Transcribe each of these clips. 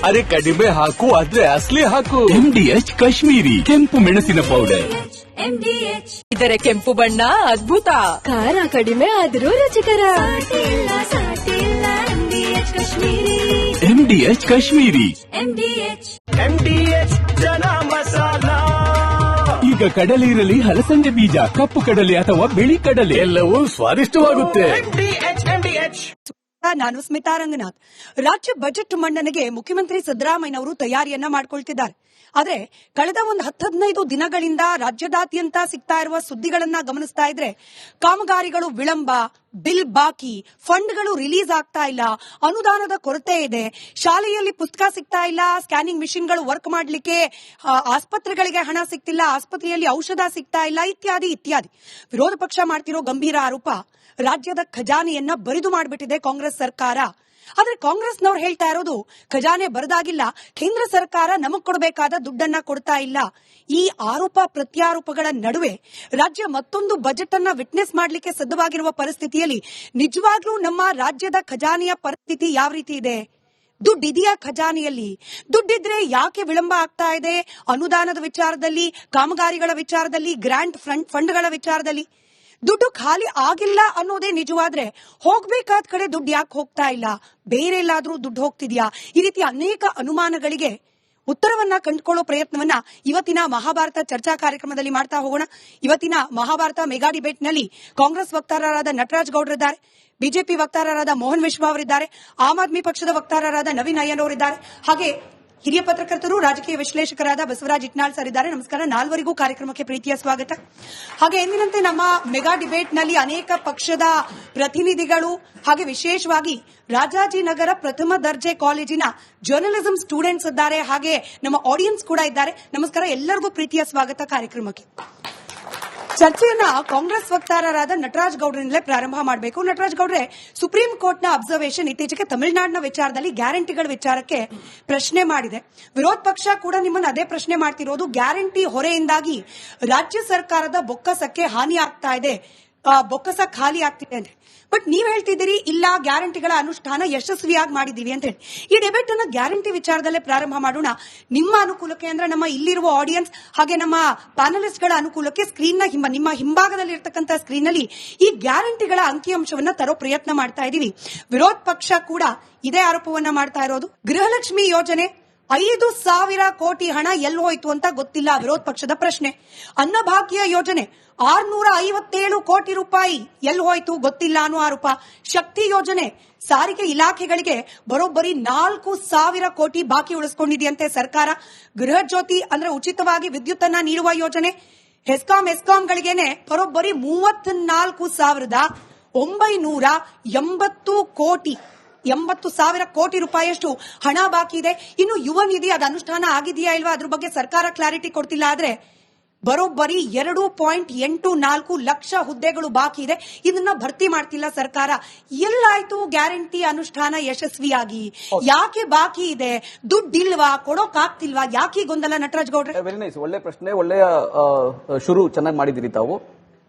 ಅರೆ ಕಡಿಮೆ ಹಾಕು ಆದ್ರೆ ಅಸಲಿ ಹಾಕು. MDH ಕಾಶ್ಮೀರಿ ಕೆಂಪು ಮೆಣಸಿನ ಪೌಡರ್. ಇದರ ಕೆಂಪು ಬಣ್ಣ ಅದ್ಭುತ, ಖಾರ ಕಡಿಮೆ ಆದರೂ ರುಚಿಕರ. MDH ಕಾಶ್ಮೀರಿ. MDH ಜನ ಮಸಾಲ. ಈಗ ಕಡಲೆ ಇರಲಿ, ಹಲಸಂದೆ ಬೀಜ, ಕಪ್ಪು ಕಡಲೆ ಅಥವಾ ಬಿಳಿ ಕಡಲೆ, ಎಲ್ಲವೂ ಸ್ವಾದಿಷ್ಟವಾಗುತ್ತೆ. ನಾನು ಸ್ಮಿತಾ ರಂಗನಾಥ್. ರಾಜ್ಯ ಬಜೆಟ್ ಮಂಡನೆಗೆ ಮುಖ್ಯಮಂತ್ರಿ ಸಿದ್ದರಾಮಯ್ಯನವರು ತಯಾರಿಯನ್ನ ಮಾಡಿಕೊಳ್ತಿದ್ದಾರೆ. ಆದ್ರೆ ಕಳೆದ ಒಂದು 10-15 ದಿನಗಳಿಂದ ರಾಜ್ಯದಾದ್ಯಂತ ಸಿಗ್ತಾ ಇರುವ ಸುದ್ದಿಗಳನ್ನ ಗಮನಿಸ್ತಾ ಇದ್ರೆ ಕಾಮಗಾರಿಗಳು ವಿಳಂಬ, ಬಿಲ್ ಬಾಕಿ, ಫಂಡ್ಗಳು ರಿಲೀಸ್ ಆಗ್ತಾ ಇಲ್ಲ, ಅನುದಾನದ ಕೊರತೆ ಇದೆ, ಶಾಲೆಯಲ್ಲಿ ಪುಸ್ತಕ ಸಿಗ್ತಾ ಇಲ್ಲ, ಸ್ಕ್ಯಾನಿಂಗ್ ಮಿಷಿನ್ಗಳು ವರ್ಕ್ ಮಾಡ್ಲಿಕ್ಕೆ ಆಸ್ಪತ್ರೆಗಳಿಗೆ ಹಣ ಸಿಗ್ತಿಲ್ಲ, ಆಸ್ಪತ್ರೆಯಲ್ಲಿ ಔಷಧ ಸಿಗ್ತಾ ಇಲ್ಲ, ಇತ್ಯಾದಿ ಇತ್ಯಾದಿ. ವಿರೋಧ ಪಕ್ಷ ಮಾಡ್ತಿರೋ ಗಂಭೀರ ಆರೋಪ ರಾಜ್ಯದ ಖಜಾನೆಯನ್ನ ಬರಿದು ಮಾಡಿಬಿಟ್ಟಿದೆ ಕಾಂಗ್ರೆಸ್ ಸರ್ಕಾರ. ಆದ್ರೆ ಕಾಂಗ್ರೆಸ್ನವ್ರು ಹೇಳ್ತಾ ಇರೋದು ಖಜಾನೆ ಬರದಾಗಿಲ್ಲ, ಕೇಂದ್ರ ಸರ್ಕಾರ ನಮಗ್ ಕೊಡಬೇಕಾದ ದುಡ್ಡನ್ನ ಕೊಡ್ತಾ ಇಲ್ಲ. ಈ ಆರೋಪ ಪ್ರತ್ಯಾರೋಪಗಳ ನಡುವೆ ರಾಜ್ಯ ಮತ್ತೊಂದು ಬಜೆಟ್ ಅನ್ನ ವಿಟ್ನೆಸ್ ಮಾಡ್ಲಿಕ್ಕೆ ಸಿದ್ಧವಾಗಿರುವ ಪರಿಸ್ಥಿತಿಯಲ್ಲಿ ನಿಜವಾಗ್ಲೂ ನಮ್ಮ ರಾಜ್ಯದ ಖಜಾನೆಯ ಪರಿಸ್ಥಿತಿ ಯಾವ ರೀತಿ ಇದೆ? ದುಡ್ಡಿದೆಯಾ ಖಜಾನೆಯಲ್ಲಿ? ದುಡ್ಡಿದ್ರೆ ಯಾಕೆ ವಿಳಂಬ ಆಗ್ತಾ ಇದೆ? ಅನುದಾನದ ವಿಚಾರದಲ್ಲಿ, ಕಾಮಗಾರಿಗಳ ವಿಚಾರದಲ್ಲಿ, ಗ್ರಾಂಟ್ ಫಂಡ್ಗಳ ವಿಚಾರದಲ್ಲಿ ದುಡ್ಡು ಖಾಲಿ ಆಗಿಲ್ಲ ಅನ್ನೋದೇ ನಿಜವಾದ್ರೆ ಹೋಗ್ಬೇಕಾದ ಕಡೆ ದುಡ್ಡು ಯಾಕೆ ಹೋಗ್ತಾ ಇಲ್ಲ? ಬೇರೆ ಎಲ್ಲಾದ್ರೂ ದುಡ್ಡು ಹೋಗ್ತಿದ್ಯಾ? ಈ ರೀತಿ ಅನೇಕ ಅನುಮಾನಗಳಿಗೆ ಉತ್ತರವನ್ನ ಕಂಡುಕೊಳ್ಳೋ ಪ್ರಯತ್ನವನ್ನ ಇವತ್ತಿನ ಮಹಾಭಾರತ ಚರ್ಚಾ ಕಾರ್ಯಕ್ರಮದಲ್ಲಿ ಮಾಡ್ತಾ ಹೋಗೋಣ. ಇವತ್ತಿನ ಮಹಾಭಾರತ ಮೆಗಾ ಡಿಬೇಟ್ ನಲ್ಲಿ ಕಾಂಗ್ರೆಸ್ ವಕ್ತಾರರಾದ ನಟರಾಜ್ ಗೌಡ್ರಿದ್ದಾರೆ, ಬಿಜೆಪಿ ವಕ್ತಾರರಾದ ಮೋಹನ್ ವಿಶ್ವ ಅವರಿದ್ದಾರೆ, ಆಮ್ ಆದ್ಮಿ ಪಕ್ಷದ ವಕ್ತಾರರಾದ ನವೀನ್ ಅಯ್ಯನ್ ಅವರಿದ್ದಾರೆ, ಹಾಗೆ ಹಿರಿಯ ಪತ್ರಕರ್ತರು ರಾಜಕೀಯ ವಿಶ್ಲೇಷಕರಾದ ಬಸವರಾಜ್ ಇಟ್ನಾಳ್ ಸರ್ ಇದ್ದಾರೆ. ನಮಸ್ಕಾರ, ನಾಲ್ವರಿಗೂ ಕಾರ್ಯಕ್ರಮಕ್ಕೆ ಪ್ರೀತಿಯ ಸ್ವಾಗತ. ಹಾಗೆ ಎಂದಿನಂತೆ ನಮ್ಮ ಮೆಗಾ ಡಿಬೇಟ್ ನಲ್ಲಿ ಅನೇಕ ಪಕ್ಷದ ಪ್ರತಿನಿಧಿಗಳು ಹಾಗೆ ವಿಶೇಷವಾಗಿ ರಾಜಾಜಿನಗರ ಪ್ರಥಮ ದರ್ಜೆ ಕಾಲೇಜಿನ ಜರ್ನಲಿಸಂ ಸ್ಟೂಡೆಂಟ್ಸ್ ಇದ್ದಾರೆ, ಹಾಗೆ ನಮ್ಮ ಆಡಿಯನ್ಸ್ ಕೂಡ ಇದ್ದಾರೆ. ನಮಸ್ಕಾರ, ಎಲ್ಲರಿಗೂ ಪ್ರೀತಿಯ ಸ್ವಾಗತ ಕಾರ್ಯಕ್ರಮಕ್ಕೆ. ಚರ್ಚೆಯನ್ನ ಕಾಂಗ್ರೆಸ್ ವಕ್ತಾರರಾದ ನಟರಾಜ್ ಗೌಡ್ರಿಂದಲೇ ಪ್ರಾರಂಭ ಮಾಡಬೇಕು. ನಟರಾಜ್ ಗೌಡ್ರೆ, ಸುಪ್ರೀಂ ಕೋರ್ಟ್ನ ಅಬ್ಸರ್ವೇಷನ್ ಇತ್ತೀಚೆಗೆ ತಮಿಳುನಾಡಿನ ವಿಚಾರದಲ್ಲಿ ಗ್ಯಾರಂಟಿಗಳ ವಿಚಾರಕ್ಕೆ ಪ್ರಶ್ನೆ ಮಾಡಿದೆ. ವಿರೋಧ ಪಕ್ಷ ಕೂಡ ನಿಮ್ಮನ್ನು ಅದೇ ಪ್ರಶ್ನೆ ಮಾಡ್ತಿರೋದು. ಗ್ಯಾರಂಟಿ ಹೊರೆಯಿಂದಾಗಿ ರಾಜ್ಯ ಸರ್ಕಾರದ ಬೊಕ್ಕಸಕ್ಕೆ ಹಾನಿ ಆಗ್ತಾ ಇದೆ, ಬೊಕ್ಕಸ ಖಾಲಿ ಆಗ್ತಿದೆ ಅಂತ. ಬಟ್ ನೀವ್ ಹೇಳ್ತಿದ್ದೀರಿ ಇಲ್ಲ, ಗ್ಯಾರಂಟಿಗಳ ಅನುಷ್ಠಾನ ಯಶಸ್ವಿಯಾಗಿ ಮಾಡಿದೀವಿ ಅಂತ ಹೇಳಿ. ಈ ಡಿಬೇಟ್ ಅನ್ನ ಗ್ಯಾರಂಟಿ ವಿಚಾರದಲ್ಲೇ ಪ್ರಾರಂಭ ಮಾಡೋಣ. ನಿಮ್ಮ ಅನುಕೂಲಕ್ಕೆ ಅಂದ್ರೆ ನಮ್ಮ ಇಲ್ಲಿರುವ ಆಡಿಯನ್ಸ್ ಹಾಗೆ ನಮ್ಮ ಪ್ಯಾನಲಿಸ್ಟ್ ಗಳ ಅನುಕೂಲಕ್ಕೆ ಸ್ಕ್ರೀನ್ ನ ನಿಮ್ಮ ಹಿಂಭಾಗದಲ್ಲಿ ಇರತಕ್ಕಂತ ಸ್ಕ್ರೀನ್ ನಲ್ಲಿ ಈ ಗ್ಯಾರಂಟಿಗಳ ಅಂಕಿಅಂಶವನ್ನ ತರೋ ಪ್ರಯತ್ನ ಮಾಡ್ತಾ ಇದೀವಿ. ವಿರೋಧ ಪಕ್ಷ ಕೂಡ ಇದೇ ಆರೋಪವನ್ನ ಮಾಡ್ತಾ ಇರೋದು. ಗೃಹಲಕ್ಷ್ಮಿ ಯೋಜನೆ 5,000 ಕೋಟಿ ಹಣ ಎಲ್ಲಿ ಹೋಯ್ತು ಅಂತ ಗೊತ್ತಿಲ್ಲ, ವಿರೋಧ ಪಕ್ಷದ ಪ್ರಶ್ನೆ. ಅನ್ನಭಾಗ್ಯ ಯೋಜನೆ 657 ಕೋಟಿ ರೂಪಾಯಿ ಎಲ್ಲಿ ಹೋಯ್ತು ಗೊತ್ತಿಲ್ಲ ಅನ್ನೋ ಆರೋಪ. ಶಕ್ತಿ ಯೋಜನೆ ಸಾರಿಗೆ ಇಲಾಖೆಗಳಿಗೆ ಬರೋಬ್ಬರಿ 4,000 ಕೋಟಿ ಬಾಕಿ ಉಳಿಸಿಕೊಂಡಿದೆಯಂತೆ ಸರ್ಕಾರ. ಗೃಹ ಜ್ಯೋತಿ ಅಂದ್ರೆ ಉಚಿತವಾಗಿ ವಿದ್ಯುತ್ ಅನ್ನ ನೀಡುವ ಯೋಜನೆ, ಎಸ್ಕಾಂಗಳಿಗೇನೆ ಬರೋಬ್ಬರಿ 34,980 ಕೋಟಿ 80,000 ಕೋಟಿ ರೂಪಾಯಿಯಷ್ಟು ಹಣ ಬಾಕಿ ಇದೆ. ಇನ್ನು ಯುವ ನಿಧಿ ಅದು ಅನುಷ್ಠಾನ ಆಗಿದೆಯಾ ಇಲ್ವಾ ಅದ್ರ ಬಗ್ಗೆ ಸರ್ಕಾರ ಕ್ಲಾರಿಟಿ ಕೊಡ್ತಿಲ್ಲ. ಆದ್ರೆ ಬರೋಬ್ಬರಿ 2.84 ಲಕ್ಷ ಹುದ್ದೆಗಳು ಬಾಕಿ ಇದೆ, ಇದನ್ನ ಭರ್ತಿ ಮಾಡ್ತಿಲ್ಲ ಸರ್ಕಾರ. ಎಲ್ಲಾಯ್ತು ಗ್ಯಾರಂಟಿ ಅನುಷ್ಠಾನ ಯಶಸ್ವಿಯಾಗಿ? ಯಾಕೆ ಬಾಕಿ ಇದೆ? ದುಡ್ಡಿಲ್ವಾ? ಕೊಡೋಕಾಗ್ತಿಲ್ವಾ? ಯಾಕೆ ಗೊಂದಲ? ನಟರಾಜ್ ಗೌಡ್ರೆ, ವೆರಿ ನೈಸ್, ಒಳ್ಳೆ ಪ್ರಶ್ನೆ, ಒಳ್ಳೆಯ ಶುರು ಚೆನ್ನಾಗಿ ಮಾಡಿದಿರಿ ತಾವು.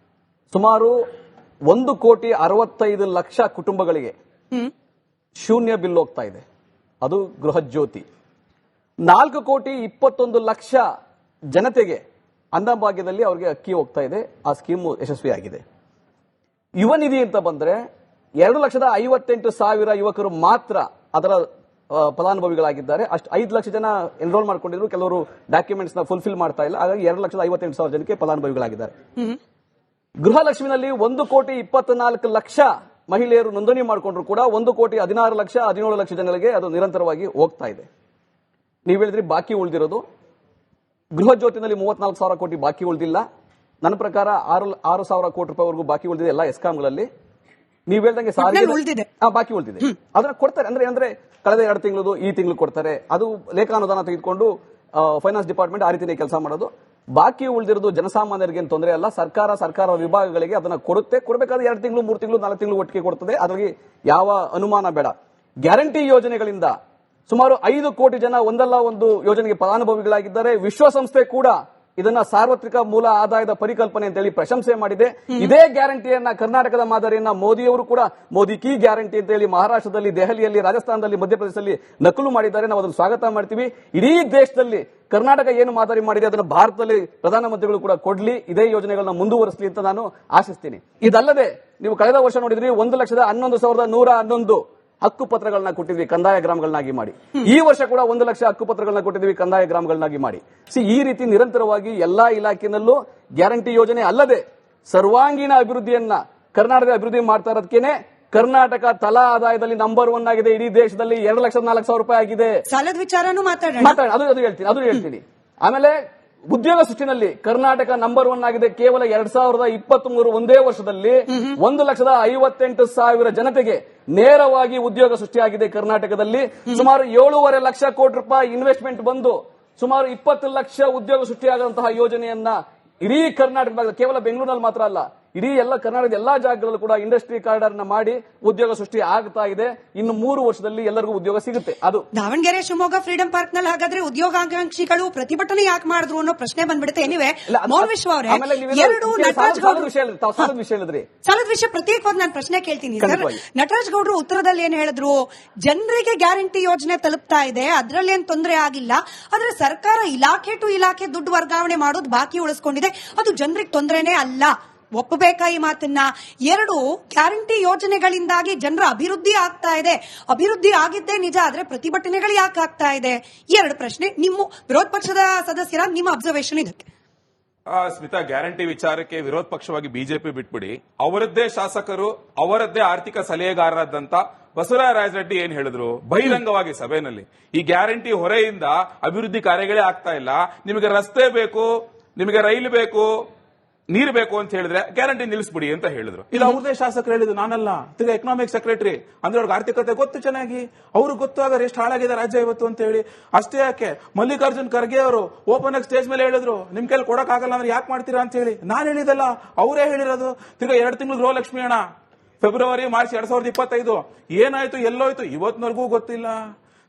ಸುಮಾರು 1,65,00,000 ಕುಟುಂಬಗಳಿಗೆ ಶೂನ್ಯ ಬಿಲ್ ಹೋಗ್ತಾ ಇದೆ, ಅದು ಗೃಹ ಜ್ಯೋತಿ. 4,21,00,000 ಜನತೆಗೆ ಅನ್ನಭಾಗ್ಯದಲ್ಲಿ ಅವರಿಗೆ ಅಕ್ಕಿ ಹೋಗ್ತಾ ಇದೆ, ಆ ಸ್ಕೀಮ್ ಯಶಸ್ವಿಯಾಗಿದೆ. ಯುವ ನಿಧಿ ಅಂತ ಬಂದ್ರೆ 2,58,000 ಯುವಕರು ಮಾತ್ರ ಅದರ ಫಲಾನುಭವಿಗಳಾಗಿದ್ದಾರೆ. ಅಷ್ಟು 5 ಲಕ್ಷ ಜನ ಎನ್ರೋಲ್ ಮಾಡ್ಕೊಂಡಿದ್ರು, ಕೆಲವರು ಡಾಕ್ಯುಮೆಂಟ್ಸ್ ನ ಫುಲ್ಫಿಲ್ ಮಾಡ್ತಾ ಇಲ್ಲ, ಹಾಗಾಗಿ 2,58,000 ಜನಕ್ಕೆ ಫಲಾನುಭವಿಗಳಾಗಿದ್ದಾರೆ. ಗೃಹಲಕ್ಷ್ಮಿನಲ್ಲಿ 1,24,00,000 ಮಹಿಳೆಯರು ನೋಂದಣಿ ಮಾಡಿಕೊಂಡ್ರು ಕೂಡ 1,16,17 ಲಕ್ಷ ಜನರಿಗೆ ಅದು ನಿರಂತರವಾಗಿ ಹೋಗ್ತಾ ಇದೆ. ನೀವು ಹೇಳಿದ್ರಿ ಬಾಕಿ ಉಳಿದಿರೋದು. ಗೃಹ ಜ್ಯೋತಿನಲ್ಲಿ 34,000 ಕೋಟಿ ಬಾಕಿ ಉಳಿದಿಲ್ಲ. ನನ್ನ ಪ್ರಕಾರ 6,000 ಕೋಟಿ ರೂಪಾಯಿವರೆಗೂ ಬಾಕಿ ಉಳಿದಿದೆ ಎಲ್ಲ ಎಸ್ಕಾಂಗಳಲ್ಲಿ. ನೀವು ಹೇಳ್ದಂಗೆ ಬಾಕಿ ಉಳಿದಿದೆ, ಅದನ್ನ ಕೊಡ್ತಾರೆ. ಅಂದ್ರೆ ಕಳೆದ 2 ತಿಂಗಳು ಈ ತಿಂಗಳು ಕೊಡ್ತಾರೆ. ಅದು ಲೇಖಾನುದಾನ ತೆಗೆದುಕೊಂಡು ಫೈನಾನ್ಸ್ ಡಿಪಾರ್ಟ್ಮೆಂಟ್ ಆ ರೀತಿಯ ಕೆಲಸ ಮಾಡೋದು. ಬಾಕಿ ಉಳಿದಿರೋದು ಜನಸಾಮಾನ್ಯರಿಗೆ ತೊಂದರೆ ಅಲ್ಲ, ಸರ್ಕಾರ ವಿಭಾಗಗಳಿಗೆ ಅದನ್ನ ಕೊಡಬೇಕಾದ್ರೆ 2 ತಿಂಗಳು 3 ತಿಂಗಳು 4 ತಿಂಗಳು ಒಟ್ಟಿಗೆ ಕೊಡ್ತದೆ, ಅದರಲ್ಲಿ ಯಾವ ಅನುಮಾನ ಬೇಡ. ಗ್ಯಾರಂಟಿ ಯೋಜನೆಗಳಿಂದ ಸುಮಾರು 5 ಕೋಟಿ ಜನ ಒಂದಲ್ಲ ಒಂದು ಯೋಜನೆಗೆ ಫಲಾನುಭವಿಗಳಾಗಿದ್ದಾರೆ. ವಿಶ್ವಸಂಸ್ಥೆ ಕೂಡ ಇದನ್ನ ಸಾರ್ವತ್ರಿಕ ಮೂಲ ಆದಾಯದ ಪರಿಕಲ್ಪನೆ ಅಂತ ಹೇಳಿ ಪ್ರಶಂಸೆ ಮಾಡಿದೆ. ಇದೇ ಗ್ಯಾರಂಟಿಯನ್ನ ಕರ್ನಾಟಕದ ಮಾದರಿಯನ್ನ ಮೋದಿಯವರು ಕೂಡ ಮೋದಿ ಕೀ ಗ್ಯಾರಂಟಿ ಅಂತ ಹೇಳಿ ಮಹಾರಾಷ್ಟ್ರದಲ್ಲಿ, ದೆಹಲಿಯಲ್ಲಿ, ರಾಜಸ್ಥಾನದಲ್ಲಿ, ಮಧ್ಯಪ್ರದೇಶದಲ್ಲಿ ನಕಲು ಮಾಡಿದ್ದಾರೆ. ನಾವು ಅದನ್ನು ಸ್ವಾಗತ ಮಾಡ್ತೀವಿ. ಇಡೀ ದೇಶದಲ್ಲಿ ಕರ್ನಾಟಕ ಏನು ಮಾದರಿ ಮಾಡಿದೆ ಅದನ್ನು ಭಾರತದಲ್ಲಿ ಪ್ರಧಾನಮಂತ್ರಿಗಳು ಕೂಡ ಕೊಡ್ಲಿ, ಇದೇ ಯೋಜನೆಗಳನ್ನ ಮುಂದುವರಿಸಲಿ ಅಂತ ನಾನು ಆಶಿಸ್ತೀನಿ. ಇದಲ್ಲದೆ ನೀವು ಕಳೆದ ವರ್ಷ ನೋಡಿದ್ರಿ 1,11,111 ಹಕ್ಕುಪತ್ರಗಳನ್ನ ಕೊಟ್ಟಿದ್ವಿ ಕಂದಾಯ ಗ್ರಾಮಗಳನ್ನಾಗಿ ಮಾಡಿ. ಈ ವರ್ಷ ಕೂಡ 1 ಲಕ್ಷ ಹಕ್ಕುಪತ್ರಗಳನ್ನ ಕೊಟ್ಟಿದ್ವಿ ಕಂದಾಯ ಗ್ರಾಮಗಳನ್ನಾಗಿ ಮಾಡಿ. ಈ ರೀತಿ ನಿರಂತರವಾಗಿ ಎಲ್ಲಾ ಇಲಾಖೆಯಲ್ಲೂ ಗ್ಯಾರಂಟಿ ಯೋಜನೆ ಅಲ್ಲದೆ ಸರ್ವಾಂಗೀಣ ಅಭಿವೃದ್ಧಿಯನ್ನ ಕರ್ನಾಟಕ ಅಭಿವೃದ್ಧಿ ಮಾಡ್ತಾ ಇರೋದಕ್ಕೇನೆ ಕರ್ನಾಟಕ ತಲಾ ಆದಾಯದಲ್ಲಿ ನಂಬರ್ 1 ಆಗಿದೆ. ಇಡೀ ದೇಶದಲ್ಲಿ 2,04,000 ರೂಪಾಯಿ ಆಗಿದೆ. ಸಾಲದ ವಿಚಾರನೂ ಮಾತಾಡೋಣ. ಅದು ಹೇಳ್ತೀನಿ. ಆಮೇಲೆ ಉದ್ಯೋಗ ಸೃಷ್ಟಿನಲ್ಲಿ ಕರ್ನಾಟಕ ನಂಬರ್ 1 ಆಗಿದೆ. ಕೇವಲ 2023 ಒಂದೇ ವರ್ಷದಲ್ಲಿ 1,58,000 ಜನತೆಗೆ ನೇರವಾಗಿ ಉದ್ಯೋಗ ಸೃಷ್ಟಿಯಾಗಿದೆ. ಕರ್ನಾಟಕದಲ್ಲಿ ಸುಮಾರು 7.5 ಲಕ್ಷ ಕೋಟಿ ರೂಪಾಯಿ ಇನ್ವೆಸ್ಟ್ಮೆಂಟ್ ಬಂದು ಸುಮಾರು 20 ಲಕ್ಷ ಉದ್ಯೋಗ ಸೃಷ್ಟಿಯಾದಂತಹ ಯೋಜನೆಯನ್ನ ಇಡೀ ಕರ್ನಾಟಕದಾಗ, ಕೇವಲ ಬೆಂಗಳೂರಿನಲ್ಲಿ ಮಾತ್ರ ಅಲ್ಲ, ಇಡೀ ಎಲ್ಲ ಕರ್ನಾಟಕದ ಎಲ್ಲಾ ಜಾಗಗಳಲ್ಲೂ ಕೂಡ ಇಂಡಸ್ಟ್ರಿ ಕಾರಿಡಾರ್ ಮಾಡಿ ಉದ್ಯೋಗ ಸೃಷ್ಟಿ ಆಗ್ತಾ ಇದೆ. ಇನ್ನು 3 ವರ್ಷದಲ್ಲಿ ಎಲ್ಲರಿಗೂ ಉದ್ಯೋಗ ಸಿಗುತ್ತೆ. ಅದು ದಾವಣಗೆರೆ, ಶಿವಮೊಗ್ಗ ಫ್ರೀಡಂ ಪಾರ್ಕ್ ನಲ್ಲಿ ಹಾಗಾದ್ರೆ ಉದ್ಯೋಗಾಕಾಂಕ್ಷಿಗಳು ಪ್ರತಿಭಟನೆ ಯಾಕೆ ಮಾಡಿದ್ರು ಅನ್ನೋ ಪ್ರಶ್ನೆ ಬಂದ್ಬಿಡುತ್ತೆ. ಎನಿವೆ, ಮೋಹನ್ ವಿಶ್ವ ಅವರೇ, ಎರಡು ನಟರಾಜ್ ಗೌಡ್ರು ಸಾಲದ ವಿಷಯ ಪ್ರತ್ಯೇಕವಾಗಿ ನಾನು ಪ್ರಶ್ನೆ ಕೇಳ್ತೀನಿ ಸರ್. ನಟರಾಜ್ ಗೌಡ್ರು ಉತ್ತರದಲ್ಲಿ ಏನ್ ಹೇಳಿದ್ರು? ಜನರಿಗೆ ಗ್ಯಾರಂಟಿ ಯೋಜನೆ ತಲುಪ್ತಾ ಇದೆ, ಅದ್ರಲ್ಲಿ ಏನ್ ತೊಂದರೆ ಆಗಿಲ್ಲ, ಆದ್ರೆ ಸರ್ಕಾರ ಇಲಾಖೆ ಟು ಇಲಾಖೆ ದುಡ್ಡು ವರ್ಗಾವಣೆ ಮಾಡೋದು ಬಾಕಿ ಉಳಿಸ್ಕೊಂಡಿದೆ, ಅದು ಜನರಿಗೆ ತೊಂದರೆನೇ ಅಲ್ಲ. ಒಪ್ಪಬೇಕಾ ಈ ಮಾತನ್ನ? 2 ಗ್ಯಾರಂಟಿ ಯೋಜನೆಗಳಿಂದಾಗಿ ಜನರ ಅಭಿವೃದ್ಧಿ ಆಗ್ತಾ ಇದೆ, ಅಭಿವೃದ್ಧಿ ಆಗಿದ್ದೇ ನಿಜ, ಆದ್ರೆ ಪ್ರತಿಭಟನೆಗಳು ಯಾಕೆ ಆಗ್ತಾ ಇದೆ? 2 ಪ್ರಶ್ನೆ. ನಿಮ್ಮ ವಿರೋಧ ಪಕ್ಷದ ಸದಸ್ಯರ ನಿಮ್ಮ ಅಬ್ಸರ್ವೇಷನ್ ಇದಕ್ಕೆ. ಸ್ಮಿತಾ, ಗ್ಯಾರಂಟಿ ವಿಚಾರಕ್ಕೆ ವಿರೋಧ ಪಕ್ಷವಾಗಿ ಬಿಜೆಪಿ ಬಿಟ್ಬಿಡಿ, ಅವರದ್ದೇ ಶಾಸಕರು, ಅವರದ್ದೇ ಆರ್ಥಿಕ ಸಲಹೆಗಾರರಾದಂತ ಬಸವರಾಜ ರೆಡ್ಡಿ ಏನ್ ಹೇಳಿದ್ರು ಬಹಿರಂಗವಾಗಿ ಸಭೆಯಲ್ಲಿ, ಈ ಗ್ಯಾರಂಟಿ ಹೊರೆಯಿಂದ ಅಭಿವೃದ್ಧಿ ಕಾರ್ಯಗಳೇ ಆಗ್ತಾ ಇಲ್ಲ, ನಿಮಗೆ ರಸ್ತೆ ಬೇಕು, ನಿಮಗೆ ರೈಲು ಬೇಕು, ನೀರು ಬೇಕು ಅಂತ ಹೇಳಿದ್ರೆ ಗ್ಯಾರಂಟಿ ನಿಲ್ಲಿಸ್ಬಿಡಿ ಅಂತ ಹೇಳಿದ್ರು. ಇದು ಅವ್ರದೇ ಶಾಸಕರು ಹೇಳಿದ್ರು, ನಾನಲ್ಲ. ತಿರ್ಗಿ ಎಕನಾಮಿಕ್ ಸೆಕ್ರೆಟರಿ ಅಂದ್ರೆ ಅವ್ರಿಗೆ ಆರ್ಥಿಕತೆ ಗೊತ್ತು ಚೆನ್ನಾಗಿ, ಅವ್ರಿಗೆ ಗೊತ್ತಾಗ ಎಷ್ಟು ಹಾಳಾಗಿದೆ ರಾಜ್ಯ ಇವತ್ತು ಅಂತ ಹೇಳಿ. ಅಷ್ಟೇ ಯಾಕೆ, ಮಲ್ಲಿಕಾರ್ಜುನ್ ಖರ್ಗೆ ಅವರು ಓಪನ್ ಆಗಿ ಸ್ಟೇಜ್ ಮೇಲೆ ಹೇಳಿದ್ರು, ನಿಮ್ ಕೈಲಿ ಕೊಡಕ್ ಆಗಲ್ಲ ಅಂದ್ರೆ ಯಾಕೆ ಮಾಡ್ತೀರಾ ಅಂತ ಹೇಳಿ. ನಾನು ಹೇಳಿದಲ್ಲ, ಅವರೇ ಹೇಳಿರೋದು. ತಿರ್ಗಿ 2 ತಿಂಗಳು ಗೃಹಲಕ್ಷ್ಮಿ ಹಣ ಫೆಬ್ರವರಿ ಮಾರ್ಚ್ 2025 ಏನಾಯ್ತು, ಎಲ್ಲೋಯ್ತು, ಇವತ್ತಿನವರೆಗೂ ಗೊತ್ತಿಲ್ಲ.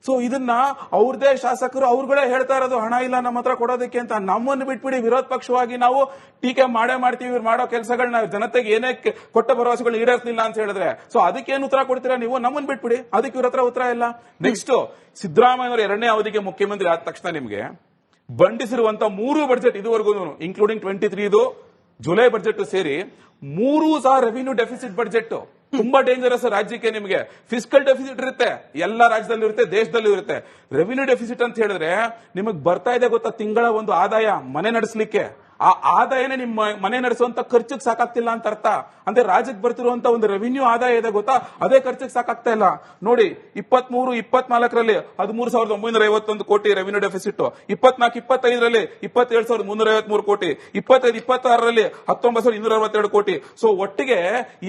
ಸೊ ಇದನ್ನ ಅವ್ರದೇ ಶಾಸಕರು ಅವ್ರುಗಳೇ ಹೇಳ್ತಾ ಇರೋದು, ಹಣ ಇಲ್ಲ ನಮ್ಮ ಹತ್ರ ಕೊಡೋದಕ್ಕೆ ಅಂತ. ನಮ್ಮನ್ನು ಬಿಟ್ಬಿಡಿ, ವಿರೋಧ ಪಕ್ಷವಾಗಿ ನಾವು ಟೀಕೆ ಮಾಡೇ ಮಾಡ್ತೀವಿ. ಇವ್ರು ಮಾಡೋ ಕೆಲಸಗಳನ್ನ ಜನತೆಗೆ ಏನೇ ಕೊಟ್ಟ ಭರವಸೆಗಳು ಈಡೇರಿಸಲಿಲ್ಲ ಅಂತ ಹೇಳಿದ್ರೆ, ಸೊ ಅದಕ್ಕೇನು ಉತ್ತರ ಕೊಡ್ತೀರಾ ನೀವು? ನಮ್ಮನ್ನು ಬಿಟ್ಬಿಡಿ, ಅದಕ್ಕೆ ಇವ್ರ ಹತ್ರ ಉತ್ತರ ಇಲ್ಲ. ನೆಕ್ಸ್ಟ್, ಸಿದ್ದರಾಮಯ್ಯ 2ನೇ ಅವಧಿಗೆ ಮುಖ್ಯಮಂತ್ರಿ ಆದ ತಕ್ಷಣ ನಿಮಗೆ ಬಂಡಿಸಿರುವಂತ 3 ಬಜೆಟ್ ಇದುವರೆಗೂ, ಇನ್ಕ್ಲೂಡಿಂಗ್ 23 ಜುಲೈ ಬಜೆಟ್ ಸೇರಿ 3,000 ರೆವಿನ್ಯೂ ಡೆಫಿಸಿಟ್ ಬಜೆಟ್. ತುಂಬಾ ಡೇಂಜರಸ್ ರಾಜ್ಯಕ್ಕೆ. ನಿಮಗೆ ಫಿಸ್ಕಲ್ ಡೆಫಿಸಿಟ್ ಇರುತ್ತೆ, ಎಲ್ಲ ರಾಜ್ಯದಲ್ಲೂ ಇರುತ್ತೆ, ದೇಶದಲ್ಲೂ ಇರುತ್ತೆ. ರೆವಿನ್ಯೂ ಡೆಫಿಸಿಟ್ ಅಂತ ಹೇಳಿದ್ರೆ ನಿಮಗೆ ಬರ್ತಾ ಇದೆ ಗೊತ್ತಾ, ತಿಂಗಳ ಒಂದು ಆದಾಯ ಮನೆ ನಡೆಸಲಿಕ್ಕೆ. ಆ ಆದಾಯನೇ ನಿಮ್ಮ ಮನೆ ನಡೆಸುವಂತ ಖರ್ಚಿಗೆ ಸಾಕಾಗ್ತಿಲ್ಲ ಅಂತ ಅರ್ಥ. ಅಂದ್ರೆ ರಾಜ್ಯಕ್ಕೆ ಬರ್ತಿರುವಂತ ಒಂದು ರೆವಿನ್ಯೂ ಆದಾಯ ಇದೆ ಗೊತ್ತಾ, ಅದೇ ಖರ್ಚಿಗೆ ಸಾಕಾಗ್ತಾ ಇಲ್ಲ. ನೋಡಿ, 23-24ರಲ್ಲಿ 13,951 ಕೋಟಿ ರೆವಿನ್ಯೂ ಡೆಫಿಸಿಟ್, 24-25ರಲ್ಲಿ 27,353 ಕೋಟಿ, 25-26ರಲ್ಲಿ 19,262 ಕೋಟಿ. ಸೊ ಒಟ್ಟಿಗೆ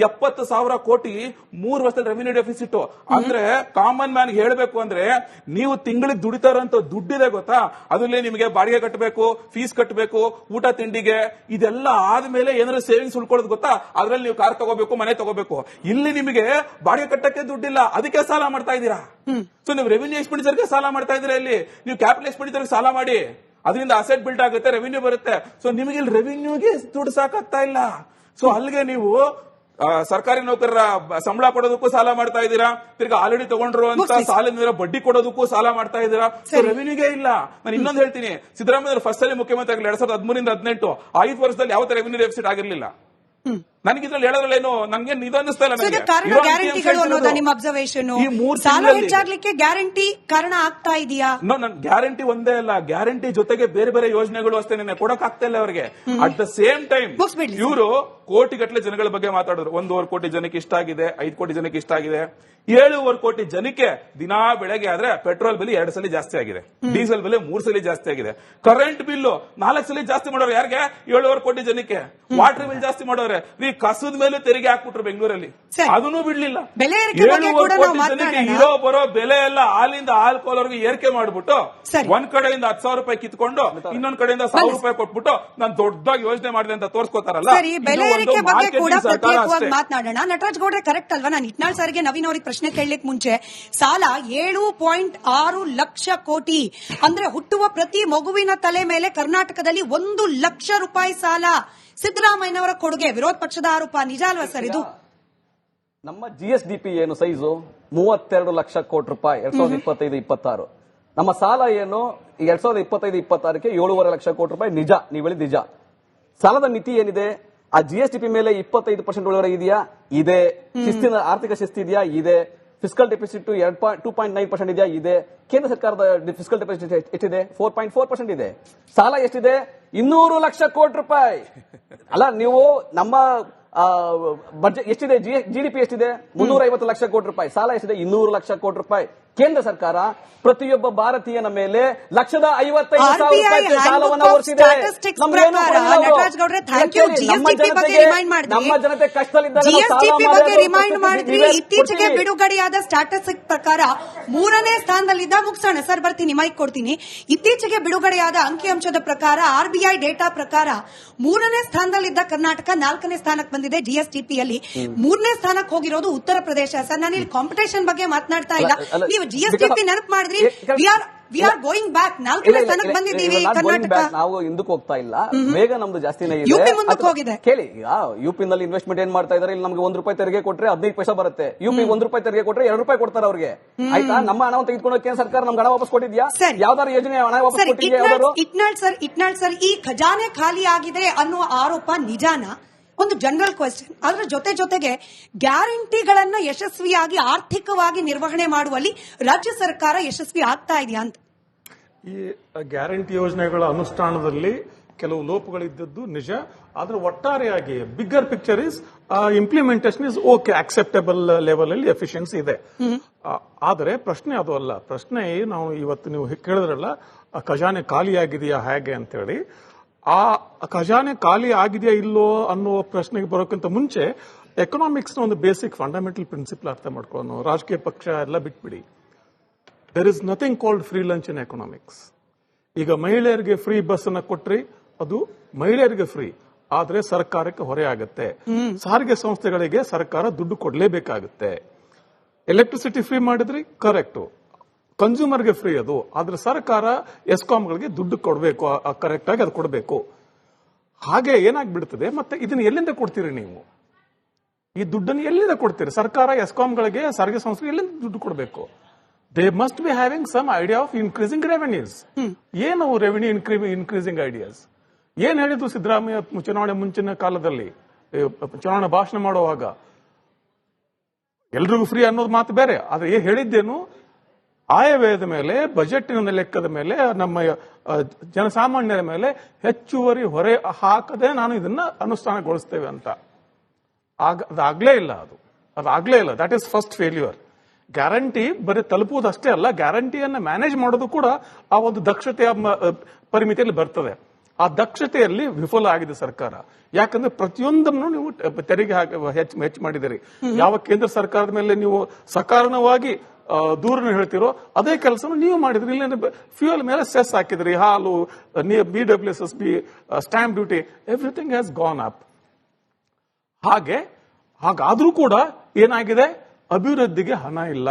70,000 ಕೋಟಿ 3 ವರ್ಷದ ರೆವಿನ್ಯೂ ಡೆಫಿಸಿಟ್. ಅಂದ್ರೆ ಕಾಮನ್ ಮ್ಯಾನ್ ಹೇಳಬೇಕು ಅಂದ್ರೆ, ನೀವು ತಿಂಗಳಿಗೆ ದುಡಿತಾ ಇರೋಂತ ದುಡ್ಡಿದೆ ಗೊತ್ತಾ, ಅದರಲ್ಲಿ ನಿಮಗೆ ಬಾಡಿಗೆ ಕಟ್ಟಬೇಕು, ಫೀಸ್ ಕಟ್ಟಬೇಕು, ಊಟ ತಿಂಡಿಗೆ, ಇದೆಲ್ಲ ಆದ್ಮೇಲೆ ಏನಾದ್ರು ಸೇವಿಂಗ್ಸ್ ಉಳ್ಕೊಳ್ಳೋದು ಗೊತ್ತಾ, ಅದ್ರಲ್ಲಿ ನೀವು ಕಾರ್ ತಗೋಬೇಕು, ಮನೆ ತಗೋಬೇಕು. ಇಲ್ಲಿ ನಿಮಗೆ ಬಾಡಿಗೆ ಕಟ್ಟಕ್ಕೆ ದುಡ್ಡಿಲ್ಲ, ಅದಕ್ಕೆ ಸಾಲ ಮಾಡ್ತಾ ಇದ್ದೀರಾ. ಸೊ ನೀವು ರೆವಿನ್ಯೂ ಎಕ್ಸ್ಪೆಂಡಿಚರ್ಗೆ ಸಾಲ ಮಾಡ್ತಾ ಇದ್ದೀರಾ. ಇಲ್ಲಿ ನೀವು ಕ್ಯಾಪಿಟಲ್ ಎಕ್ಸ್ಪೆಂಡಿಚರ್ಗೆ ಸಾಲ ಮಾಡಿ, ಅದರಿಂದ ಅಸೆಟ್ ಬಿಲ್ಡ್ ಆಗುತ್ತೆ, ರೆವಿನ್ಯೂ ಬರುತ್ತೆ. ಸೊ ನಿಮಗೆ ಇಲ್ಲಿ ರೆವಿನ್ಯೂಗೆ ದುಡ್ಡು ಸಾಕಾಗ್ತಾ ಇಲ್ಲ. ಸೊ ಅಲ್ಲಿಗೆ ನೀವು ಸರ್ಕಾರಿ ನೌಕರರ ಸಂಬಳ ಕೊಡೋದಕ್ಕೂ ಸಾಲ ಮಾಡ್ತಾ ಇದ್ದೀರಾ, ತಿರ್ಗಿ ಆಲ್ರೆಡಿ ತಗೊಂಡಿರುವಂತ ಸಾಲದ ಬಡ್ಡಿ ಕೊಡೋದಕ್ಕೂ ಸಾಲ ಮಾಡ್ತಾ ಇದ್ದೀರಾ. ರೆವಿನ್ಯೂಗೆ ಇಲ್ಲ. ನಾನು ಇನ್ನೊಂದು ಹೇಳ್ತೀನಿ, ಸಿದ್ದರಾಮಯ್ಯ ಫಸ್ಟ್ ಅಲ್ಲಿ ಮುಖ್ಯಮಂತ್ರಿ ಆಗಲಿ 2013-18 5 ವರ್ಷದಲ್ಲಿ ಯಾವತ್ತೂ ರೆವಿನ್ಯೂ ಡೆಫಿಸಿಟ್ ಆಗಿರ್ಲಿಲ್ಲ. ನನಗಿದ್ರಲ್ಲಿ ಹೇಳೋದ್ರಲ್ಲೇನು ನಂಗೆ ಇದು ಅನ್ನಿಸ್ತಾ ಇಲ್ಲ. ನಿಮ್ಮ ಅಬ್ಸರ್ವೇಷನ್, ಸಾಲ ಹೆಚ್ಚಾಗ್ಲಿಕ್ಕೆ ಗ್ಯಾರಂಟಿ ಕಾರಣ ಆಗ್ತಾ ಇದೆಯಾ? ಗ್ಯಾರಂಟಿ ಒಂದೇ ಅಲ್ಲ, ಗ್ಯಾರಂಟಿ ಜೊತೆಗೆ ಬೇರೆ ಬೇರೆ ಯೋಜನೆಗಳು ಅಷ್ಟೇ ಕೊಡಕ್ ಆಗ್ತಾ ಇಲ್ಲ ಅವರಿಗೆ. ಅಟ್ ದ ಸೇಮ್ ಟೈಮ್ ಇವರು ಕೋಟಿಗಟ್ಟಲೆ ಜನಗಳ ಬಗ್ಗೆ ಮಾತಾಡಿದ್ರು. 1.5 ಕೋಟಿ ಜನಕ್ಕೆ ಇಷ್ಟ ಆಗಿದೆ, 5 ಕೋಟಿ ಜನಕ್ಕೆ ಇಷ್ಟ ಆಗಿದೆ, 7.5 ಕೋಟಿ ಜನಕ್ಕೆ ದಿನಾ ಬೆಳಗ್ಗೆ ಆದ್ರೆ ಪೆಟ್ರೋಲ್ ಬೆಲೆ 2 ಸಲ ಜಾಸ್ತಿ ಆಗಿದೆ, ಡೀಸೆಲ್ ಬೆಲೆ 3 ಸಲ ಜಾಸ್ತಿ ಆಗಿದೆ, ಕರೆಂಟ್ ಬಿಲ್ 4 ಸಲ ಜಾಸ್ತಿ ಮಾಡೋರು ಯಾರಿಗೆ? 7.5 ಕೋಟಿ ಜನಕ್ಕೆ. ವಾಟರ್ ಬಿಲ್ ಜಾಸ್ತಿ ಮಾಡೋರೆ, ಕಸದ ಮೇಲೆ ತೆರಿಗೆ ಹಾಕ್ಬಿಟ್ರು ಬೆಂಗಳೂರಲ್ಲಿ, ಸರಿ. ಅದನ್ನು ಬಿಡ್ಲಿಲ್ಲ. ಬೆಲೆ ಏರಿಕೆ ಬಗ್ಗೆ ಕೂಡ ನಾವು ಮಾತನಾಡೋಣ. ಇರೋ ಬರೋ ಬೆಲೆ ಎಲ್ಲ ಹಾಲಿಂದ ಆಲ್ಕೋಲ್ವರೆಗೆ ಏರಿಕೆ ಮಾಡ್ಬಿಟ್ಟು ಸರಿ. ಒಂದ್ ಕಡೆಯಿಂದ 10,000 ರೂಪಾಯಿ ಕಿತ್ಕೊಂಡು ಇನ್ನೊಂದ್ ಕಡೆಯಿಂದ 1,000 ರೂಪಾಯಿ ಕೊಟ್ಬಿಟ್ಟು ನಾನು ದೊಡ್ಡದಾಗಿ ಯೋಜನೆ ಮಾಡಿದೆ ಅಂತ ತೋರ್ಸ್ಕೊತಾರಲ್ಲ. ಸರಿ, ಬೆಲೆ ಏರಿಕೆ ಬಗ್ಗೆ ಕೂಡ ಪ್ರತ್ಯೇಕವಾಗಿ ಮಾತನಾಡೋಣ. ನಟರಾಜ್ ಗೌಡ್ರೆ, ಕರೆಕ್ಟ್ ಅಲ್ವಾ? ನಾನು ಇಟ್ನಾಳ್ ಸರ್ಗೆ ನವೀನ್ ಅವ್ರಿಗೆ ಪ್ರಶ್ನೆ ಕೇಳಲಿಕ್ಕೆ ಮುಂಚೆ ಸಾಲ 7.6 ಲಕ್ಷ ಕೋಟಿ ಅಂದ್ರೆ ಹುಟ್ಟುವ ಪ್ರತಿ ಮಗುವಿನ ತಲೆ ಮೇಲೆ ಕರ್ನಾಟಕದಲ್ಲಿ 1 ಲಕ್ಷ ರೂಪಾಯಿ ಸಾಲ. ಸಿದ್ದರಾಮಯ್ಯನವರ ಕೊಡುಗೆ, ವಿರೋಧ ಪಕ್ಷದ ಆರೋಪ. ನಿಜ ಅಲ್ವಾ ಸರ್ ಇದು? ನಮ್ಮ GSDP ಏನು ಸೈಜು 32 ಲಕ್ಷ ಕೋಟಿ ರೂಪಾಯಿ 2025-26. ನಮ್ಮ ಸಾಲ ಏನು 2025-26ಕ್ಕೆ 7.5 ಲಕ್ಷ ಕೋಟಿ ರೂಪಾಯಿ. ನಿಜ, ನೀವು ಹೇಳಿದ ನಿಜ. ಸಾಲದ ಮಿತಿ ಏನಿದೆ? ಆ GSDP ಮೇಲೆ 25% ಒಳಗಡೆ ಇದೆಯಾ? ಇದೆ. ಶಿಸ್ತಿನ ಆರ್ಥಿಕ ಶಿಸ್ತಿದೆಯಾ? ಇದೆ. ಫಿಸ್ಕಲ್ ಡೆಫಿಸಿಟ್ 2.9% ಇದೆಯಾ? ಇದೆ. ಕೇಂದ್ರ ಸರ್ಕಾರದ ಫಿಸ್ಕಲ್ ಡೆಫಿಸಿಟ್ ಎಷ್ಟಿದೆ? 4.4% ಇದೆ. ಸಾಲ ಎಷ್ಟಿದೆ? 200 ಲಕ್ಷ ಕೋಟಿ ರೂಪಾಯಿ. ಅಲ್ಲ, ನೀವು ನಮ್ಮ ಬಜೆಟ್ ಎಷ್ಟಿದೆ? GDP ಎಷ್ಟಿದೆ? 350 ಲಕ್ಷ ಕೋಟಿ ರೂಪಾಯಿ. ಸಾಲ ಎಷ್ಟಿದೆ? 200 ಲಕ್ಷ ಕೋಟಿ ರೂಪಾಯಿ. ಕೇಂದ್ರ ಸರ್ಕಾರ ಪ್ರತಿಯೊಬ್ಬ ಭಾರತೀಯನ ಮೇಲೆ 1,55,000 ರೂಪಾಯಿ ಸಾಲವನ್ನು ಹೊರಿಸಿದೆ. ನಮ್ಮ ಜನತೆ ಕಷ್ಟದಲ್ಲಿದ್ದಾಗ ಇತ್ತೀಚೆಗೆ ಬಿಡುಗಡೆಯಾದ ಸ್ಟಾಟಿಸ್ಟಿಕ್ಸ್ ಪ್ರಕಾರ 3ನೇ ಸ್ಥಾನದಲ್ಲಿದ್ದ, ಮುಗಿಸೋಣ ಸರ್, ಬರ್ತೀನಿ, ಮೈಕ್ ಕೊಡ್ತೀನಿ. ಇತ್ತೀಚೆಗೆ ಬಿಡುಗಡೆಯಾದ ಅಂಕಿಅಂಶದ ಪ್ರಕಾರ, RBI ಡೇಟಾ ಪ್ರಕಾರ 3ನೇ ಸ್ಥಾನದಲ್ಲಿದ್ದ ಕರ್ನಾಟಕ 4ನೇ ಸ್ಥಾನಕ್ಕೆ ಬಂದಿದೆ. GSDPಯಲ್ಲಿ 3ನೇ ಸ್ಥಾನಕ್ಕೆ ಹೋಗಿರೋದು ಉತ್ತರ ಪ್ರದೇಶ. ಸರ್, ನಾನು ಇಲ್ಲಿ ಕಾಂಪಿಟೇಷನ್ ಬಗ್ಗೆ ಮಾತನಾಡ್ತಾ ಇಲ್ಲ. ನೀವು GSDP ನೆನಪು ಮಾಡಿದ್ರಿ. We are going back. 4ನೇ ಸ್ಥಾನಕ್ಕೆ ಬಂದಿದ್ದೀವಿ ಕರ್ನಾಟಕ. ನಾವು ಹಿಂದಕ್ಕೆ ಹೋಗ್ತಾ ಇಲ್ಲ, ಬೇಗ ನಮ್ದು ಜಾಸ್ತಿನೇ ಇದೆ. ಯುಪಿ ಮುಂದಕ್ಕೆ ಹೋಗಿದೆ. ಕೇಳಿ, ಯುಪಿನಲ್ಲಿ ಇನ್ವೆಸ್ಟ್ಮೆಂಟ್ ಏನ್ ಮಾಡ್ತಾ ಇದಾರೆ? ಇಲ್ಲಿ ನಮ್ಗೆ 1 ರೂಪಾಯಿ ತೆರಿಗೆ ಕೊಟ್ರೆ 15 ಪೈಸೆ ಬರುತ್ತೆ. ಯುಪಿ 1 ರೂಪಾಯಿ ತೆರಿಗೆ ಕೊಟ್ರೆ 2 ರೂಪಾಯಿ ಕೊಡ್ತಾರೆ ಅವ್ರಿಗೆ. ಆಯ್ತಾ? ನಮ್ಮ ಹಣವನ್ನು ತೆಗೆದುಕೊಂಡು ಕೇಂದ್ರ ಸರ್ಕಾರ ನಮ್ಗೆ ಹಣ ವಾಪಸ್ ಕೊಟ್ಟಿದ್ಯಾ? ಯಾವ್ದಾದ್ರು ಯೋಜನೆ ಹಣ ವಾಪಸ್ ಕೊಟ್ಟಿದ್ಯಾ? ಇಟ್ನಾಳ್ ಸರ್, ಈ ಖಜಾನೆ ಖಾಲಿ ಆಗಿದೆ ಅನ್ನೋ ಆರೋಪ ನಿಜಾನಾ? ಒಂದು ಜನರಲ್ ಕ್ವೆಶ್ಚನ್. ಅದರ ಜೊತೆಗೆ ಗ್ಯಾರಂಟಿಗಳನ್ನ ಯಶಸ್ವಿಯಾಗಿ ಆರ್ಥಿಕವಾಗಿ ನಿರ್ವಹಣೆ ಮಾಡುವಲ್ಲಿ ರಾಜ್ಯ ಸರ್ಕಾರ ಯಶಸ್ವಿ ಆಗ್ತಾ ಇದೆಯಾ ಅಂತ? ಈ ಗ್ಯಾರಂಟಿ ಯೋಜನೆಗಳ ಅನುಷ್ಠಾನದಲ್ಲಿ ಕೆಲವು ಲೋಪಗಳಿದ್ದದ್ದು ನಿಜ. ಆದ್ರೆ ಒಟ್ಟಾರೆಯಾಗಿ bigger picture is implementation is okay, acceptable level ಅಲ್ಲಿ ಎಫಿಷಿಯನ್ಸಿ ಇದೆ. ಆದರೆ ಪ್ರಶ್ನೆ ಅದು ಅಲ್ಲ. ಪ್ರಶ್ನೆ ನಾವು ಇವತ್ತು ನೀವು ಕೇಳಿದ್ರಲ್ಲ, ಖಜಾನೆ ಖಾಲಿಯಾಗಿದೆಯಾ ಹೇಗೆ ಅಂತೇಳಿ. ಆ ಖಜಾನೆ ಖಾಲಿ ಆಗಿದೆಯಾ ಇಲ್ಲೋ ಅನ್ನೋ ಪ್ರಶ್ನೆಗೆ ಬರೋಕ್ಕಿಂತ ಮುಂಚೆ ಎಕನಾಮಿಕ್ಸ್ ನ ಒಂದು ಬೇಸಿಕ್ ಫಂಡಮೆಂಟಲ್ ಪ್ರಿನ್ಸಿಪಲ್ ಅರ್ಥ ಮಾಡ್ಕೊಳ್ಳೋಣ. ರಾಜಕೀಯ ಪಕ್ಷ ಎಲ್ಲ ಬಿಟ್ಬಿಡಿ. There is nothing called free lunch in economics. ಈಗ ಮಹಿಳೆಯರಿಗೆ ಫ್ರೀ ಬಸ್ ಅನ್ನ ಕೊಟ್ರಿ, ಅದು ಮಹಿಳೆಯರಿಗೆ ಫ್ರೀ, ಆದ್ರೆ ಸರ್ಕಾರಕ್ಕೆ ಹೊರೆ ಆಗುತ್ತೆ. ಸಾರಿಗೆ ಸಂಸ್ಥೆಗಳಿಗೆ ಸರ್ಕಾರ ದುಡ್ಡು ಕೊಡಲೇಬೇಕಾಗುತ್ತೆ. ಎಲೆಕ್ಟ್ರಿಸಿಟಿ ಫ್ರೀ ಮಾಡಿದ್ರಿ, ಕರೆಕ್ಟ್, ಕನ್ಸ್ಯೂಮರ್ಗೆ ಫ್ರೀ ಅದು. ಆದ್ರೆ ಸರ್ಕಾರ ಎಸ್ಕಾಂಗಳಿಗೆ ದುಡ್ಡು ಕೊಡಬೇಕು, ಕರೆಕ್ಟ್ ಆಗಿ ಅದು ಕೊಡಬೇಕು. ಹಾಗೆ ಏನಾಗ್ಬಿಡ್ತದೆ, ಮತ್ತೆ ಇದನ್ನ ಎಲ್ಲಿಂದ ಕೊಡ್ತೀರಿ ನೀವು? ಈ ದುಡ್ಡನ್ನು ಎಲ್ಲಿಂದ ಕೊಡ್ತೀರಿ? ಸರ್ಕಾರ ಎಸ್ಕಾಂಗಳಿಗೆ, ಸಾರಿಗೆ ಸಂಸ್ಥೆಗೆ ಎಲ್ಲಿಂದ ದುಡ್ಡು ಕೊಡಬೇಕು? They must be having some idea of increasing revenues. ಏನು ರೆವೆನ್ಯೂ ಇನ್ಕ್ರೀಸಿಂಗ್ ಐಡಿಯಾಸ್? ಏನ್ ಹೇಳಿದ್ರು ಸಿದ್ದರಾಮಯ್ಯ ಚುನಾವಣೆ ಮುಂಚಿನ ಕಾಲದಲ್ಲಿ ಚುನಾವಣಾ ಭಾಷಣ ಮಾಡುವಾಗ? ಎಲ್ರಿಗೂ ಫ್ರೀ ಅನ್ನೋದು ಮಾತು ಬೇರೆ, ಆದ್ರೆ ಹೇಳಿದ್ದೇನು? ಆಯವ್ಯಯದ ಮೇಲೆ, ಬಜೆಟ್ನ ಲೆಕ್ಕದ ಮೇಲೆ, ನಮ್ಮ ಜನಸಾಮಾನ್ಯರ ಮೇಲೆ ಹೆಚ್ಚುವರಿ ಹೊರೆ ಹಾಕದೆ ನಾನು ಇದನ್ನ ಅನುಷ್ಠಾನಗೊಳಿಸ್ತೇವೆ ಅಂತ. ಅದಾಗ್ಲೇ ಇಲ್ಲ. ಅದಾಗ್ಲೇ ಇಲ್ಲ. That is first failure. Guarantee ಬರೀ ತಲುಪುವುದಷ್ಟೇ ಅಲ್ಲ, ಗ್ಯಾರಂಟಿಯನ್ನ ಮ್ಯಾನೇಜ್ ಮಾಡೋದು ಕೂಡ ಆ ಒಂದು ದಕ್ಷತೆಯ ಪರಿಮಿತಿಯಲ್ಲಿ ಬರ್ತದೆ. ಆ ದಕ್ಷತೆಯಲ್ಲಿ ವಿಫಲ ಆಗಿದೆ ಸರ್ಕಾರ. ಯಾಕಂದ್ರೆ ಪ್ರತಿಯೊಂದನ್ನು ನೀವು ತೆರಿಗೆ ಹೆಚ್ಚು ಮಾಡಿದಿರಿ. ಯಾವ ಕೇಂದ್ರ ಸರ್ಕಾರದ ಮೇಲೆ ನೀವು ಸಕಾರಣವಾಗಿ ದೂರನ ಹೇಳ್ತಿರೋ ಅದೇ ಕೆಲಸ ನೀವು ಮಾಡಿದ್ರಿ. ಇಲ್ಲ ಫ್ಯೂಯಲ್ ಮೇಲೆ ಸೆಸ್ ಹಾಕಿದ್ರಿ, ಹಾಲು, BWSSB, stamp duty, everything has gone up. ಹಾಗಾದ್ರೂ ಕೂಡ ಏನಾಗಿದೆ? ಅಭಿವೃದ್ಧಿಗೆ ಹಣ ಇಲ್ಲ.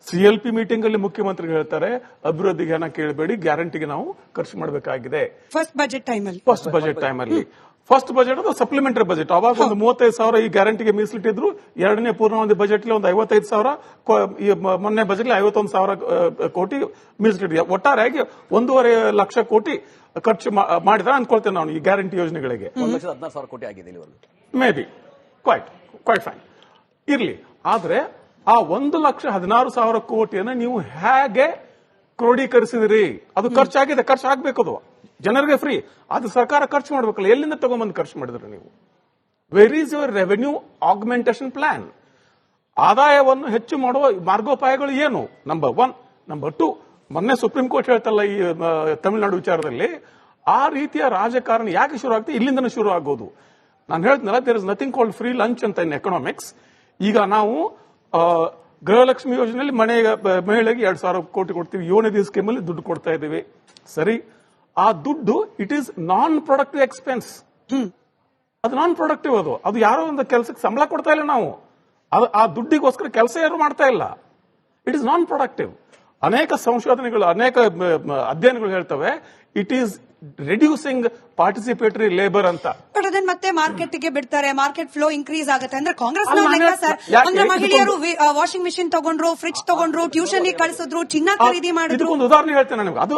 CLP ಮೀಟಿಂಗ್ ಅಲ್ಲಿ ಮುಖ್ಯಮಂತ್ರಿ ಹೇಳ್ತಾರೆ, ಅಭಿವೃದ್ಧಿಗೆ ಹಣ ಕೇಳಬೇಡಿ, ಗ್ಯಾರಂಟಿಗೆ ನಾವು ಖರ್ಚು ಮಾಡಬೇಕಾಗಿದೆ. ಫಸ್ಟ್ ಬಜೆಟ್ ಟೈಮ್ ಅಲ್ಲಿ ಫಸ್ಟ್ ಬಜೆಟ್ ಅದು ಸಪ್ಲಿಮೆಂಟರಿ ಬಜೆಟ್. ಅವಾಗ ಒಂದು 35,000 ಈ ಗ್ಯಾರಂಟಿಗೆ ಮೀಸಲಿಟ್ಟಿದ್ರು. ಎರಡನೇ ಪೂರ್ಣಾವಧಿ ಬಜೆಟ್ ಒಂದು 55,000, ಮೊನ್ನೆ ಬಜೆಟ್ 51,000 ಕೋಟಿ ಮೀಸಲಿಟ್ಟಿದೆ. ಒಟ್ಟಾರೆಯಾಗಿ 1.5 ಲಕ್ಷ ಕೋಟಿ ಖರ್ಚು ಮಾಡಿದ್ರೆ ಅನ್ಕೊಳ್ತೇನೆ ನಾನು ಈ ಗ್ಯಾರಂಟಿ ಯೋಜನೆಗಳಿಗೆ. 1,16,000 ಕೋಟಿ ಆಗಿದೆ ಮೇ ಬಿ. ಕ್ವೈಟ್ ಫೈನ್ ಇರ್ಲಿ. ಆದ್ರೆ ಆ 1,16,000 ಕೋಟಿಯನ್ನು ನೀವು ಹೇಗೆ ಕ್ರೋಢೀಕರಿಸಿದಿರಿ? ಅದು ಖರ್ಚಾಗಿದೆ, ಖರ್ಚು ಆಗ್ಬೇಕು. ಅದು ಜನರಿಗೆ ಫ್ರೀ, ಅದು ಸರ್ಕಾರ ಖರ್ಚು ಮಾಡ್ಬೇಕಲ್ಲ. ಎಲ್ಲಿಂದ ತಗೊಂಡ್ಬಂದು ಖರ್ಚು ಮಾಡಿದ್ರಿ ನೀವು? Where is your revenue augmentation plan? ಆದಾಯವನ್ನು ಹೆಚ್ಚು ಮಾಡುವ ಮಾರ್ಗೋಪಾಯಗಳು ಏನು? ನಂಬರ್ 1. ನಂಬರ್ 2, ಮೊನ್ನೆ ಸುಪ್ರೀಂ ಕೋರ್ಟ್ ಹೇಳ್ತಲ್ಲ ಈ ತಮಿಳುನಾಡು ವಿಚಾರದಲ್ಲಿ, ಆ ರೀತಿಯ ರಾಜಕಾರಣ ಯಾಕೆ ಶುರು ಆಗ್ತದೆ? ಇಲ್ಲಿಂದನೂ ಶುರು ಆಗೋದು. ನಾನು ಹೇಳ್ತೀನಲ್ಲ, there is nothing called free lunch ಅಂತ ಇನ್ ಎಕನಾಮಿಕ್ಸ್. ಈಗ ನಾವು ಗೃಹಲಕ್ಷ್ಮಿ ಯೋಜನೆಯಲ್ಲಿ ಮಹಿಳೆಗೆ 2,000 ಕೋಟಿ ಕೊಡ್ತೀವಿ, 7ನೇ ನಿಧಿ ಸ್ಕೀಮ್ ಅಲ್ಲಿ ದುಡ್ಡು ಕೊಡ್ತಾ ಇದ್ದೀವಿ. ಸರಿ, ಆ ದುಡ್ಡು it is non productive expense. ಅದು ನಾನ್ ಪ್ರೊಡಕ್ಟಿವ್. ಅದು ಯಾರೋ ಒಂದು ಕೆಲಸಕ್ಕೆ ಸಂಬಳ ಕೊಡ್ತಾ ಇಲ್ಲ ನಾವು, ಆ ದುಡ್ಡಿಗೋಸ್ಕರ ಕೆಲಸ ಯಾರು ಮಾಡ್ತಾ ಇಲ್ಲ. It is non productive. ಅನೇಕ ಸಂಶೋಧನೆಗಳು, ಅನೇಕ ಅಧ್ಯಯನಗಳು ಹೇಳ್ತವೆ it is reducing participatory labour ಅಂತ. ಬಟ್ ಅದನ್ನ ಮತ್ತೆ ಮಾರ್ಕೆಟ್ಗೆ ಬಿಡ್ತಾರೆ, ಮಾರ್ಕೆಟ್ ಫ್ಲೋ ಇನ್ಕ್ರೀಸ್ ಆಗುತ್ತೆ ಅಂದ್ರೆ ಕಾಂಗ್ರೆಸ್ ಅಂದ್ರೆ ಮಹಿಳೆಯರು ವಾಷಿಂಗ್ ಮಿಷಿನ್ ತಗೊಂಡ್ರು, ಫ್ರಿಡ್ಜ್ ತಗೊಂಡ್ರು, ಟ್ಯೂಷನ್ ಕಳಿಸಿದ್ರು, ಚಿನ್ನ ಖರೀದಿ ಮಾಡಿದ್ರು. ಇದಕ್ಕೊಂದು ಉದಾಹರಣೆ ಹೇಳ್ತೇನೆ ನಿಮ್ಗೆ. ಅದು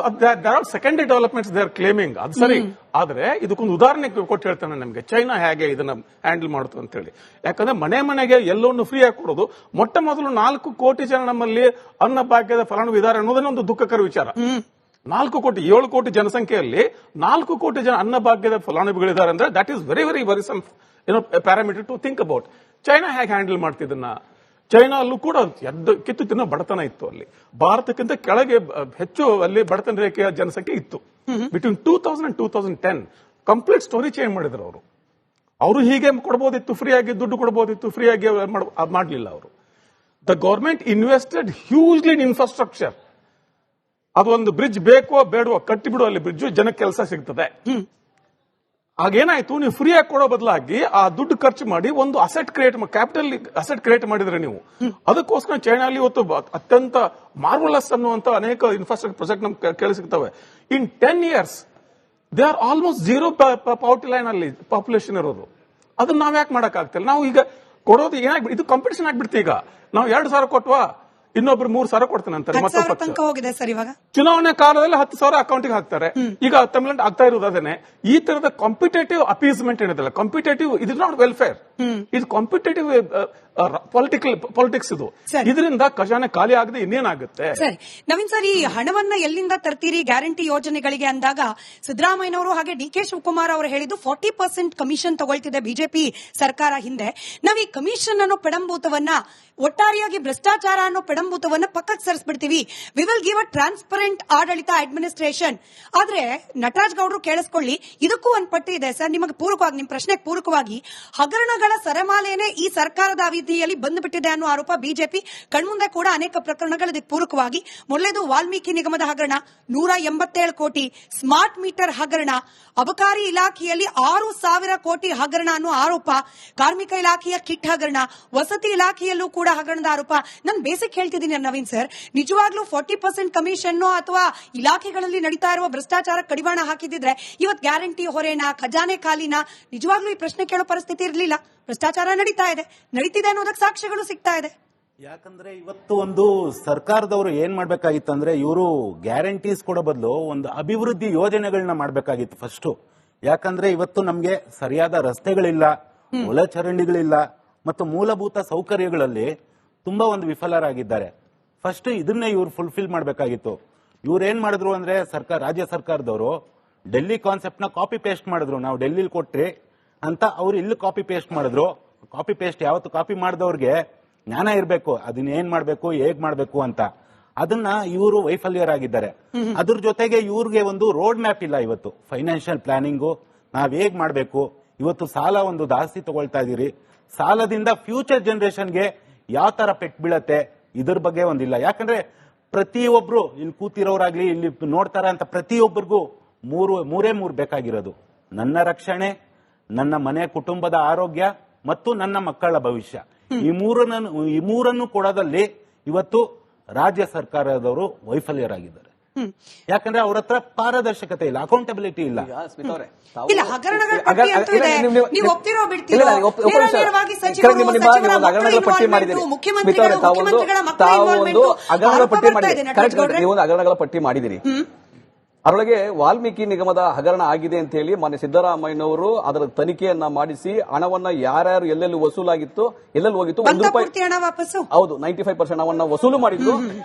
secondary developments they are claiming, ಅದು ಸರಿ. ಆದ್ರೆ ಇದಕ್ಕೊಂದು ಉದಾಹರಣೆ ಕೊಟ್ಟು ಹೇಳ್ತೇನೆ ನಿಮ್ಗೆ, ಚೈನಾ ಹೇಗೆ ಇದನ್ನ ಹ್ಯಾಂಡಲ್ ಮಾಡುತ್ತೆ ಅಂತ ಹೇಳಿ. ಯಾಕಂದ್ರೆ ಮನೆಗೆ ಎಲ್ಲವನ್ನು ಫ್ರೀ ಆಗಿ ಕೊಡೋದು. ಮೊಟ್ಟ ಮೊದಲು 4 ಕೋಟಿ ಜನ ನಮ್ಮಲ್ಲಿ ಅನ್ನಭಾಗ್ಯದ ಫಲಾನುಭವಿದ್ದಾರೆ ಅನ್ನೋದನ್ನ ಒಂದು ದುಃಖಕರ ವಿಚಾರ. 4 ಕೋಟಿ 7 ಕೋಟಿ ಜನಸಂಖ್ಯೆಯಲ್ಲಿ 4 ಕೋಟಿ ಜನ ಅನ್ನಭಾಗ್ಯದ ಫಲಾನುಭವಿಗಳಿದ್ದಾರೆ ಅಂದ್ರೆ that is very very very some parameter to think about. China ಹೇಗೆ ಹ್ಯಾಂಡಲ್ ಮಾಡ್ತಿದ್ದನ್ನ. ಚೈನಾ ಅಲ್ಲೂ ಕೂಡ ಕಿತ್ತು ತಿನ್ನೋ ಬಡತನ ಇತ್ತು. ಅಲ್ಲಿ ಭಾರತಕ್ಕಿಂತ ಕೆಳಗೆ ಹೆಚ್ಚು ಅಲ್ಲಿ ಬಡತನ ರೇಖೆಯ ಜನಸಂಖ್ಯೆ ಇತ್ತು. Between 2000 and 2010 complete story change ಮಾಡಿದ್ರು ಅವರು. ಅವರು ಹೀಗೆ ಕೊಡಬಹುದಿತ್ತು, ಫ್ರೀಯಾಗಿ ದುಡ್ಡು ಕೊಡಬಹುದಿತ್ತು, ಫ್ರೀಯಾಗಿ ಮಾಡಲಿಲ್ಲ ಅವರು. The government invested hugely in infrastructure. ಅದು ಒಂದು ಬ್ರಿಡ್ಜ್ ಬೇಕೋ ಬೇಡವೋ ಕಟ್ಟಿಬಿಡು, ಅಲ್ಲಿ ಬ್ರಿಡ್ಜ್ ಜನಕ್ಕೆ ಕೆಲಸ ಸಿಗ್ತದೆ. ಆಗೇನಾಯ್ತು, ನೀವು ಫ್ರೀ ಆಗಿ ಕೊಡೋ ಬದಲಾಗಿ ಆ ದುಡ್ಡು ಖರ್ಚು ಮಾಡಿ ಒಂದು ಕ್ಯಾಪಿಟಲ್ ಅಸೆಟ್ ಕ್ರಿಯೇಟ್ ಮಾಡಿದ್ರೆ ನೀವು. ಅದಕ್ಕೋಸ್ಕರ ಚೈನಾಲಿ ಇವತ್ತು ಅತ್ಯಂತ ಮಾರ್ವಲಸ್ ಅನ್ನುವಂತ ಅನೇಕ ಇನ್ಫ್ರಾಸ್ಟ್ರಕ್ಚರ್ ಪ್ರಾಜೆಕ್ಟ್ ನಮ್ಗೆ ಕೇಳಿ ಸಿಗ್ತವೆ. ಇನ್ 10 years they are almost 0 poverty line ಅಲ್ಲಿ ಪಾಪ್ಯುಲೇಷನ್ ಇರೋದು. ಅದನ್ನ ನಾವ್ ಯಾಕೆ ಮಾಡಕ್ ಆಗ್ತಿಲ್ಲ? ನಾವು ಈಗ ಕೊಡೋದು ಏನಾಗ್ಬಿಟ್ಟು ಇದು ಕಾಂಪಿಟೇಷನ್ ಆಗ್ಬಿಡ್ತು. ಈಗ ನಾವು 2,000 ಕೊಟ್ವಾ, ಇನ್ನೊಬ್ರು 3,000 ಕೊಡ್ತಾನೆ ಅಂತಾರೆ. ತನಕ ಹೋಗಿದೆ ಸರ್. ಇವಾಗ ಚುನಾವಣೆ ಕಾಲದಲ್ಲಿ 10,000 ಅಕೌಂಟಿಗೆ ಹಾಕ್ತಾರೆ. ಈಗ ತಮಿಳುನಾಡು ಆಗ್ತಾ ಇರೋದು ಅದನ್ನೇ. ಈ ತರದ ಕಾಂಪಿಟೇಟಿವ್ ಅಪೀಸ್ಮೆಂಟ್ ಏನಿದೆಲ್ಲ, competitive it is not welfare, ಇದು ಕಾಂಪಿಟೇಟಿವ್ ಪಾಲಿಟಿಕ್ಸ್. ಇದು ಇದರಿಂದ ಖಜಾನೆ ಖಾಲಿ ಆಗದೆ ಇನ್ನೇನಾಗುತ್ತೆ? ಸರಿ ನವೀನ್ ಸರ್, ಈ ಹಣವನ್ನ ಎಲ್ಲಿಂದ ತರ್ತೀರಿ ಗ್ಯಾರಂಟಿ ಯೋಜನೆಗಳಿಗೆ ಅಂದಾಗ ಸಿದ್ದರಾಮಯ್ಯನವರು ಹಾಗೆ ಡಿ ಕೆ ಶಿವಕುಮಾರ್ ಅವರು ಹೇಳಿದ್ದು 40% ಕಮಿಷನ್ ತಗೊಳ್ತಿದೆ ಬಿಜೆಪಿ ಸರ್ಕಾರ ಹಿಂದೆ. ನಾವು ಈ ಕಮಿಷನ್ ಅನ್ನೋ ಪೆಡಂಭೂತವನ್ನ, ಒಟ್ಟಾರೆಯಾಗಿ ಭ್ರಷ್ಟಾಚಾರ ಅನ್ನೋ ಪೆಡಂಭೂತವನ್ನ ಪಕ್ಕಕ್ಕೆ ಸರಿಸ್ಬಿಡ್ತೀವಿ. We will give a transparent ಆಡಳಿತ ಅಡ್ಮಿನಿಸ್ಟ್ರೇಷನ್. ಆದ್ರೆ ನಟರಾಜ್ ಗೌಡರು ಕೇಳಿಸ್ಕೊಳ್ಳಿ, ಇದಕ್ಕೂ ಒಂದು ಪಟ್ಟಿ ಇದೆ ಸರ್. ನಿಮಗೆ ಪೂರಕವಾಗಿ, ನಿಮ್ಮ ಪ್ರಶ್ನೆಗೆ ಪೂರಕವಾಗಿ, ಹಗರಣಗಳ ಸರಮಾಲೆಯೇ ಈ ಸರ್ಕಾರದ ಅವಧಿಯಲ್ಲಿ ಬಂದುಬಿಟ್ಟಿದೆ ಅನ್ನೋ ಆರೋಪ ಬಿಜೆಪಿ ಕಣ್ಮುಂದೆ ಕೂಡ ಅನೇಕ ಪ್ರಕರಣಗಳು. ಇದಕ್ಕೆ ಪೂರಕವಾಗಿ ಮೊದಲೇದು ವಾಲ್ಮೀಕಿ ನಿಗಮದ ಹಗರಣ 187 ಕೋಟಿ, ಸ್ಮಾರ್ಟ್ ಮೀಟರ್ ಹಗರಣ, ಅಬಕಾರಿ ಇಲಾಖೆಯಲ್ಲಿ 6,000 ಕೋಟಿ ಹಗರಣ ಅನ್ನೋ ಆರೋಪ, ಕಾರ್ಮಿಕ ಇಲಾಖೆಯ ಕಿಟ್ ಹಗರಣ, ವಸತಿ ಇಲಾಖೆಯಲ್ಲೂ ಕೂಡ ಹಗರಣದ ಆರೋಪ. ನಾನು ಬೇಸಿಕ್ ಹೇಳ್ತಿದ್ದೀನಿ ನವೀನ್ ಸರ್, ನಿಜವಾಗ್ಲೂ 40% ಕಮಿಷನ್ ಅಥವಾ ಇಲಾಖೆಗಳಲ್ಲಿ ನಡೀತಾ ಇರುವ ಭ್ರಷ್ಟಾಚಾರ ಕಡಿವಾಣ ಹಾಕಿದ್ರೆ ಇವತ್ತು ಗ್ಯಾರಂಟಿ ಹೊರೆನಾ, ಖಜಾನೆ ಖಾಲಿನಾ? ನಿಜವಾಗ್ಲೂ ಈ ಪ್ರಶ್ನೆ ಕೇಳೋ ಪರಿಸ್ಥಿತಿ ಇರಲಿಲ್ಲ. ಭ್ರಷ್ಟಾಚಾರ ನಡೀತಿದೆ ಅನ್ನೋದಕ್ಕೆ ಸಾಕ್ಷ್ಯಗಳು ಸಿಗ್ತಾ ಇದೆ. ಯಾಕಂದ್ರೆ ಇವತ್ತು ಒಂದು ಸರ್ಕಾರದವರು ಏನ್ ಮಾಡ್ಬೇಕಾಗಿತ್ತು ಅಂದ್ರೆ, ಇವರು ಗ್ಯಾರಂಟೀಸ್ ಕೊಡೋ ಬದಲು ಒಂದು ಅಭಿವೃದ್ಧಿ ಯೋಜನೆಗಳನ್ನ ಮಾಡ್ಬೇಕಾಗಿತ್ತು ಫಸ್ಟ್. ಯಾಕಂದ್ರೆ ಇವತ್ತು ನಮ್ಗೆ ಸರಿಯಾದ ರಸ್ತೆಗಳಿಲ್ಲ, ಒಳಚರಂಡಿಗಳಿಲ್ಲ ಮತ್ತು ಮೂಲಭೂತ ಸೌಕರ್ಯಗಳಲ್ಲಿ ತುಂಬಾ ಒಂದು ವಿಫಲರಾಗಿದ್ದಾರೆ. ಫಸ್ಟ್ ಇದನ್ನೇ ಇವ್ರು ಫುಲ್ಫಿಲ್ ಮಾಡಬೇಕಾಗಿತ್ತು. ಇವ್ರು ಏನ್ ಮಾಡಿದ್ರು ಅಂದ್ರೆ, ರಾಜ್ಯ ಸರ್ಕಾರದವರು ಡೆಲ್ಲಿ ಕಾನ್ಸೆಪ್ಟ್ ನ ಕಾಪಿ ಪೇಸ್ಟ್ ಮಾಡಿದ್ರು. ನಾವು ಡೆಲ್ಲಿಲಿ ಕೊಟ್ರಿ ಅಂತ ಅವ್ರು ಇಲ್ಲಿ ಕಾಪಿ ಪೇಸ್ಟ್ ಮಾಡಿದ್ರು. ಕಾಪಿ ಪೇಸ್ಟ್ ಯಾವತ್ತು ಕಾಪಿ ಮಾಡಿದವ್ರಿಗೆ ಜ್ಞಾನ ಇರಬೇಕು, ಅದನ್ನ ಏನ್ ಮಾಡ್ಬೇಕು, ಹೇಗ್ ಮಾಡ್ಬೇಕು ಅಂತ. ಅದನ್ನ ಇವರು ವೈಫಲ್ಯರಾಗಿದ್ದಾರೆ. ಅದ್ರ ಜೊತೆಗೆ ಇವ್ರಿಗೆ ಒಂದು ರೋಡ್ ಮ್ಯಾಪ್ ಇಲ್ಲ. ಇವತ್ತು ಫೈನಾನ್ಷಿಯಲ್ ಪ್ಲಾನಿಂಗು ನಾವ್ ಹೇಗ್ ಮಾಡ್ಬೇಕು, ಇವತ್ತು ಸಾಲ ಒಂದು ಜಾಸ್ತಿ ತಗೊಳ್ತಾ ಇದೀರಿ, ಸಾಲದಿಂದ ಫ್ಯೂಚರ್ ಜನರೇಷನ್ಗೆ ಯಾವ ತರ ಪೆಟ್ಟು ಬೀಳತ್ತೆ ಇದ್ರ ಬಗ್ಗೆ ಒಂದಿಲ್ಲ. ಯಾಕಂದ್ರೆ ಪ್ರತಿಯೊಬ್ರು ಇಲ್ಲಿ ಕೂತಿರೋರಾಗ್ಲಿ, ಇಲ್ಲಿ ನೋಡ್ತಾರ ಅಂತ ಪ್ರತಿಯೊಬ್ಬರಿಗೂ ಮೂರೇ ಬೇಕಾಗಿರೋದು, ನನ್ನ ರಕ್ಷಣೆ, ನನ್ನ ಮನೆ ಕುಟುಂಬದ ಆರೋಗ್ಯ ಮತ್ತು ನನ್ನ ಮಕ್ಕಳ ಭವಿಷ್ಯ. ಈ ಮೂರನ್ನು ಕೊಡೋದಲ್ಲಿ ಇವತ್ತು ರಾಜ್ಯ ಸರ್ಕಾರದವರು ವೈಫಲ್ಯರಾಗಿದ್ದಾರೆ. ಯಾಕಂದ್ರೆ ಅವ್ರ ಹತ್ರ ಪಾರದರ್ಶಕತೆ ಇಲ್ಲ, ಅಕೌಂಟಬಿಲಿಟಿ ಇಲ್ಲ. ಇಲ್ಲ, ಹಗರಣಗಳ ಪಟ್ಟಿ ಅಂತೂ ಇದೆ. ನೀವು ಒಪ್ತಿರೋ ಬಿಡ್ತೀರೋ? ನೇರವಾಗಿ ಸಚಿವರು, ಸಚಿವರ ಮಕ್ಕಳ ಇನ್ವಾಲ್ವ್ಮೆಂಟ್, ಮುಖ್ಯಮಂತ್ರಿಗಳ ಮಕ್ಕಳ ಇನ್ವಾಲ್ವ್ಮೆಂಟ್, ಹಗರಣಗಳ ಪಟ್ಟಿ ಮಾಡಿದಿರಿ. ಅದರೊಳಗೆ ವಾಲ್ಮೀಕಿ ನಿಗಮದ ಹಗರಣ ಆಗಿದೆ ಅಂತ ಹೇಳಿ ಮಾನ್ಯ ಸಿದ್ದರಾಮಯ್ಯನವರು ಅದರ ತನಿಖೆಯನ್ನ ಮಾಡಿಸಿ ಹಣವನ್ನ ಯಾರ್ಯಾರು ಎಲ್ಲೆಲ್ಲಿ ವಸೂಲಾಗಿತ್ತು, ಎಲ್ಲೆಲ್ಲಿ ಹೋಗಿತ್ತು, ಹೌದು 95% ಹಣವನ್ನ ವಸೂಲು ಮಾಡಿದ್ರು.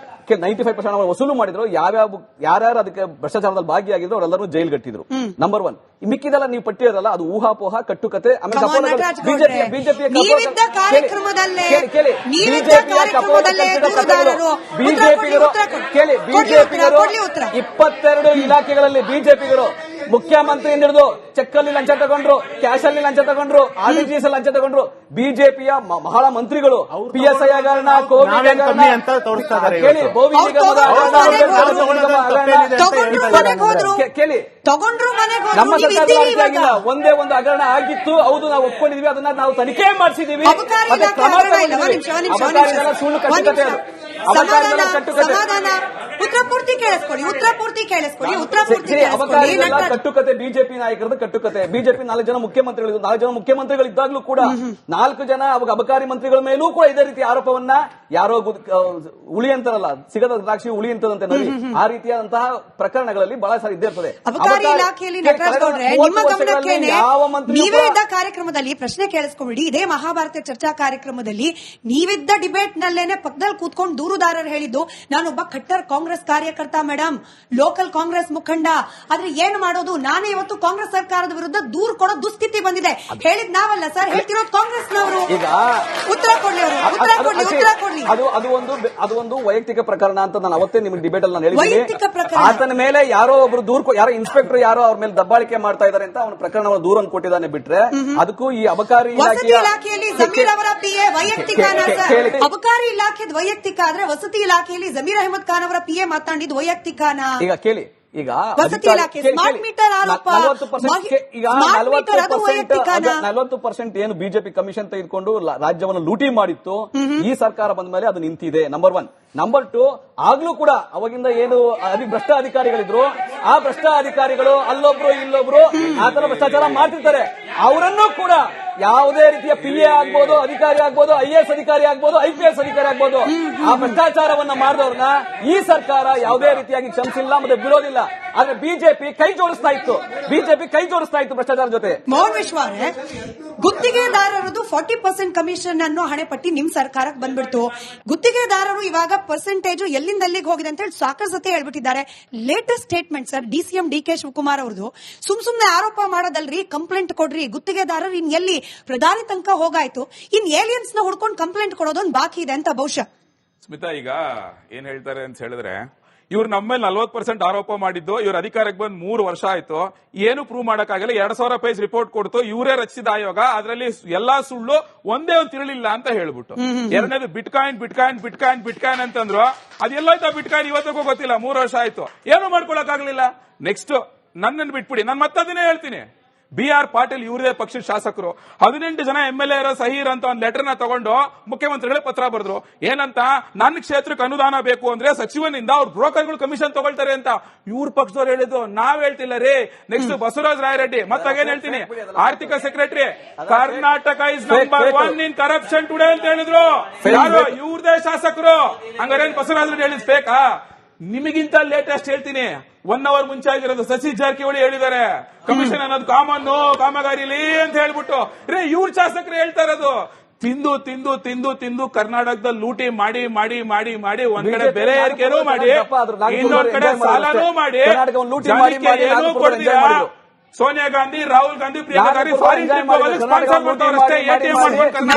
95% ಹಣವನ್ನು ವಸೂಲು ಮಾಡಿದ್ರು. ಯಾರ್ಯಾರು ಅದಕ್ಕೆ ಭ್ರಷ್ಟಾಚಾರದಲ್ಲಿ ಭಾಗಿಯಾಗಿದ್ರು ಅವರೆಲ್ಲರೂ ಜೈಲ್ ಕಟ್ಟಿದ್ರು. ನಂಬರ್ 1. ಮಿಕ್ಕಿದೆಲ್ಲ ನೀವು ಪಟ್ಟಿ ಇರಲ್ಲ, ಅದು ಊಹಾಪೋಹ, ಕಟ್ಟುಕತೆ. ಬಿಜೆಪಿಗರು 22 ಇಲಾಖೆಗಳಲ್ಲಿ ಬಿಜೆಪಿಗರು ಮುಖ್ಯಮಂತ್ರಿ ಹಿಡಿದು ಚೆಕ್ ಅಲ್ಲಿ ಲಂಚ ತಗೊಂಡ್ರು, ಕ್ಯಾಶ್ ಅಲ್ಲಿ ಲಂಚ ತಗೊಂಡ್ರು, RTGS ಲಂಚ ತಗೊಂಡ್ರು. ಬಿಜೆಪಿಯ ಬಹಳ ಮಂತ್ರಿಗಳು PSI ಹಗರಣ, ಕೋವಿಡ್ ಹಗರಣ ಕೇಳಿ, ಭೋವಿ ನಿಗಮದ ಕೇಳಿ, ನಮ್ಮ ಸರ್ಕಾರವಾಗಿಲ್ಲ ಒಂದೇ ಒಂದು ಹಗರಣ ಆಗಿತ್ತು. ಹೌದು, ನಾವು ಒಪ್ಕೊಂಡಿದೀವಿ, ಅದನ್ನ ನಾವು ತನಿಖೆ ಮಾಡಿಸಿದೀವಿ. ಮತ್ತೆ ಕ್ರಮ ಸುಳ್ಳು ಕಟ್ಟುಕತೆ ಅದು. ಉತ್ತರ ಪೂರ್ತಿ ಕೇಳಿಸ್ಕೊಳ್ಳಿ. ಕಟ್ಟುಕತೆ ಬಿಜೆಪಿ ನಾಯಕರದ ಕಟ್ಟುಕತೆ. ಬಿಜೆಪಿ 4 ಜನ ಮುಖ್ಯಮಂತ್ರಿಗಳಿದ್ದಾಗಲೂ ಕೂಡ 4 ಜನ ಅಬಕಾರಿ ಮಂತ್ರಿಗಳ ಮೇಲೂ ಕೂಡ ಇದೇ ರೀತಿ ಆರೋಪವನ್ನ ಯಾರೋ ಉಳಿ ಅಂತಾರಲ್ಲ, ಸಿಗದ ದ್ರಾಕ್ಷಿ ಉಳಿ ಅಂತದಂತೆ ನೋಡಿ, ಆ ರೀತಿಯಾದಂತಹ ಪ್ರಕರಣಗಳಲ್ಲಿ ಬಹಳ ಸಾರಿ ಇದ್ದೇ ಇರ್ತದೆ. ಅಬಕಾರಿ ಇಲಾಖೆಯಲ್ಲಿ ನಟರಾಜ್ ಗೌಡ್ರೆ, ನಿಮ್ಮ ಗಮನಕ್ಕೇನೆ ನೀವೇ ಇದ್ದ ಕಾರ್ಯಕ್ರಮದಲ್ಲಿ ಪ್ರಶ್ನೆ ಕೇಳಿಸ್ಕೊಂಬಿಡಿ. ಇದೇ ಮಹಾಭಾರತ ಚರ್ಚಾ ಕಾರ್ಯಕ್ರಮದಲ್ಲಿ ನೀವಿದ್ದ ಡಿಬೇಟ್ ನಲ್ಲೇನೆ ಪಕ್ಕದಲ್ಲಿ ಕೂತ್ಕೊಂಡು ದೂರುದಾರರು ಹೇಳಿದ್ದು, ನಾನೊಬ್ಬ ಕಟ್ಟರ್ ಕಾಂಗ್ರೆಸ್ ಕಾರ್ಯಕರ್ತ ಮೇಡಮ್, ಲೋಕಲ್ ಕಾಂಗ್ರೆಸ್ ಮುಖಂಡ, ಆದ್ರೆ ಏನು ಮಾಡೋದು, ನಾನೇ ಇವತ್ತು ಕಾಂಗ್ರೆಸ್ ಸರ್ಕಾರದ ವಿರುದ್ಧ ದೂರು ಕೊಡೋ ದುಸ್ಥಿತಿ ಬಂದಿದೆ. ಹೇಳಿದ್ ನಾವಲ್ಲ ಸರ್, ಹೇಳ್ತಿರೋದು ಕಾಂಗ್ರೆಸ್ನವರು. ಈಗ ಉತ್ತರ ಕೊಡ್ಲಿ. ಅದು ಒಂದು ವೈಯಕ್ತಿಕ ಪ್ರಕರಣ ಅಂತ ನಾನು ಅವತ್ತೇ ನಿಮ್ಗೆ ಡಿಬೇಟ್ ಅಲ್ಲಿ ನಾನು ಹೇಳಿದ್ದೀನಿ. ಆತನ ಮೇಲೆ ಯಾರೋ ಒಬ್ರು ಯಾರೋ ಇನ್ಸ್ಪೆಕ್ಟರ್ ಯಾರೋ ಅವ್ರ ಮೇಲೆ ದಬ್ಬಾಳಿಕೆ ಮಾಡ್ತಾ ಇದ್ದಾರೆ ಅಂತ ಅವನ ಪ್ರಕರಣವನ್ನು ದೂರನ್ನು ಕೊಟ್ಟಿದ್ದಾನೆ ಬಿಟ್ರೆ, ಅದಕ್ಕೂ ಈ ಅಬಕಾರಿ ಇಲಾಖೆಯಲ್ಲಿ ಜಮೀರ್ ಅವರ PA ವೈಯಕ್ತಿಕನ ಸರ್. ಅಬಕಾರಿ ಇಲಾಖೆ ವೈಯಕ್ತಿಕ ಆದ್ರೆ ವಸತಿ ಇಲಾಖೆಯಲ್ಲಿ ಜಮೀರ್ ಅಹಮದ್ ಖಾನ್ ಅವರ PA ಮಾತಾಡಿದ್ದು ವೈಯಕ್ತಿಕನ. ಈಗ ಕೇಳಿ, ಈಗ ವಸತಿ ಇಲಾಖೆ ಸ್ಮಾರ್ಟ್ ಮೀಟರ್ ಆರೋಪ, ಈಗ 40% ಏನು ಬಿಜೆಪಿ ಕಮಿಷನ್ ತೆಗೆದುಕೊಂಡು ರಾಜ್ಯವನ್ನು ಲೂಟಿ ಮಾಡಿತ್ತು, ಈ ಸರ್ಕಾರ ಬಂದ ಮೇಲೆ ಅದು ನಿಂತಿದೆ. ನಂಬರ್ 1. ನಂಬರ್ 2, ಆಗ್ಲೂ ಕೂಡ ಅವಾಗಿಂದ ಏನು ಭ್ರಷ್ಟ ಅಧಿಕಾರಿಗಳಿದ್ರು, ಆ ಭ್ರಷ್ಟ ಅಧಿಕಾರಿಗಳು ಅಲ್ಲೊಬ್ರು ಇಲ್ಲೊಬ್ರು ಆತರ ಭ್ರಷ್ಟಾಚಾರ ಮಾಡ್ತಿರ್ತಾರೆ. ಅವರನ್ನು ಕೂಡ ಯಾವುದೇ ರೀತಿಯ PA ಆಗ್ಬೋದು, ಅಧಿಕಾರಿ ಆಗ್ಬೋದು, IAS ಅಧಿಕಾರಿ ಆಗ್ಬೋದು, IPS ಅಧಿಕಾರಿ ಆಗ್ಬೋದು, ಆ ಭ್ರಷ್ಟಾಚಾರವನ್ನ ಮಾಡಿದವ್ರನ್ನ ಈ ಸರ್ಕಾರ ಯಾವುದೇ ರೀತಿಯಾಗಿ ಕ್ಷಮಿಸಿಲ್ಲ ಮತ್ತೆ ಬಿಡೋದಿಲ್ಲ. ಆದ್ರೆ ಬಿಜೆಪಿ ಕೈ ಜೋಡಿಸ್ತಾ ಇತ್ತು ಭ್ರಷ್ಟಾಚಾರ ಜೊತೆ. ಮೋಹನ್ ವಿಶ್ವಾರೆ, ಗುತ್ತಿಗೆದಾರರದು 40% ಕಮಿಷನ್ ಅನ್ನೋ ಹಣೆಪಟ್ಟಿ ನಿಮ್ ಸರ್ಕಾರಕ್ಕೆ ಬಂದ್ಬಿಡ್ತು. ಗುತ್ತಿಗೆದಾರರು ಇವಾಗ ಪರ್ಸೆಂಟೇಜ್ ಎಲ್ಲಿಂದ ಎಲ್ಲಿಗೆ ಹೋಗಿದೆ ಅಂತ ಹೇಳಿ ಸಾಕಷ್ಟು ಸತಿ ಹೇಳ್ಬಿಟ್ಟಿದ್ದಾರೆ. Latest statement sir, DCM DK Shivakumar ಅವ್ರದ್ದು. ಸುಮ್ನೆ ಆರೋಪ ಮಾಡೋದಲ್ರಿ, ಕಂಪ್ಲೇಂಟ್ ಕೊಡ್ರಿ. ಗುತ್ತಿಗೆದಾರರು ಇನ್ ಎಲ್ಲಿ ಪ್ರಧಾನಿ ತನಕ ಹೋಗಾಯ್ತು, ಇನ್ ಏಲಿಯನ್ಸ್ ನ ಹುಡ್ಕೊಂಡು ಕಂಪ್ಲೇಂಟ್ ಕೊಡೋದೊಂದು ಬಾಕಿ ಇದೆ ಅಂತ ಬಹುಶಃ. ಸ್ಮಿತಾ, ಈಗ ಏನ್ ಹೇಳ್ತಾರೆ ಅಂತ ಹೇಳಿದ್ರೆ, ಇವ್ರು ನಮ್ಮ ಮೇಲೆ 40% ಆರೋಪ ಮಾಡಿದ್ದು, ಇವ್ರ ಅಧಿಕಾರಕ್ಕೆ ಬಂದ್ 3 ವರ್ಷ ಆಯ್ತು, ಏನು ಪ್ರೂವ್ ಮಾಡಕ್ಕಾಗಲ್ಲ. 2000 ಪೇಜ್ ರಿಪೋರ್ಟ್ ಕೊಡ್ತು, ಇವರೇ ರಚಿಸಿದ ಆಯೋಗ, ಅದರಲ್ಲಿ ಎಲ್ಲಾ ಸುಳ್ಳು, ಒಂದೇ ಒಂದು ತಿರುಳಿಲ್ಲ ಅಂತ ಹೇಳ್ಬಿಟ್ಟು. ಎರಡನೇದು ಬಿಟ್ಕಾಯಿನ್ ಅಂತಂದ್ರು, ಅದೆಲ್ಲೋಯ್ತಾ ಬಿಟ್ಕಾಯಿನ್ ಇವತ್ತಿಗೂ ಗೊತ್ತಿಲ್ಲ. 3 ವರ್ಷ ಆಯ್ತು, ಏನು ಮಾಡ್ಕೊಳಕ್ಕಾಗ್ಲಿಲ್ಲ. ನೆಕ್ಸ್ಟ್ ನನ್ನನ್ನು ಬಿಟ್ಬಿಡಿ, ನಾನು ಮತ್ತದನ್ನೇ ಹೇಳ್ತೀನಿ. BR ಪಾಟೀಲ್ ಇವರದೇ ಪಕ್ಷದ ಶಾಸಕರು 18 ಜನ MLA ಇರೋ ಸಹೀರ್ ಅಂತ ಒಂದು ಲೆಟರ್ ನ ತಗೊಂಡು ಮುಖ್ಯಮಂತ್ರಿಗಳೇ ಪತ್ರ ಬರೆದ್ರು. ಏನಂತ, ನನ್ನ ಕ್ಷೇತ್ರಕ್ಕೆ ಅನುದಾನ ಬೇಕು ಅಂದ್ರೆ ಸಚಿವನಿಂದ ಅವ್ರ ಬ್ರೋಕರ್ಗಳು ಕಮಿಷನ್ ತಗೊಳ್ತಾರೆ ಅಂತ. ಇವ್ರ ಪಕ್ಷದವ್ರು ಹೇಳಿದ್ದು, ನಾವ್ ಹೇಳ್ತಿಲ್ಲ ರೀ. ನೆಕ್ಸ್ಟ್ ಬಸವರಾಜ ರಾಯರೆಡ್ಡಿ, ಮತ್ತಾಗೇನ್ ಹೇಳ್ತೀನಿ, ಆರ್ಥಿಕ secretary, Karnataka is number 1 in corruption today ಅಂತ ಹೇಳಿದ್ರು. ಯಾರು ಇವ್ರದೇ ಶಾಸಕರು. ಹಂಗಾರೇನ್ ಬಸವರಾಜ ರೆಡ್ಡಿ ಹೇಳಿದ್ ಫೇಕಾ? ನಿಮಗಿಂತ ಲೇಟೆಸ್ಟ್ ಹೇಳ್ತೀನಿ, 1 ಅವರ್ ಮುಂಚೆ ಆಗಿರೋದು ಸಸಿ ಜಾರಕಿಹೊಳಿ ಹೇಳಿದ್ದಾರೆ, ಕಮಿಷನ್ ಅನ್ನೋದು ಕಾಮನ್ನು ಕಾಮಗಾರಿಲಿ ಅಂತ ಹೇಳ್ಬಿಟ್ಟು. ಇವ್ರ ಶಾಸಕರು ಹೇಳ್ತಾ ಇರೋದು. ತಿಂದು ಕರ್ನಾಟಕದಲ್ಲಿ ಲೂಟಿ ಮಾಡಿ ಒಂದ್ ಕಡೆ ಬೆಲೆ ಏರಿಕೆನೂ ಮಾಡಿ, ಇನ್ನೊಂದ್ ಕಡೆ ಸಾಲನೂ ಮಾಡಿ, ಏನೂ ಕೊಡ್ತೀರಾ. ಸೋನಿಯಾ ಗಾಂಧಿ, ರಾಹುಲ್ ಗಾಂಧಿ, ಪ್ರಿಯಾಂಕಾ ಗಾಂಧಿ ಫಾರಿನ್ ಟ್ರಿಪ್ ಹೋಗಲು ಸ್ಪಾನ್ಸರ್ ಮಾಡ್ತಾವ್ರಷ್ಟೇ. ATM ಮಾಡ್ಕೊಂಡು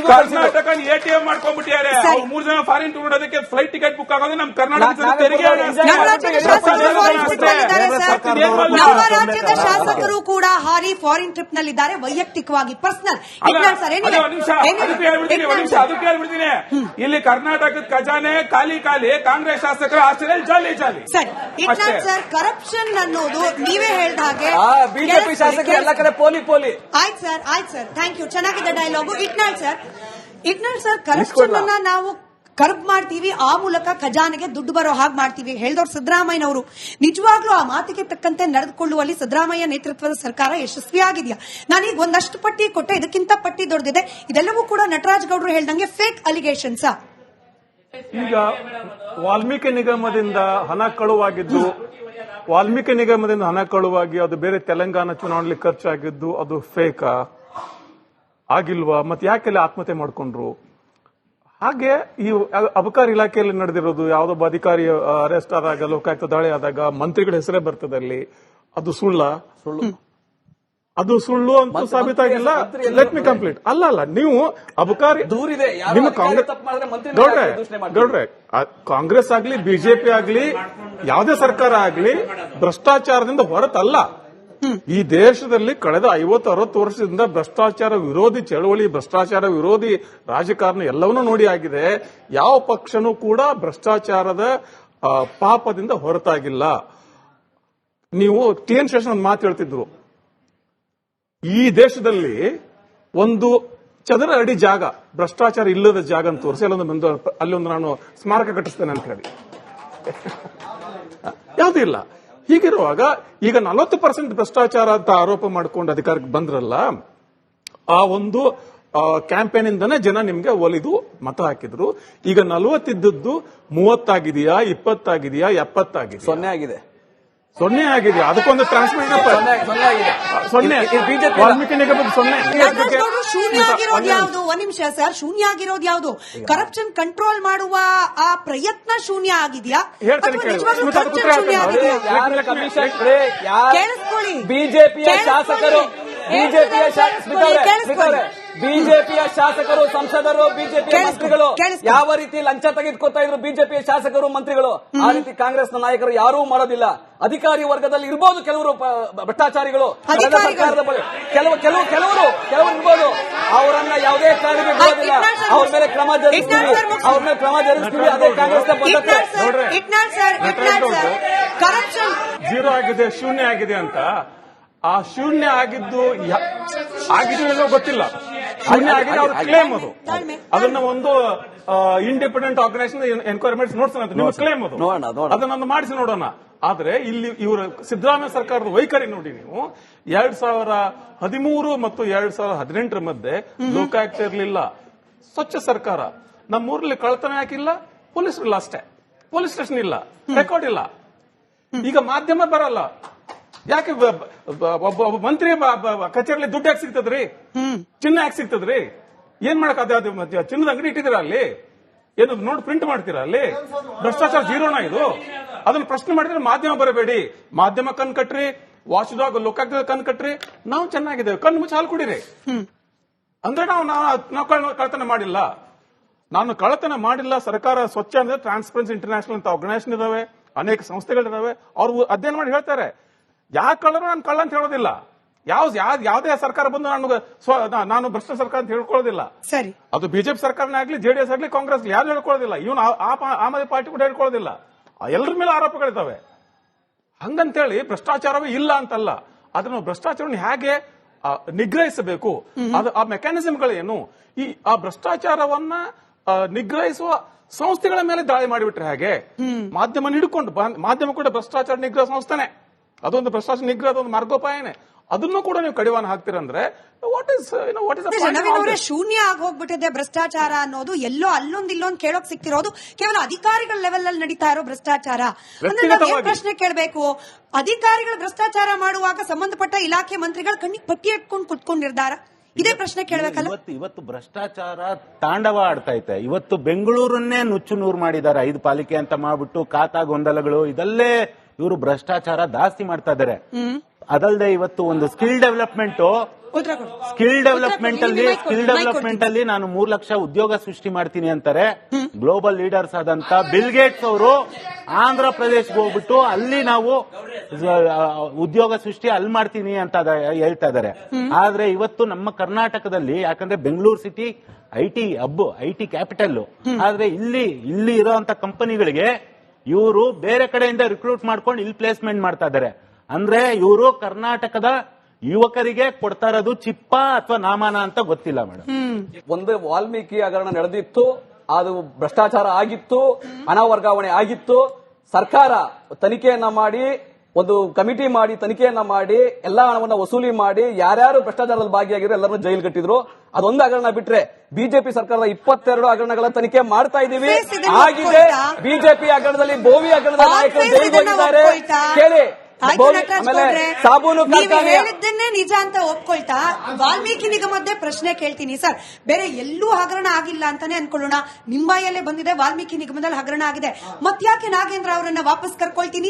ಕರ್ನಾಟಕ ATM ಮಾಡ್ಕೊಂಡ್ಬಿಟ್ಟಿದ್ದಾರೆ. 3 ಜನ ಫಾರಿನ್ ಟೂರ್ ನೋಡೋದಕ್ಕೆ ಫ್ಲೈಟ್ ಟಿಕೆಟ್ ಬುಕ್ ಆಗೋದು ನಮ್ಮ ಕರ್ನಾಟಕದ ತೆರಿಗೆ. ನಮ್ಮ ರಾಜ್ಯದ ಶಾಸಕರು ಕೂಡ ಹಾರಿ ಫಾರಿನ್ ಟ್ರಿಪ್ ನಲ್ಲಿದ್ದಾರೆ, ವೈಯಕ್ತಿಕವಾಗಿ ಪರ್ಸನಲ್. ಅದಕ್ಕೆ ಹೇಳ್ಬಿಡ್ತೀನಿ, ಇಲ್ಲಿ ಕರ್ನಾಟಕದ ಖಜಾನೆ ಖಾಲಿ, ಕಾಂಗ್ರೆಸ್ ಶಾಸಕರು ಆಸ್ಟ್ರೇಲಿಯಾ ಜಾಲಿ. ಸರ್, ಕರಪ್ಷನ್ ಅನ್ನೋದು ನೀವೇ ಹೇಳಿದ ಹಾಗೆ ಬಿಜೆಪಿ ಶಾಸಕರು ಎಲ್ಲ ಕಡೆ ಪೋಲಿ. ಆಯ್ತು ಸರ್, ಥ್ಯಾಂಕ್ ಯು, ಚೆನ್ನಾಗಿದೆ ಡೈಲಾಗು. ಇಟ್ನಾಳ್ ಸರ್, ಕರಪ್ಷನ್ ಅನ್ನ ನಾವು ಕರ್ಬ್ ಮಾಡ್ತೀವಿ, ಆ ಮೂಲಕ ಖಜಾನೆಗೆ ದುಡ್ಡು ಬರೋ ಹಾಗೆ ಮಾಡ್ತೀವಿ ಹೇಳಿದವರು ಸಿದ್ದರಾಮಯ್ಯನವರು. ನಿಜವಾಗ್ಲೂ ಆ ಮಾತಿಗೆ ತಕ್ಕಂತೆ ನಡೆದುಕೊಳ್ಳುವಲ್ಲಿ ಸಿದ್ದರಾಮಯ್ಯ ನೇತೃತ್ವದ ಸರ್ಕಾರ ಯಶಸ್ವಿಯಾಗಿದೆಯಾ? ನಾನೀಗ ಒಂದಷ್ಟು ಪಟ್ಟಿ ಕೊಟ್ಟೆ, ಇದಕ್ಕಿಂತ ಪಟ್ಟಿ ದೊಡ್ಡದಿದೆ. ಇದೆಲ್ಲವೂ ಕೂಡ ನಟರಾಜ್ ಗೌಡರು ಹೇಳ್ದಂಗೆ ಫೇಕ್ ಅಲಿಗೇಷನ್ಸ್. ಈಗ ವಾಲ್ಮೀಕಿ ನಿಗಮದಿಂದ ಹಣ ಕಳುವಾಗಿ ಅದು ಬೇರೆ ತೆಲಂಗಾಣ ಚುನಾವಣೆಯಲ್ಲಿ ಖರ್ಚಾಗಿದ್ದು ಅದು ಫೇಕಾ ಆಗಿಲ್ವಾ? ಮತ್ತೆ ಯಾಕೆಲ್ಲ ಆತ್ಮಹತ್ಯೆ ಮಾಡ್ಕೊಂಡ್ರು? ಹಾಗೆ ಈ ಅಬಕಾರಿ ಇಲಾಖೆಯಲ್ಲಿ ನಡೆದಿರೋದು, ಯಾವುದೊಬ್ಬ ಅಧಿಕಾರಿ ಅರೆಸ್ಟ್ ಆದಾಗ, ಲೋಕಾಯುಕ್ತ ದಾಳಿ ಆದಾಗ ಮಂತ್ರಿಗಳ ಹೆಸರೇ ಬರ್ತದೆ ಅಲ್ಲಿ, ಅದು ಸುಳ್ಳು. ಅದು ಸುಳ್ಳು ಅಂತ ಸಾಬೀತಾಗಿಲ್ಲ. Let me complete. ಅಲ್ಲ ನೀವು ಅಬಕಾರಿ ದೂರಿದೆ. ಯಾರೋ ನಿಮ್ಮ ಅಧಿಕಾರಿ ಕಾಂಗ್ರೆಸ್ ತಪ್ಪು ಮಾಡಿದ್ರೆ ಮಂತ್ರಿನ ಗೌಡ್ರೆ ಯಾಕೆ ದೂಷಣೆ ಮಾಡ್ತೀರಿ? ಗೌಡ್ರೆ ಕಾಂಗ್ರೆಸ್ ಆಗ್ಲಿ ಬಿಜೆಪಿ ಆಗ್ಲಿ ಯಾವುದೇ ಸರ್ಕಾರ ಆಗ್ಲಿ ಭ್ರಷ್ಟಾಚಾರದಿಂದ ಹೊರತಲ್ಲ. ಈ ದೇಶದಲ್ಲಿ ಕಳೆದ 50-60 ವರ್ಷದಿಂದ ಭ್ರಷ್ಟಾಚಾರ ವಿರೋಧಿ ಚಳವಳಿ, ಭ್ರಷ್ಟಾಚಾರ ವಿರೋಧಿ ರಾಜಕಾರಣ ಎಲ್ಲವನ್ನೂ ನೋಡಿ ಆಗಿದೆ. ಯಾವ ಪಕ್ಷನೂ ಕೂಡ ಭ್ರಷ್ಟಾಚಾರದ ಪಾಪದಿಂದ ಹೊರತಾಗಿಲ್ಲ. ನೀವು ಟಿ.ಎನ್. ಶೇಷನ್ ಒಂದು ಮಾತು ಹೇಳ್ತಿದ್ರು, ಈ ದೇಶದಲ್ಲಿ ಒಂದು ಚದರ ಅಡಿ ಜಾಗ ಭ್ರಷ್ಟಾಚಾರ ಇಲ್ಲದ ಜಾಗ ಅಂತ ತೋರಿಸಿ ಅಲ್ಲೊಂದು ನಾನು ಸ್ಮಾರಕ ಕಟ್ಟಿಸ್ತೇನೆ ಅಂತ ಹೇಳಿ. ಯಾವುದೂ ಇಲ್ಲ. ಹೀಗಿರುವಾಗ ಈಗ 40% ಭ್ರಷ್ಟಾಚಾರ ಅಂತ ಆರೋಪ ಮಾಡಿಕೊಂಡು ಅಧಿಕಾರಕ್ಕೆ ಬಂದ್ರಲ್ಲ, ಆ ಒಂದು ಕ್ಯಾಂಪೇನ್ ಇಂದನೇ ಜನ ನಿಮ್ಗೆ ಒಲಿದು ಮತ ಹಾಕಿದ್ರು. ಈಗ 40 ಇದ್ದದ್ದು 30 ಆಗಿದೆಯಾ, 20 ಆಗಿದೆಯಾ, 70 ಆಗಿದೆಯಾ? 0 ಆಗಿದೆ. 0 ಆಗಿದೆ. ಅದಕ್ಕೊಂದು ಟ್ರಾನ್ಸ್ಪರೆಂಟ್ 0 ಆಗಿದೆ. 0 ಬಿಜೆಪಿ ವಾಲ್ಮೀಕಿ ನಿಗಮದ 0. ಶೂನ್ಯ ಆಗಿರೋದು ಯಾವುದು? ಒಂದ್ ನಿಮಿಷ ಸರ್, ಶೂನ್ಯ ಆಗಿರೋದು ಯಾವುದು? ಕರಪ್ಷನ್ ಕಂಟ್ರೋಲ್ ಮಾಡುವ ಆ ಪ್ರಯತ್ನ ಶೂನ್ಯ ಆಗಿದೆಯಾ? ಹೇಳ್ತೇನೆ ಕೇಳಿ. ಸ್ಮಿತಾ, ಅದು ಉತ್ತರ ಶೂನ್ಯ ಹೇಳ್ತೇನೆ. ಆಗಿದೆಯಾ? ಯಾರ ಕಮಿಷನ್ ಕೇಳಿಸ್ಕೊಳ್ಳಿ. ಬಿಜೆಪಿಯ ಶಾಸಕರು, ಬಿಜೆಪಿಯ ಶಾಸಕರು, ಸಂಸದರು, ಬಿಜೆಪಿಯ ಮಂತ್ರಿಗಳು ಯಾವ ರೀತಿ ಲಂಚ ತೆಗೆದುಕೊತಾ ಇದ್ರು ಬಿಜೆಪಿಯ ಶಾಸಕರು, ಮಂತ್ರಿಗಳು, ಆ ರೀತಿ ಕಾಂಗ್ರೆಸ್ನ ನಾಯಕರು ಯಾರೂ ಮಾಡೋದಿಲ್ಲ. ಅಧಿಕಾರಿ ವರ್ಗದಲ್ಲಿ ಇರ್ಬೋದು ಕೆಲವರು ಭ್ರಷ್ಟಾಚಾರಿಗಳು, ಸರ್ಕಾರದ ಕೆಲವರು ಇರ್ಬೋದು. ಅವರನ್ನ ಯಾವುದೇ ಕಾರಣಕ್ಕೆ ಬಿಡೋದಿಲ್ಲ. ಅವ್ರ ಮೇಲೆ ಕ್ರಮ ಜರುಗಿಸ್ತೀವಿ. ಅದೇ ಕಾಂಗ್ರೆಸ್ನ ಬದ್ಧತೆ. ಜೀರೋ ಆಗಿದೆ, ಶೂನ್ಯ ಆಗಿದೆ ಅಂತ. ಆ ಶೂನ್ಯ ಆಗಿದ್ದು ಏನೋ ಗೊತ್ತಿಲ್ಲ. ಶೂನ್ಯ ಆಗಿದೆ ಅವ್ರ ಕ್ಲೇಮ್ ಅದು. ಅದನ್ನ ಒಂದು ಇಂಡಿಪೆಂಡೆಂಟ್ ಆರ್ಗನೈಸೇಷನ್ ಎನ್ಕ್ವೈರಿ ಮಾಡಿಸಿ ನೋಡ್ಸೋಣ ಅಂತ ನಿಮ್ಮ ಕ್ಲೇಮ್ ಅದು. ಅದನ್ನ ಮಾಡಿಸಿ ನೋಡೋಣ. ಆದ್ರೆ ಇಲ್ಲಿ ಇವರ ಸಿದ್ದರಾಮಯ್ಯ ಸರ್ಕಾರದ ವೈಖರಿ ನೋಡಿ ನೀವು. 2013 ಮತ್ತು 2018 ಮಧ್ಯೆ ಲೋಕಾಯುಕ್ತ ಇರಲಿಲ್ಲ, ಸ್ವಚ್ಛ ಸರ್ಕಾರ. ನಮ್ಮೂರಲ್ಲಿ ಕಳ್ಳತನ ಯಾಕಿಲ್ಲ? ಪೊಲೀಸ್ ಇಲ್ಲ ಅಷ್ಟೇ. ಪೊಲೀಸ್ ಸ್ಟೇಷನ್ ಇಲ್ಲ, ರೆಕಾರ್ಡ್ ಇಲ್ಲ. ಈಗ ಮಾಧ್ಯಮ ಬರಲ್ಲ. ಯಾಕೆ ಒಬ್ಬ ಮಂತ್ರಿ ಕಚೇರಿಯಲ್ಲಿ ದುಡ್ಡು ಯಾಕೆ ಸಿಗ್ತದ್ರಿ? ಚಿನ್ನ ಯಾಕೆ ಸಿಗ್ತದ್ರಿ? ಏನ್ ಮಾಡಕ್ ಅದು ಚಿನ್ನದ ಅಂಗಡಿ ಇಟ್ಟಿದ್ದೀರಾ ಅಲ್ಲಿ? ಏನು ನೋಡಿ ಪ್ರಿಂಟ್ ಮಾಡ್ತೀರಾ ಅಲ್ಲಿ? ಭ್ರಷ್ಟಾಚಾರ ಜೀರೋಣ ಇದು. ಅದನ್ನ ಪ್ರಶ್ನೆ ಮಾಡಿದ್ರೆ ಮಾಧ್ಯಮ ಬರಬೇಡಿ. ಮಾಧ್ಯಮ ಕಣ್ ಕಟ್ರಿ, ವಾಚ್ಡಾಗ್ ಲೋಕಾಯುಕ್ತ ಕಣ್ ಕಟ್ರಿ. ನಾವು ಚೆನ್ನಾಗಿದ್ದೇವೆ, ಕಣ್ಣು ಮುಚ್ಚಿ ಹಾಲು ಕುಡಿರಿ ಅಂದ್ರೆ ನಾವು ಕಳ್ಳತನ ಮಾಡಿಲ್ಲ. ನಾನು ಕಳ್ಳತನ ಮಾಡಿಲ್ಲ. ಸರ್ಕಾರ ಸ್ವಚ್ಛ ಅಂದ್ರೆ ಟ್ರಾನ್ಸ್ಪರೆನ್ಸಿ ಇಂಟರ್ನ್ಯಾಷನಲ್ ಅಂತ ಆರ್ಗನೈಸೇಷನ್ ಇದಾವೆ, ಅನೇಕ ಸಂಸ್ಥೆಗಳಿದಾವೆ. ಅವ್ರು ಅಧ್ಯಯನ ಮಾಡಿ ಹೇಳ್ತಾರೆ. ಯಾಕೆ ಕಳ್ಳರು ನಾನು ಕಳ್ಳ ಅಂತ ಹೇಳೋದಿಲ್ಲ. ಯಾವುದೇ ಸರ್ಕಾರ ಬಂದು ನಾನು ಭ್ರಷ್ಟ ಸರ್ಕಾರ ಅಂತ ಹೇಳ್ಕೊಳ್ಳೋದಿಲ್ಲ. ಸರಿ, ಅದು ಬಿಜೆಪಿ ಸರ್ಕಾರನೇ ಆಗ್ಲಿ, ಜೆಡಿಎಸ್ ಆಗ್ಲಿ, ಕಾಂಗ್ರೆಸ್ ಯಾರು ಹೇಳ್ಕೊಳ್ಳೋದಿಲ್ಲ. ಇವನು ಆಮ್ ಆದ್ಮಿ ಪಾರ್ಟಿ ಕೂಡ ಹೇಳ್ಕೊಳ್ಳೋದಿಲ್ಲ. ಎಲ್ಲರ ಮೇಲೆ ಆರೋಪಗಳಿದ್ದಾವೆ. ಹಂಗಂತೇಳಿ ಭ್ರಷ್ಟಾಚಾರವೇ ಇಲ್ಲ ಅಂತಲ್ಲ. ಅದನ್ನು ಭ್ರಷ್ಟಾಚಾರವನ್ನು ಹೇಗೆ ನಿಗ್ರಹಿಸಬೇಕು, ಅದು ಆ ಮೆಕ್ಯಾನಿಸಮ್ಗಳೇನು, ಆ ಭ್ರಷ್ಟಾಚಾರವನ್ನ ನಿಗ್ರಹಿಸುವ ಸಂಸ್ಥೆಗಳ ಮೇಲೆ ದಾಳಿ ಮಾಡಿಬಿಟ್ರೆ ಹೇಗೆ? ಮಾಧ್ಯಮ ಹಿಡ್ಕೊಂಡು, ಮಾಧ್ಯಮ ಕೂಡ ಭ್ರಷ್ಟಾಚಾರ ನಿಗ್ರಹ ಸಂಸ್ಥೆನೆ. ಅದೊಂದು ಭ್ರಷ್ಟಾಚಾರ ನಿಗ್ರಹ, ಅದೊಂದು ಮಾರ್ಗೋಪಾಯನೆ. ಅದನ್ನು ಕೂಡ ನೀವು ಕಡಿವಾಣ ಹಾಕ್ತೀರಂದ್ರೆ ವಾಟ್ ಇಸ್ ಶೂನ್ಯ ಆಗಿ ಹೋಗ್ಬಿಟ್ಟಿದೆ ಭ್ರಷ್ಟಾಚಾರ ಅನ್ನೋದು. ಎಲ್ಲೋ ಇಲ್ಲೊಂದು ಕೇಳೋಕ್ ಸಿಕ್ತಿರೋದು ಕೇವಲ ಅಧಿಕಾರಿಗಳ ಲೆವೆಲ್ ಅಲ್ಲಿ ನಡೀತಾ ಇರೋ ಭ್ರಷ್ಟಾಚಾರ. ಪ್ರಶ್ನೆ ಕೇಳಬೇಕು, ಅಧಿಕಾರಿಗಳು ಭ್ರಷ್ಟಾಚಾರ ಮಾಡುವಾಗ ಸಂಬಂಧಪಟ್ಟ ಇಲಾಖೆ ಮಂತ್ರಿಗಳು ಕಣ್ಣಿಗೆ ಪಟ್ಟಿ ಇಟ್ಕೊಂಡು ಕುತ್ಕೊಂಡಿರ್ತಾರ? ಇದೇ ಪ್ರಶ್ನೆ ಕೇಳಬೇಕಲ್ಲ. ಇವತ್ತು ಭ್ರಷ್ಟಾಚಾರ ತಾಂಡವ ಆಡ್ತಾ ಐತೆ. ಇವತ್ತು ಬೆಂಗಳೂರನ್ನೇ ನುಚ್ಚು ನೂರು ಮಾಡಿದ್ದಾರೆ. 5 ಪಾಲಿಕೆ ಅಂತ ಮಾಡ್ಬಿಟ್ಟು ಖಾತಾ ಗೊಂದಲಗಳು ಇದಲ್ಲೇ ಇವರು ಭ್ರಷ್ಟಾಚಾರ ಜಾಸ್ತಿ ಮಾಡ್ತಾ ಇದ್ದಾರೆ. ಅದಲ್ಲದೆ ಇವತ್ತು ಒಂದು ಸ್ಕಿಲ್ ಡೆವಲಪ್ಮೆಂಟ್ ಅಲ್ಲಿ ನಾನು 3 ಲಕ್ಷ ಉದ್ಯೋಗ ಸೃಷ್ಟಿ ಮಾಡ್ತೀನಿ ಅಂತಾರೆ. ಗ್ಲೋಬಲ್ ಲೀಡರ್ಸ್ ಆದಂತ ಬಿಲ್ ಗೇಟ್ಸ್ ಅವರು ಆಂಧ್ರ ಪ್ರದೇಶಕ್ಕೆ ಹೋಗ್ಬಿಟ್ಟು ಅಲ್ಲಿ ನಾವು ಉದ್ಯೋಗ ಸೃಷ್ಟಿ ಅಲ್ಲಿ ಮಾಡ್ತೀನಿ ಅಂತ ಹೇಳ್ತಾ ಇದ್ದಾರೆ. ಆದ್ರೆ ಇವತ್ತು ನಮ್ಮ ಕರ್ನಾಟಕದಲ್ಲಿ, ಯಾಕಂದ್ರೆ ಬೆಂಗಳೂರು ಸಿಟಿ ಐಟಿ ಕ್ಯಾಪಿಟಲ್, ಆದ್ರೆ ಇಲ್ಲಿ ಇರುವಂತ ಕಂಪನಿಗಳಿಗೆ ಇವರು ಬೇರೆ ಕಡೆಯಿಂದ ರಿಕ್ರೂಟ್ ಮಾಡ್ಕೊಂಡು ಇಲ್ಲಿ ಪ್ಲೇಸ್ಮೆಂಟ್ ಮಾಡ್ತಾ ಇದ್ದಾರೆ. ಅಂದ್ರೆ ಇವರು ಕರ್ನಾಟಕದ ಯುವಕರಿಗೆ ಕೊಡ್ತಾ ಇರೋದು ಚಿಪ್ಪ ಅಥವಾ ನಾಮಾನ ಅಂತ ಗೊತ್ತಿಲ್ಲ ಮೇಡಮ್. ಒಂದು ವಾಲ್ಮೀಕಿ ಹಗರಣ ನಡೆದಿತ್ತು, ಅದು ಭ್ರಷ್ಟಾಚಾರ ಆಗಿತ್ತು, ಹಣ ವರ್ಗಾವಣೆ ಆಗಿತ್ತು. ಸರ್ಕಾರ ತನಿಖೆಯನ್ನ ಮಾಡಿ, ಒಂದು ಕಮಿಟಿ ಮಾಡಿ ತನಿಖೆಯನ್ನ ಮಾಡಿ ಎಲ್ಲಾ ಹಣವನ್ನ ವಸೂಲಿ ಮಾಡಿ ಯಾರ್ಯಾರು ಭ್ರಷ್ಟಾಚಾರದಲ್ಲಿ ಭಾಗಿಯಾಗಿದ್ರು ಎಲ್ಲರನ್ನೂ ಜೈಲು ಕಟ್ಟಿದ್ರು. ಅದೊಂದು ಹಗರಣ ಬಿಟ್ರೆ ಬಿಜೆಪಿ ಸರ್ಕಾರದ 22 ಹಗರಣಗಳ ತನಿಖೆ ಮಾಡ್ತಾ ಇದೀವಿ. ಆಗಿದೆ. ಬಿಜೆಪಿ ಹಗರಣದಲ್ಲಿ ಬೋವಿ ಹಗರಣದ ನಾಯಕರು ಜೈಲಿಗೆ ಹೋಗಿದ್ದಾರೆ. ಕೇಳಿ, ಆಯ್ತು ಬಹು- ನಟರಾಜ್ ಆಮೇಲೆ ಗೌಡ್ರೆ, ಸಾಬೂನು ನೀವು ಕಾರ್ಖಾನೆಯ ಹೇಳಿದ್ದನ್ನೇ ನಿಜ ಅಂತ ಒಪ್ಕೊಳ್ತಾ ವಾಲ್ಮೀಕಿ ನಿಗಮದ್ದೇ ಪ್ರಶ್ನೆ ಕೇಳ್ತೀನಿ ಸರ್. ಬೇರೆ ಎಲ್ಲೂ ಹಗರಣ ಆಗಿಲ್ಲ ಅಂತಾನೆ ಅನ್ಕೊಳ್ಳೋಣ, ನಿಂಬಾಯಲ್ಲೇ ಬಂದಿದೆ ವಾಲ್ಮೀಕಿ ನಿಗಮದಲ್ಲಿ ಹಗರಣ ಆಗಿದೆ. ಮತ್ಯಾಕೆ ನಾಗೇಂದ್ರ ಅವರನ್ನ ವಾಪಸ್ ಕರ್ಕೊಳ್ತೀನಿ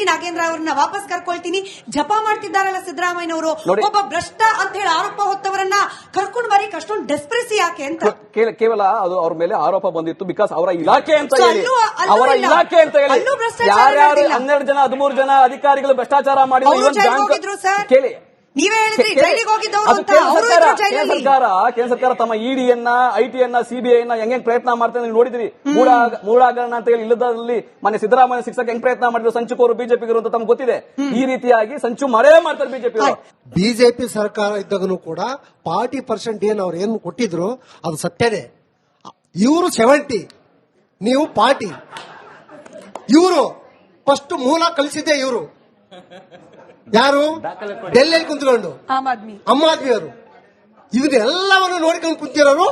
ಜಪ ಮಾಡ್ತಿದ್ದಾರಲ್ಲ ಸಿದ್ದರಾಮಯ್ಯನವರು? ಒಬ್ಬ ಭ್ರಷ್ಟ ಅಂತ ಹೇಳಿ ಆರೋಪ ಹೊತ್ತವರನ್ನ ಕರ್ಕೊಂಡು ಬರೀ ಅಷ್ಟೊಂದು ಡೆಸ್ಪ್ರೆಸಿ ಯಾಕೆ ಅಂತ ಕೇವಲ ಅದು ಅವ್ರ ಮೇಲೆ ಆರೋಪ ಬಂದಿತ್ತು. ಬಿಕಾಸ್ ಅವರ ಇಲಾಖೆ ಅಂತ So ಹೇಳಿ ಅಲ್ಲೂ ಇಲ್ಲ. ಅಲ್ಲೂ ಭ್ರಷ್ಟಾಚಾರ ಯಾರ್ಯಾರು ನಡೆದಿಲ್ಲ. 12 ಜನ 13 ಜನ ಅಧಿಕಾರಿಗಳು ಭ್ರಷ್ಟಾಚಾರ ಅವ್ರು ಜೈಲಿಗೆ ಹೋಗಿದ್ರು ಸರ್. ಕೇಳಿ, ನೀವೇ ಹೇಳಿದ್ರಿ ಜೈಲಿಗೆ ಹೋಗಿದ್ದವರು ಅದು ಅಂತ. ಕೇಂದ್ರ ಅವರು ಸರ್ಕಾರ ಇದ್ರು ಜೈಲಲ್ಲಿ. ಕೇಂದ್ರ ಸರ್ಕಾರ ತಮ್ಮ ಇಡಿಯನ್ನ ಐಟಿಯನ್ನ ಸಿಬಿಐನ ಹೆಂಗ್ ಪ್ರಯತ್ನ ಮಾಡ್ತಾರೆ ನೀವು ನೋಡಿದ್ರಿ. ಮೂಡ ಹಗರಣ ಅಂತ ಹೇಳಿ ಇಲ್ಲದಲ್ಲಿ ಮನೆ ಸಿದ್ದರಾಮಯ್ಯ ಶಿಕ್ಷಕ ಹೆಂಗ್ ಪ್ರಯತ್ನ ಮಾಡಿದ್ರು ಸಂಚುಕೋರು ಬಿಜೆಪಿಗರು ಅಂತ ತಮ್ಗೆ ಗೊತ್ತಿದೆ. ಈ ರೀತಿಯಾಗಿ ಸಂಚು ಮಾಡೇ ಮಾಡ್ತಾರೆ ಬಿಜೆಪಿ. ಬಿಜೆಪಿ ಸರ್ಕಾರ ಇದ್ದಾಗನು ಕೂಡ 40% ಏನು ಅವ್ರು ಏನು ಕೊಟ್ಟಿದ್ರು ಅದು ಸತ್ಯನೇ. ಇವರು 70, ನೀವು 40. ಇವರು ಫಸ್ಟ್ ಮೂಲ ಕಲಿಸಿದ್ದೆ ಇವರು ಯಾರು? ಡೆಲ್ಲಿಯಲ್ಲಿ ಕುಂತ್ಕೊಂಡು ಆಮ್ ಆದ್ಮಿ ಅವರು ಇದನ್ನೆಲ್ಲವನ್ನು ನೋಡ್ಕೊಂಡು ಕುಂತಿರೋರು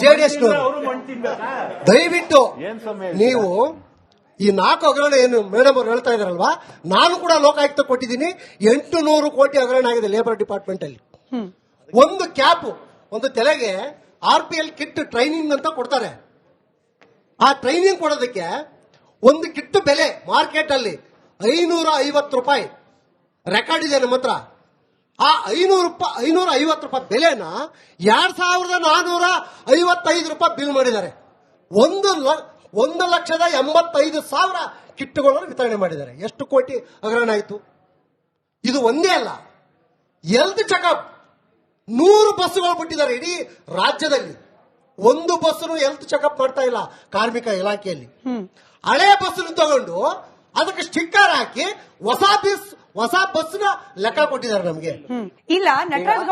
ಜೆಡಿಎಸ್ನವರು. ದಯವಿಟ್ಟು ನೀವು ಈ 4 ಹಗರಣ ಏನು ಮೇಡಮ್ ಅವರು ಹೇಳ್ತಾ ಇದಾರಲ್ವಾ, ನಾನು ಕೂಡ ಲೋಕಾಯುಕ್ತ ಕೊಟ್ಟಿದ್ದೀನಿ. 800 ಕೋಟಿ ಹಗರಣ ಆಗಿದೆ ಲೇಬರ್ ಡಿಪಾರ್ಟ್ಮೆಂಟ್ ಅಲ್ಲಿ. ಒಂದು ಕ್ಯಾಪ್, ಒಂದು ತಲೆಗೆ RPL ಕಿಟ್ ಟ್ರೈನಿಂಗ್ ಅಂತ ಕೊಡ್ತಾರೆ. ಆ ಟ್ರೈನಿಂಗ್ ಕೊಡೋದಕ್ಕೆ ಒಂದು ಕಿಟ್ ಬೆಲೆ ಮಾರ್ಕೆಟ್ ಅಲ್ಲಿ 550 ರೂಪಾಯಿ ರೆಕಾರ್ಡ್ ಇದೆ ನಮ್ಮ ಹತ್ರ. ಆ 550 ರೂಪಾಯಿ ಬೆಲೆನ 2455 ರೂಪಾಯಿ ಬಿಲ್ ಮಾಡಿದ್ದಾರೆ. 1,85,000 ಕಿಟ್ಗಳನ್ನು ವಿತರಣೆ ಮಾಡಿದ್ದಾರೆ. ಎಷ್ಟು ಕೋಟಿ ಹಗರಣ ಆಯಿತು? ಇದು ಒಂದೇ ಅಲ್ಲ, ಹೆಲ್ತ್ ಚೆಕಪ್ 100 ಬಸ್ಸುಗಳು ಬಿಟ್ಟಿದ್ದಾರೆ ಇಡೀ ರಾಜ್ಯದಲ್ಲಿ. ಒಂದು ಬಸ್ಸನ್ನು ಹೆಲ್ತ್ ಚೆಕಪ್ ಮಾಡ್ತಾ ಇಲ್ಲ ಕಾರ್ಮಿಕ ಇಲಾಖೆಯಲ್ಲಿ. ಹಳೆ ಬಸ್ ತಗೊಂಡು ಅದಕ್ಕೆ ಸ್ಟಿಕ್ಕರ್ ಹಾಕಿ ಹೊಸ ಬಸ್ನ ಲೆಕ್ಕ ಕೊಟ್ಟಿದ್ದಾರೆ ನಮಗೆ. ಇಲ್ಲ, ನಟರಾಜ್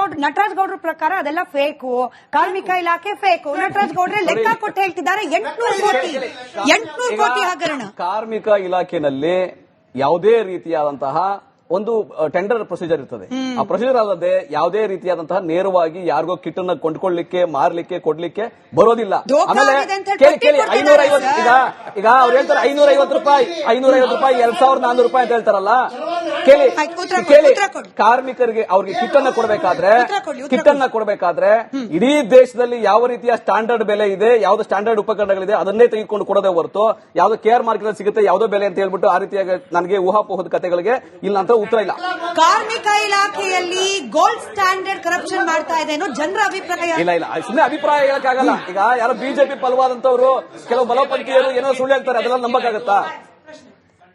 ಗೌಡ್ರ ಪ್ರಕಾರ ಅದೆಲ್ಲ ಫೇಕು, ಕಾರ್ಮಿಕ ಇಲಾಖೆ ಫೇಕು. ನಟರಾಜ್ ಗೌಡ್ರೆ ಲೆಕ್ಕ ಕೊಟ್ಟು ಹೇಳ್ತಿದ್ದಾರೆ 800 ಕೋಟಿ ಹಗರಣ. ಕಾರ್ಮಿಕ ಇಲಾಖೆನಲ್ಲಿ ಯಾವುದೇ ರೀತಿಯಾದಂತಹ ಒಂದು ಟೆಂಡರ್ ಪ್ರೊಸೀಜರ್ ಇರ್ತದೆ. ಆ ಪ್ರೊಸೀಜರ್ ಅಲ್ಲದೆ ಯಾವುದೇ ರೀತಿಯಾದಂತಹ ನೇರವಾಗಿ ಯಾರಿಗೋ ಕಿಟ್ ಅನ್ನ ಕೊಂಡ್ಕೊಳ್ಳಿಕ್ಕೆ, ಮಾರ್ಲಿಕ್ಕೆ, ಕೊಡ್ಲಿಕ್ಕೆ ಬರೋದಿಲ್ಲ. ಆಮೇಲೆ ಕೇಳಿ 550 ಈಗ ಅವ್ರು ಹೇಳ್ತಾರೆ 550 ರೂಪಾಯಿ 2,400 ರೂಪಾಯಿ ಅಂತ ಹೇಳ್ತಾರಲ್ಲ. ಕೇಳಿ ಕಾರ್ಮಿಕರಿಗೆ ಅವ್ರಿಗೆ ಕಿಟ್ ಅನ್ನ ಕೊಡಬೇಕಾದ್ರೆ ಇಡೀ ದೇಶದಲ್ಲಿ ಯಾವ ರೀತಿಯ ಸ್ಟ್ಯಾಂಡರ್ಡ್ ಬೆಲೆ ಇದೆ, ಯಾವ್ದು ಸ್ಟ್ಯಾಂಡರ್ಡ್ ಉಪಕರಣಗಳಿದೆ ಅದನ್ನೇ ತೆಗೆದುಕೊಂಡು ಕೊಡೋದೇ ಹೊರತು ಯಾವ್ದು ಕೇರ್ ಮಾರ್ಕೆಟ್ ಸಿಗುತ್ತೆ ಯಾವುದೋ ಬೆಲೆ ಅಂತ ಹೇಳ್ಬಿಟ್ಟು ಆ ರೀತಿಯಾಗಿ ನನಗೆ ಊಹಾಪೋಹದ ಕಥೆಗಳಿಗೆ ಇಲ್ಲ ಅಂತ ಉತ್ತರ ಇಲ್ಲ. ಕಾರ್ಮಿಕ ಇಲಾಖೆಯಲ್ಲಿ ಗೋಲ್ಡ್ ಸ್ಟ್ಯಾಂಡರ್ಡ್ ಕರಪ್ಷನ್ ಮಾಡ್ತಾ ಇದೆ ಅನ್ನೋ ಜನರ ಅಭಿಪ್ರಾಯ. ಇಲ್ಲ ಸುಮ್ಮನೆ ಅಭಿಪ್ರಾಯ ಹೇಳಕ್ಕಾಗಲ್ಲ. ಈಗ ಯಾರೋ ಬಿಜೆಪಿ ಬಲವಾದಂತವ್ರು ಕೆಲವು ಬಲಪಂಥೀಯರು ಏನೋ ಸುಳ್ಳು ಹೇಳ್ತಾರೆ, ಅದೆಲ್ಲ ನಂಬಕ್ಕಾಗತ್ತಾ?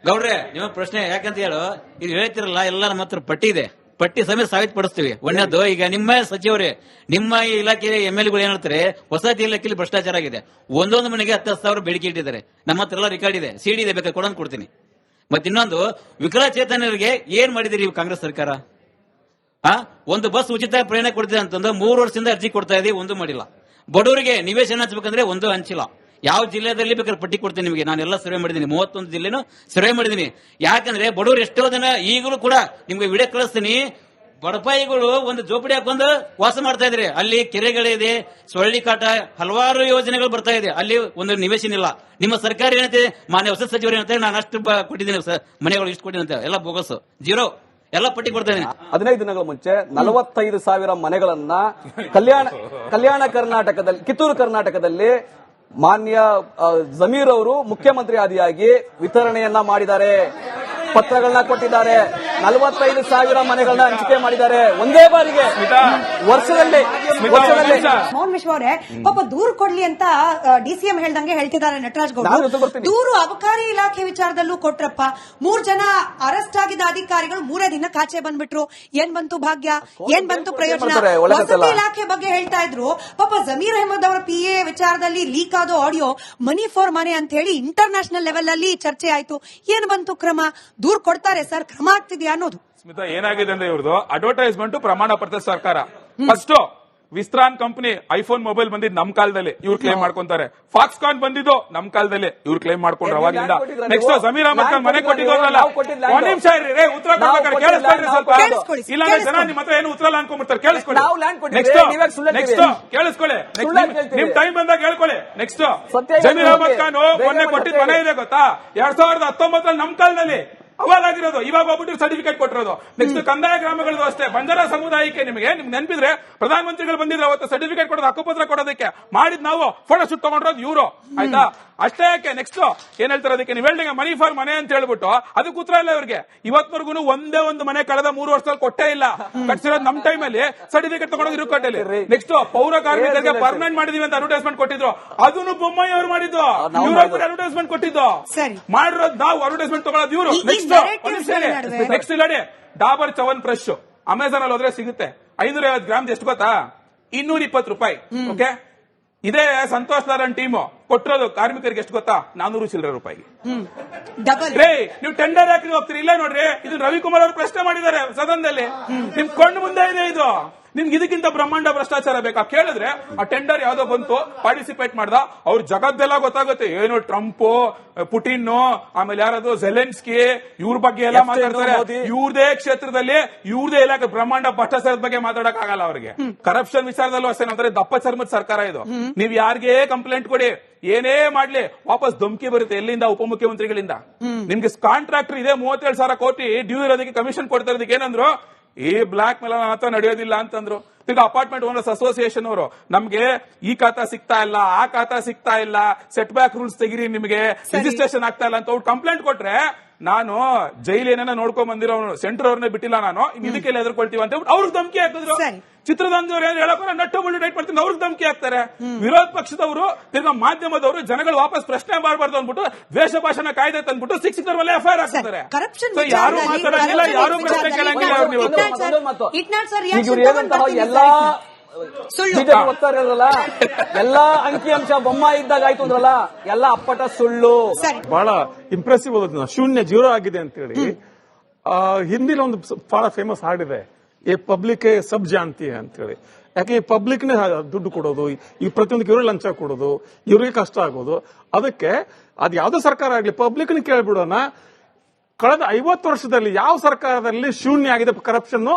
ಗೌಡ್ರೆ, ನಿಮ್ಮ ಪ್ರಶ್ನೆ ಯಾಕಂತ ಹೇಳು, ಇದು ಹೇಳ್ತಿರಲ್ಲ ಎಲ್ಲ ನಮ್ಮ ಹತ್ರ ಪಟ್ಟಿ ಇದೆ, ಪಟ್ಟಿ ಸಮೇತ ಸಾಬೀತುಪಡಿಸ್ತೀವಿ. ಒಂದನೇದು, ಈಗ ನಿಮ್ಮ ಸಚಿವರೇ ನಿಮ್ಮ ಇಲಾಖೆ MLA ಗಳು ಏನ್ ಹೇಳ್ತಾರೆ, ವಸತಿ ಇಲಾಖೆಯಲ್ಲಿ ಭ್ರಷ್ಟಾಚಾರ ಆಗಿದೆ, ಒಂದೊಂದು ಮನೆಗೆ 10,000 ಬೇಡಿಕೆ ಇಟ್ಟಿದ್ದಾರೆ. ನಮ್ಮ ಹತ್ರ ಎಲ್ಲ ರೆಕಾರ್ಡ್ ಇದೆ, CD ಇದೆ, ಬೇಕಾದ್ರೆ ಕೊಡೋದು ಕೊಡ್ತೀನಿ. ಮತ್ತೆ ಇನ್ನೊಂದು, ವಿಕಲಚೇತನರಿಗೆ ಏನ್ ಮಾಡಿದಿರಿ ಕಾಂಗ್ರೆಸ್ ಸರ್ಕಾರ? ಒಂದು ಬಸ್ ಉಚಿತ ಪ್ರಯಾಣ ಕೊಡ್ತಿದೆ ಅಂತಂದು 3 ವರ್ಷದಿಂದ ಅರ್ಜಿ ಕೊಡ್ತಾ ಇದೀವಿ, ಒಂದು ಮಾಡಿಲ್ಲ. ಬಡವರಿಗೆ ನಿವೇಶನ ಹಂಚಬೇಕಂದ್ರೆ ಒಂದು ಹಂಚಿಲ್ಲ. ಯಾವ ಜಿಲ್ಲೆದಲ್ಲಿ ಬೇಕಾದ್ರೆ ಪಟ್ಟಿ ಕೊಡ್ತೀನಿ ನಿಮಗೆ, ನಾನೆಲ್ಲ ಸರ್ವೆ ಮಾಡಿದ್ದೀನಿ, 31 ಜಿಲ್ಲೆನೂ ಸರ್ವೆ ಮಾಡಿದ್ದೀನಿ. ಯಾಕಂದ್ರೆ ಬಡವರು ಎಷ್ಟೋ ಜನ ಈಗಲೂ ಕೂಡ ನಿಮ್ಗೆ ವಿಡಿಯೋ ಕಳಿಸ್ತೀನಿ, ಬಡಪಾಯಿಗಳು ಒಂದು ಜೋಪಡಿ ಹಾಕೊಂಡು ವಾಸ ಮಾಡ್ತಾ ಇದ್ರೆ, ಅಲ್ಲಿ ಕೆರೆಗಳಿದೆ, ಸೊಳ್ಳಿ ಕಾಟ, ಹಲವಾರು ಯೋಜನೆಗಳು ಬರ್ತಾ ಇದೆ, ಅಲ್ಲಿ ಒಂದು ನಿವೇಶನ ಇಲ್ಲ. ನಿಮ್ಮ ಸರ್ಕಾರ ಏನಂತೆ, ಮಾನ್ಯ ಹೊಸ ಸಚಿವರು ಏನಂತ, ನಾನು ಅಷ್ಟು ಕೊಟ್ಟಿದ್ದೀನಿ ಮನೆಗಳು ಇಷ್ಟು ಕೊಟ್ಟಿದ್ದೀನಿ ಅಂತ, ಎಲ್ಲ ಬೋಗಸ್, ಜೀರೋ, ಎಲ್ಲ ಪಟ್ಟಿ ಕೊಡ್ತಾ ಇದ್ದೀನಿ. 15 ದಿನಗಳ ಮುಂಚೆ 45,000 ಮನೆಗಳನ್ನ ಕಲ್ಯಾಣ ಕರ್ನಾಟಕದಲ್ಲಿ, ಕಿತ್ತೂರು ಕರ್ನಾಟಕದಲ್ಲಿ ಮಾನ್ಯ ಜಮೀರ್ ಅವರು ಮುಖ್ಯಮಂತ್ರಿ ಆದಿಯಾಗಿ ವಿತರಣೆಯನ್ನ ಮಾಡಿದ್ದಾರೆ, ಪತ್ರಗಳನ್ನ ಕೊಟ್ಟಿದ್ದಾರೆ. 45,000 ಮನೆಗಳನ್ನ ಹಂಚಿಕೆ ಮಾಡಿದ್ದಾರೆ ಒಂದೇ ಬಾರಿಗೆ ವರ್ಷದಲ್ಲಿ. ಮೋಹನ್ ವಿಶ್ವ ಅವರೇ, ಪಾಪ ದೂರು ಕೊಡ್ಲಿ ಅಂತ DCM ಹೇಳ್ದಂಗೆ ಹೇಳ್ತಿದ್ದಾರೆ ನಟರಾಜ್ ಗೌಡ. ದೂರು ಅಬಕಾರಿ ಇಲಾಖೆ ವಿಚಾರದಲ್ಲೂ ಕೊಟ್ರಪ್ಪ. 3 ಜನ ಅರೆಸ್ಟ್ ಆಗಿದ್ದ ಅಧಿಕಾರಿಗಳು 3 ದಿನ ಕಾಚೆ ಬಂದ್ಬಿಟ್ರು. ಏನ್ ಬಂತು ಭಾಗ್ಯ, ಏನ್ ಬಂತು ಪ್ರಯೋಜನ? ವಸತಿ ಇಲಾಖೆ ಬಗ್ಗೆ ಹೇಳ್ತಾ ಇದ್ರು. ಪಾಪ ಜಮೀರ್ ಅಹಮದ್ ಅವರ PA ವಿಚಾರದಲ್ಲಿ ಲೀಕ್ ಆದ ಆಡಿಯೋ ಮನಿ ಫಾರ್ ಮನೆ ಅಂತ ಹೇಳಿ ಇಂಟರ್ನ್ಯಾಷನಲ್ ಲೆವೆಲ್ ಅಲ್ಲಿ ಚರ್ಚೆ ಆಯ್ತು. ಏನ್ ಬಂತು ಕ್ರಮ? ದೂರ್ ಕೊಡ್ತಾರೆ ಸರ್, ಕ್ರಮ ಆಗ್ತಿದ್ಯಾ ಅನ್ನೋದು. ಸ್ಮಿತಾ, ಏನಾಗಿದೆ ಅಂದ್ರೆ ಇವ್ರದ್ದು ಅಡ್ವರ್ಟೈಸ್ಮೆಂಟ್ ಪ್ರಮಾಣ ಪತ್ರ ಸರ್ಕಾರ. ಫಸ್ಟ್ ವಿಸ್ತ್ರಾನ್ ಕಂಪನಿ ಐಫೋನ್ ಮೊಬೈಲ್ ಬಂದಿದ್ದು ನಮ್ ಕಾಲದಲ್ಲಿ ಇವ್ರು ಕ್ಲೇಮ್ ಮಾಡ್ಕೊಂತಾರೆ. ಫಾಕ್ಸ್ಕಾನ್ ಬಂದಿದ್ದು ನಮ್ ಕಾಲದಲ್ಲಿ ಇವ್ರು ಕ್ಲೇಮ್ ಮಾಡ್ಕೊಂಡ್ರು ಅವಾಗಿಂದ. ನೆಕ್ಸ್ಟ್ ಜಮೀರ್ ಅಹಮದ್ ಖಾನ್ ಮನೆ ಕೊಟ್ಟಿದ್ದಲ್ಲ, ಒಂದ್ ನಿಮಿಷ ಇರ್ರಿ, ಉತ್ತರ ಕೊಡ್ಬೇಕಾದ್ರೆ ಕೇಳಿಸ್ಕೊಳ್ರಿ ಸ್ವಲ್ಪ. ಇಲ್ಲಾಂದ್ರೆ ಜನ ನಿಮ್ಮ ಹತ್ರ ಏನು ಉತ್ತರ ಅನ್ಕೊಂಡ್ಬಿಡ್ತಾರೆ, ಕೇಳಿಸ್ಕೊಳ್ಳಿ. ನೆಕ್ಸ್ಟ್ ಕೇಳಿಸ್ಕೊಳ್ಳಿ, ನಿಮ್ ಟೈಮ್ ಬಂದಾಗ ಕೇಳ್ಕೊಳ್ಳಿ. ನೆಕ್ಸ್ಟ್ ಜಮೀರ್ ಅಹಮದ್ ಖಾನ್ ಮೊನ್ನೆ ಕೊಟ್ಟಿದ್ ಮನೆ ಇದೆ ಗೊತ್ತಾ, 2019 ನಮ್ ಕಾಲದಲ್ಲಿ ಅವಾಗ ಆಗಿರೋದು. ಇವಾಗ ಹೋಗ್ಬಿಟ್ಟು ಸರ್ಟಿಫಿಕೇಟ್ ಕೊಟ್ಟಿರೋದು. ನೆಕ್ಸ್ಟ್ ಕಂದಾಯ ಗ್ರಾಮಗಳದು ಅಷ್ಟೇ. ಬಂಜಾರ ಸಮುದಾಯಕ್ಕೆ ನಿಮ್ಗೆ ನೆನಪಿದ್ರೆ ಪ್ರಧಾನಮಂತ್ರಿಗಳು ಬಂದಿದ್ರೆ ಅವತ್ತು ಸರ್ಟಿಫಿಕೇಟ್ ಕೊಡೋದು, ಹಕ್ಕುಪತ್ರ ಕೊಡೋದಕ್ಕೆ ಮಾಡಿದ್ ನಾವು, ಫೋಟೋ ಶೂಟ್ ತಗೊಂಡಿರೋದು ಇವರು. ಆಯ್ತಾ? ಅಷ್ಟೇ ಯಾಕೆ ನೆಕ್ಸ್ಟ್ ಏನ್ ಹೇಳ್ತಾರೆ ಅದಕ್ಕೆ, ನೀವು ಹೇಳಿದಂಗೆ ಮನಿ ಫಾರ್ ಮನೆ ಅಂತ ಹೇಳ್ಬಿಟ್ಟು ಅದಕ್ಕೆ ಉತ್ತರ ಇಲ್ಲ ಇವ್ರಿಗೆ. ಇವತ್ವರೆಗೂ ಒಂದೇ ಒಂದು ಮನೆ ಕಳೆದ 3 ವರ್ಷದಲ್ಲಿ ಕೊಟ್ಟೇ ಇಲ್ಲ. ಕಟ್ಸಿರೋದು ನಮ್ ಟೈಮ್ ಅಲ್ಲಿ ಸರ್ಟಿಫಿಕೇಟ್ ತಗೊಂಡೋದು ಇರುಕಟ್ಟಲ್ಲಿ. ನೆಕ್ಸ್ಟ್ ಪೌರ ಕಾರ್ಮಿಕರಿಗೆ ಪರ್ಮನೆಂಟ್ ಮಾಡಿದೀವಿ ಅಂತ ಅಡ್ವರ್ಟೈಸ್ಮೆಂಟ್ ಕೊಟ್ಟಿದ್ರು, ಅದನ್ನು ಬೊಮ್ಮಾಯಿ ಅವರು ಮಾಡಿದ್ದು. ಅಡ್ವರ್ಟೈಸ್ಮೆಂಟ್ ಕೊಟ್ಟಿದ್ದು ಮಾಡಿರೋದು ನಾವು, ಅಡ್ವರ್ಟೈಸ್ಮೆಂಟ್ ತಗೊಳ್ಳೋದು ಇವರು. ನೆಕ್ಸ್ಟ್ ನೋಡಿ ಡಾಬರ್ ಚವನ್ ಫ್ರೆಶ್ ಅಮೆಜಾನ್ ಅಲ್ಲಿ ಹೋದ್ರೆ ಸಿಗುತ್ತೆ. 550 ಗ್ರಾಮ್ ಎಷ್ಟು ಗೊತ್ತಾ? 220 ರೂಪಾಯಿ. ಓಕೆ, ಇದೇ ಸಂತೋಷ್ ನಾರಾಯಣ್ ಟೀಮ್ ಕೊಟ್ಟಿರೋದು ಕಾರ್ಮಿಕರಿಗೆ ಎಷ್ಟು ಗೊತ್ತಾ? 400 ಚಿಲ್ಲರೆ ರೂಪಾಯಿಗೆ. ನೀವು ಟೆಂಡರ್ ಹಾಕಿ ಹೋಗ್ತೀರಿ. ಇಲ್ಲ ನೋಡ್ರಿ, ಇದು ರವಿಕುಮಾರ್ ಅವರು ಪ್ರಶ್ನೆ ಮಾಡಿದ್ದಾರೆ ಸದನದಲ್ಲಿ. ನಿಮ್ ಕಣ್ಣು ಮುಂದೆ ಇದೆ ಇದು. ನಿಮ್ಗೆ ಇದಕ್ಕಿಂತ ಬ್ರಹ್ಮಾಂಡ ಭ್ರಷ್ಟಾಚಾರ ಬೇಕಾ? ಕೇಳಿದ್ರೆ ಆ ಟೆಂಡರ್ ಯಾವ್ದೋ ಬಂತು, ಪಾರ್ಟಿಸಿಪೇಟ್ ಮಾಡ್ದ, ಅವ್ರ ಜಗತ್ತೆಲ್ಲ ಗೊತ್ತಾಗುತ್ತೆ. ಏನು ಟ್ರಂಪ್, ಪುಟಿನ್, ಆಮೇಲೆ ಯಾರದು ಜೆಲೆನ್ಸ್ಕಿ, ಇವ್ರ ಬಗ್ಗೆ ಎಲ್ಲ ಮಾತಾಡ್ತಾರೆ. ಇವ್ರದೇ ಕ್ಷೇತ್ರದಲ್ಲಿ ಇವ್ರದೇ ಇಲಾಖೆ ಬ್ರಹ್ಮಾಂಡ ಭ್ರಷ್ಟಾಚಾರದ ಬಗ್ಗೆ ಮಾತಾಡಕ್ ಆಗಲ್ಲ ಅವ್ರಿಗೆ. ಕರಪ್ಷನ್ ವಿಚಾರದಲ್ಲೂ ಅಷ್ಟೇ. ನಾವು ದಪ್ಪ ಚರ್ಮದ ಸರ್ಕಾರ ಇದು. ನೀವ್ ಯಾರಿಗೇ ಕಂಪ್ಲೇಂಟ್ ಕೊಡಿ, ಏನೇ ಮಾಡ್ಲಿ, ವಾಪಸ್ ಧಮಕಿ ಬರುತ್ತೆ. ಎಲ್ಲಿಂದ? ಉಪಮುಖ್ಯಮಂತ್ರಿಗಳಿಂದ. ನಿಮ್ಗೆ ಕಾಂಟ್ರಾಕ್ಟರ್ ಇದೆ 37,000 ಕೋಟಿ ಡ್ಯೂ ಇರೋದಕ್ಕೆ ಕಮಿಷನ್ ಕೊಡ್ತಾ ಇರೋದಕ್ಕೆ ಏನಂದ್ರು, ಈ ಬ್ಲಾಕ್ ಮೇಲ್ ಮಾತ್ರ ನಡೆಯೋದಿಲ್ಲ ಅಂತಂದ್ರು. ಈಗ ಅಪಾರ್ಟ್ಮೆಂಟ್ ಓನರ್ಸ್ ಅಸೋಸಿಯೇಷನ್ ಅವರು ನಮ್ಗೆ ಈ ಖಾತಾ ಸಿಗ್ತಾ ಇಲ್ಲ, ಆ ಖಾತಾ ಸಿಗ್ತಾ ಇಲ್ಲ, ಸೆಟ್ ಬ್ಯಾಕ್ ರೂಲ್ಸ್ ತೆಗಿರಿ, ನಿಮಗೆ ರಿಜಿಸ್ಟ್ರೇಷನ್ ಆಗ್ತಾ ಇಲ್ಲ ಅಂತ ಅವ್ರು ಕಂಪ್ಲೇಂಟ್ ಕೊಟ್ರೆ, ನಾನು ಜೈಲ್ ಏನೇನ ನೋಡ್ಕೊಂಡ್ ಬಂದಿರೋ ಸೆಂಟರ್ ಅವ್ರನ್ನೇ ಬಿಟ್ಟಿಲ್ಲ, ನಾನು ಇದಕ್ಕೆಲ್ಲ ಎದುರ್ಕೊಳ್ತೀವಿ ಅಂತ ಅವ್ರಿಗೆ ಧಮಕಿ ಹಾಕಿದ್ರು. ಚಿತ್ರದಂಗದವ್ರು ಏನ್ ಹೇಳಕ್ ನಟ್ಟು ಮುಳ್ಳು ಟೈಟ್ ಮಾಡ್ತೀನಿ, ಅವ್ರಿಗೆ ಧಮಕಿ ಹಾಕ್ತಾರೆ. ವಿರೋಧ ಪಕ್ಷದವರು, ತಿರ್ಗಾ ಮಾಧ್ಯಮದವರು ಜನಗಳು ವಾಪಸ್ ಪ್ರಶ್ನೆ ಮಾಡಬಾರ್ದು ಅಂದ್ಬಿಟ್ಟು ದ್ವೇಷ ಭಾಷಣ ಕಾಯ್ದೆ ತಂದ್ಬಿಟ್ಟು ಸಿಕ್ಸಿದ್ರ ಮೇಲೆ ಎಫ್ಐಆರ್ ಹಾಕ್ತಾರೆ. ಯಾರು ಮಾತಾಡಂಗಿಲ್ಲ, ಯಾರು ಪ್ರಶ್ನೆ ಕೇಳಂಗಿಲ್ಲ. ಎಲ್ಲಾ ಇರಲ್ಲ, ಎಲ್ಲಾ ಅಂಕಿಅಂಶ ಬೊಮ್ಮಾಯಿ ಇದ್ದಾಗ ಆಯ್ತು ಅಂದ್ರಲ್ಲ, ಎಲ್ಲ ಅಪ್ಪಟ ಸುಳ್ಳು. ಬಹಳ ಇಂಪ್ರೆಸಿವ್ ಓದೋದು. ಶೂನ್ಯ 0 ಆಗಿದೆ ಅಂತ ಹೇಳಿ ಹಿಂದಿನ ಒಂದು ಬಹಳ ಫೇಮಸ್ ಹಾಡಿದೆ, ಈ ಪಬ್ಲಿಕ್ ಸಬ್ ಜಾನ್ತಿ ಅಂತ ಹೇಳಿ. ಯಾಕೆ ಈ ಪಬ್ಲಿಕ್ನೇ ದುಡ್ಡು ಕೊಡೋದು, ಈ ಪ್ರತಿಯೊಂದಕ್ಕೆ ಇವ್ರಿಗೆ ಲಂಚ ಕೊಡೋದು, ಇವ್ರಿಗೆ ಕಷ್ಟ ಆಗೋದು. ಅದಕ್ಕೆ ಅದು ಯಾವ್ದೋ ಸರ್ಕಾರ ಆಗ್ಲಿ, ಪಬ್ಲಿಕ್ ಕೇಳ್ಬಿಡೋಣ, ಕಳೆದ 50 ವರ್ಷದಲ್ಲಿ ಯಾವ ಸರ್ಕಾರದಲ್ಲಿ ಶೂನ್ಯ ಆಗಿದೆ ಕರಪ್ಷನ್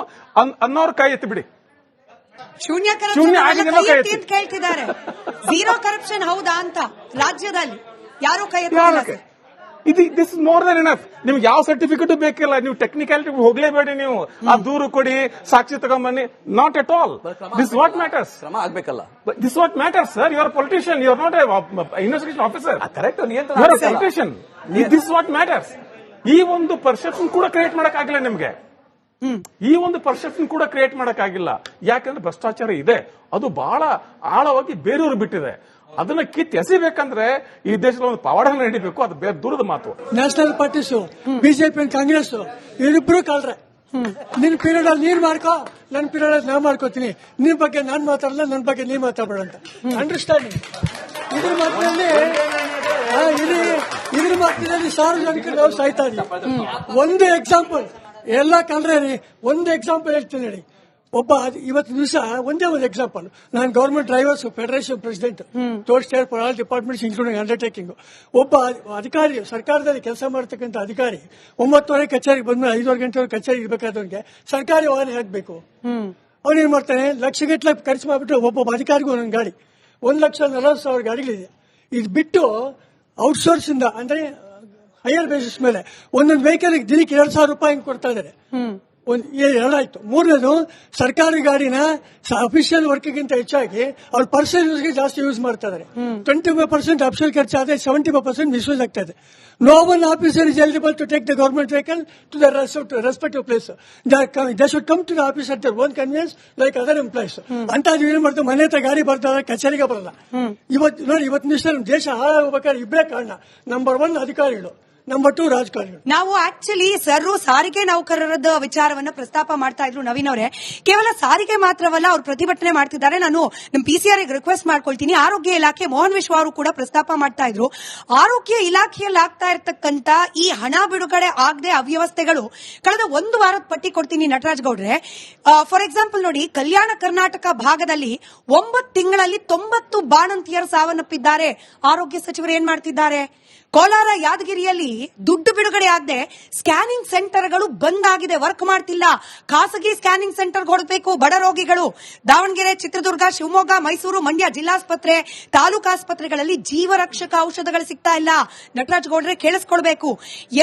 ಅನ್ನೋರ್ ಕೈ ಎತ್ತಿ ಬಿಡಿ. ಶೂನ್ಯ ಆಗಿದೆ ಅಂತ ಕೇಳ್ತಿದ್ದಾರೆ. 0 ಕರಪ್ಷನ್ ಹೌದಾ ಅಂತ ರಾಜ್ಯದಲ್ಲಿ ಯಾರು ಕೈ ಎತ್ತಿಲ್ಲ. This is more than enough. ನಿಮ್ಗೆ ಯಾವ ಸರ್ಟಿಫಿಕೇಟ್ ಬೇಕಿಲ್ಲ, ನೀವು ಟೆಕ್ನಿಕಾಲಿಟಿ ಹೋಗ್ಲೇಬೇಡಿ. ನೀವು ಆ ದೂರು ಕೊಡಿ, ಸಾಕ್ಷಿ ತಗೊಂಬನ್ನಿ, not at all. This what matters. ಕ್ರಮ ಆಗ್ಬೇಕಲ್ಲ. This what matters sir. You are politician, you are not investigation officer. Correct, you are politician. This what matters. ಈ ಒಂದು ಪರ್ಸೆಪ್ಷನ್ ಕೂಡ ಕ್ರಿಯೇಟ್ ಮಾಡಕ್ ಆಗಿಲ್ಲ ನಿಮ್ಗೆ. ಈ ಒಂದು ಪರ್ಸೆಪ್ಷನ್ ಕೂಡ ಕ್ರಿಯೇಟ್ ಮಾಡಕ್ಕಾಗಿಲ್ಲ. ಯಾಕಂದ್ರೆ ಭ್ರಷ್ಟಾಚಾರ ಇದೆ, ಅದು ಬಹಳ ಆಳವಾಗಿ ಬೇರೆಯವರು ಬಿಟ್ಟಿದೆ. ಅದನ್ನ ಎಸಿಬೇಕಂದ್ರೆ ಈ ದೇಶದ ಒಂದು ಪವಾಡ ನಡೀಬೇಕು. ಅದು ಬೇರೆ ದೂರದ ಮಾತು. ನ್ಯಾಷನಲ್ ಪಾರ್ಟೀಸ್, ಬಿಜೆಪಿ ಕಾಂಗ್ರೆಸ್ ಇವರಿಬ್ರು ಕಾಲ್ರೆ. ನಿನ್ ಪೀರಿಯಡ್ ಅಲ್ಲಿ ನೀನ್ ಮಾಡ್ಕೋ, ನನ್ನ ಪೀರಿಯಡ್ ಅಲ್ಲಿ ನಾನ್ ಮಾಡ್ಕೋತೀನಿ, ನಿನ್ ಬಗ್ಗೆ ನಾನ್ ಮಾತಾಡಲ್ಲ, ನನ್ನ ಬಗ್ಗೆ ನೀನ್ ಮಾತಾಡಬೇಡ ಅಂತ ಅಂಡರ್ಸ್ಟ್ಯಾಂಡಿಂಗ್. ಇದ್ರ ಮಾತಿನಲ್ಲಿ ಸಾರ್ವಜನಿಕರು ನಾವು ಸಾಯ್ತಾ ಇದೀವಿ. ಒಂದು ಎಕ್ಸಾಂಪಲ್, ಎಲ್ಲ ಕಲ್ರೆ ರೀ, ಒಂದು ಎಕ್ಸಾಂಪಲ್ ಹೇಳ್ತೀನಿ ಹೇಳಿ. ಒಬ್ಬ ಇವತ್ತು ದಿವಸ ಒಂದೇ ಒಂದು ಎಕ್ಸಾಂಪಲ್, ನಾನು government drivers federation president, toll state for all departments including undertaking. ಒಬ್ಬ ಅಧಿಕಾರಿ, ಸರ್ಕಾರದಲ್ಲಿ ಕೆಲಸ ಮಾಡತಕ್ಕಂಥ ಅಧಿಕಾರಿ 9:30 ಕಚೇರಿಗೆ ಬಂದ್ಮೇಲೆ 5:30 ಗಂಟೆವರೆಗೆ ಕಚೇರಿ ಇರಬೇಕಾದವನಿಗೆ ಸರ್ಕಾರಿ ವಾಹನ ಹಾಕಬೇಕು. ಅವನೇನ್ ಮಾಡ್ತಾನೆ, ಲಕ್ಷಗಟ್ಟಲೆ ಖರ್ಚು ಮಾಡಿಬಿಟ್ಟು ಒಬ್ಬೊಬ್ಬ ಅಧಿಕಾರಿಗೂ ಒಂದೊಂದು ಗಾಡಿ, 1,40,000 ಗಾಡಿಗಳಿದೆ. ಇದು ಬಿಟ್ಟು ಔಟ್ಸೋರ್ಸ್ ಇಂದ ಅಂದ್ರೆ ಹೈಯರ್ ಬೇಸಿಸ್ ಮೇಲೆ ಒಂದೊಂದು ವೆಹಿಕಲ್ ದಿನಕ್ಕೆ 2,000 ರೂಪಾಯಿ ಕೊಡ್ತಾ ಇದ್ದಾರೆ. ಎರಡಾಯ್ತು. ಮೂರನೇದು, ಸರ್ಕಾರಿ ಗಾಡಿನ ಅಫಿಷಿಯಲ್ ವರ್ಕ್ಗಿಂತ ಹೆಚ್ಚಾಗಿ ಅವ್ರ ಪರ್ಸನಲ್ ಯೂಸ್ಗೆ ಜಾಸ್ತಿ ಯೂಸ್ ಮಾಡ್ತಾ ಇದ್ದಾರೆ. 25% ಅಫಿಷಿಯಲ್ ಖರ್ಚಾದ್ರೆ 75% ಮಿಸ್ಯೂಸ್ ಆಗ್ತಾ ಇದೆ. No one officer is eligible to take the government vehicle to the respective place. They should come to the office at their own convenience like other employees. ಅಂತ ಏನ್ ಮಾಡ್ತಾರೆ, ಮನೆ ಹತ್ರ ಗಾಡಿ ಬರ್ತಾರೆ, ಕಚೇರಿಗೆ ಬರಲ್ಲ. ಇವತ್ತು ನೋಡಿ, ಇವತ್ತು ನಿಮಿಷ ದೇಶ ಹಾಳಾಗಬೇಕಾದ್ರೆ ಇಬ್ಬರೇ ಕಾರಣ. ನಂಬರ್ 1 ಅಧಿಕಾರಿಗಳು, ನಂಬರ್ 2 ರಾಜಕಾರಣಿಗಳು. ನಾವು ಆಕ್ಚುಲಿ ಸರ್ ಸಾರಿಗೆ ನೌಕರರದ ವಿಚಾರವನ್ನ ಪ್ರಸ್ತಾಪ ಮಾಡ್ತಾ ಇದ್ರು ನವೀನ್ ಅವರೇ. ಕೇವಲ ಸಾರಿಗೆ ಮಾತ್ರವಲ್ಲ, ಅವ್ರು ಪ್ರತಿಭಟನೆ ಮಾಡ್ತಿದ್ದಾರೆ. ನಾನು ನಮ್ಮ PCR ರಿಕ್ವೆಸ್ಟ್ ಮಾಡ್ಕೊಳ್ತೀನಿ, ಆರೋಗ್ಯ ಇಲಾಖೆ ಮೋಹನ್ ವಿಶ್ವ ಅವರು ಕೂಡ ಪ್ರಸ್ತಾಪ ಮಾಡ್ತಾ ಇದ್ರು. ಆರೋಗ್ಯ ಇಲಾಖೆಯಲ್ಲಿ ಆಗ್ತಾ ಇರತಕ್ಕಂತ ಈ ಹಣ ಬಿಡುಗಡೆ ಆಗದೆ ಅವ್ಯವಸ್ಥೆಗಳು ಕಳೆದ 1 ವಾರದ ಪಟ್ಟಿ ಕೊಡ್ತೀನಿ ನಟರಾಜ್ ಗೌಡ್ರೆ. ಫಾರ್ ಎಕ್ಸಾಂಪಲ್ ನೋಡಿ, ಕಲ್ಯಾಣ ಕರ್ನಾಟಕ ಭಾಗದಲ್ಲಿ 9 ತಿಂಗಳಲ್ಲಿ 90 ಬಾಣಂತಿಯರು ಸಾವನ್ನಪ್ಪಿದ್ದಾರೆ. ಆರೋಗ್ಯ ಸಚಿವರು ಏನ್ ಮಾಡ್ತಿದ್ದಾರೆ? ಕೋಲಾರ, ಯಾದಗಿರಿಯಲ್ಲಿ ದುಡ್ಡು ಬಿಡುಗಡೆ ಆಗದೆ ಸ್ಕ್ಯಾನಿಂಗ್ ಸೆಂಟರ್ಗಳು ಬಂದ್ ಆಗಿದೆ, ವರ್ಕ್ ಮಾಡ್ತಿಲ್ಲ. ಖಾಸಗಿ ಸ್ಕ್ಯಾನಿಂಗ್ ಸೆಂಟರ್ ಹೊಡಬೇಕು ಬಡ ರೋಗಿಗಳು. ದಾವಣಗೆರೆ, ಚಿತ್ರದುರ್ಗ, ಶಿವಮೊಗ್ಗ, ಮೈಸೂರು, ಮಂಡ್ಯ ಜಿಲ್ಲಾಸ್ಪತ್ರೆ, ತಾಲೂಕು ಆಸ್ಪತ್ರೆಗಳಲ್ಲಿ ಜೀವರಕ್ಷಕ ಔಷಧಗಳು ಸಿಗ್ತಾ ಇಲ್ಲ. ನಟರಾಜ್ ಗೌಡ್ರೆ ಕೇಳಿಸ್ಕೊಳ್ಬೇಕು,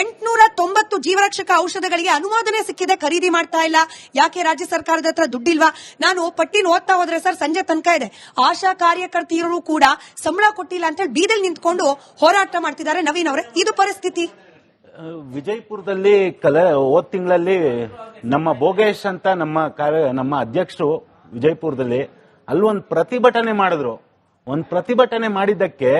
890 ಜೀವರಕ್ಷಕ ಔಷಧಗಳಿಗೆ ಅನುಮೋದನೆ ಸಿಕ್ಕಿದೆ, ಖರೀದಿ ಮಾಡ್ತಾ ಇಲ್ಲ. ಯಾಕೆ ರಾಜ್ಯ ಸರ್ಕಾರದ ಹತ್ರ ದುಡ್ಡಿಲ್ವಾ? ನಾನು ಪಟ್ಟಿನ ಓದ್ತಾ ಹೋದ್ರೆ ಸರ್ ಸಂಜೆ ತನಕ ಇದೆ. ಆಶಾ ಕಾರ್ಯಕರ್ತೆಯರು ಕೂಡ ಸಂಬಳ ಕೊಟ್ಟಿಲ್ಲ ಅಂತ ಹೇಳಿ ಬೀದಿಲ್ ನಿಂತ್ಕೊಂಡು ಹೋರಾಟ ಮಾಡ್ತಿದ್ದಾರೆ. ನವೀನ್ ಅವರೇ, ಇದು ಪರಿಸ್ಥಿತಿ. ವಿಜಯಪುರದಲ್ಲಿ ಹೋದ ತಿಂಗಳಲ್ಲಿ ನಮ್ಮ ಭೋಗೇಶ್ ಅಂತ ನಮ್ಮ ಅಧ್ಯಕ್ಷರು ವಿಜಯಪುರದಲ್ಲಿ ಅಲ್ಲೊಂದು ಪ್ರತಿಭಟನೆ ಮಾಡಿದ್ರು. ಒಂದು ಪ್ರತಿಭಟನೆ ಮಾಡಿದ್ದಕ್ಕೆ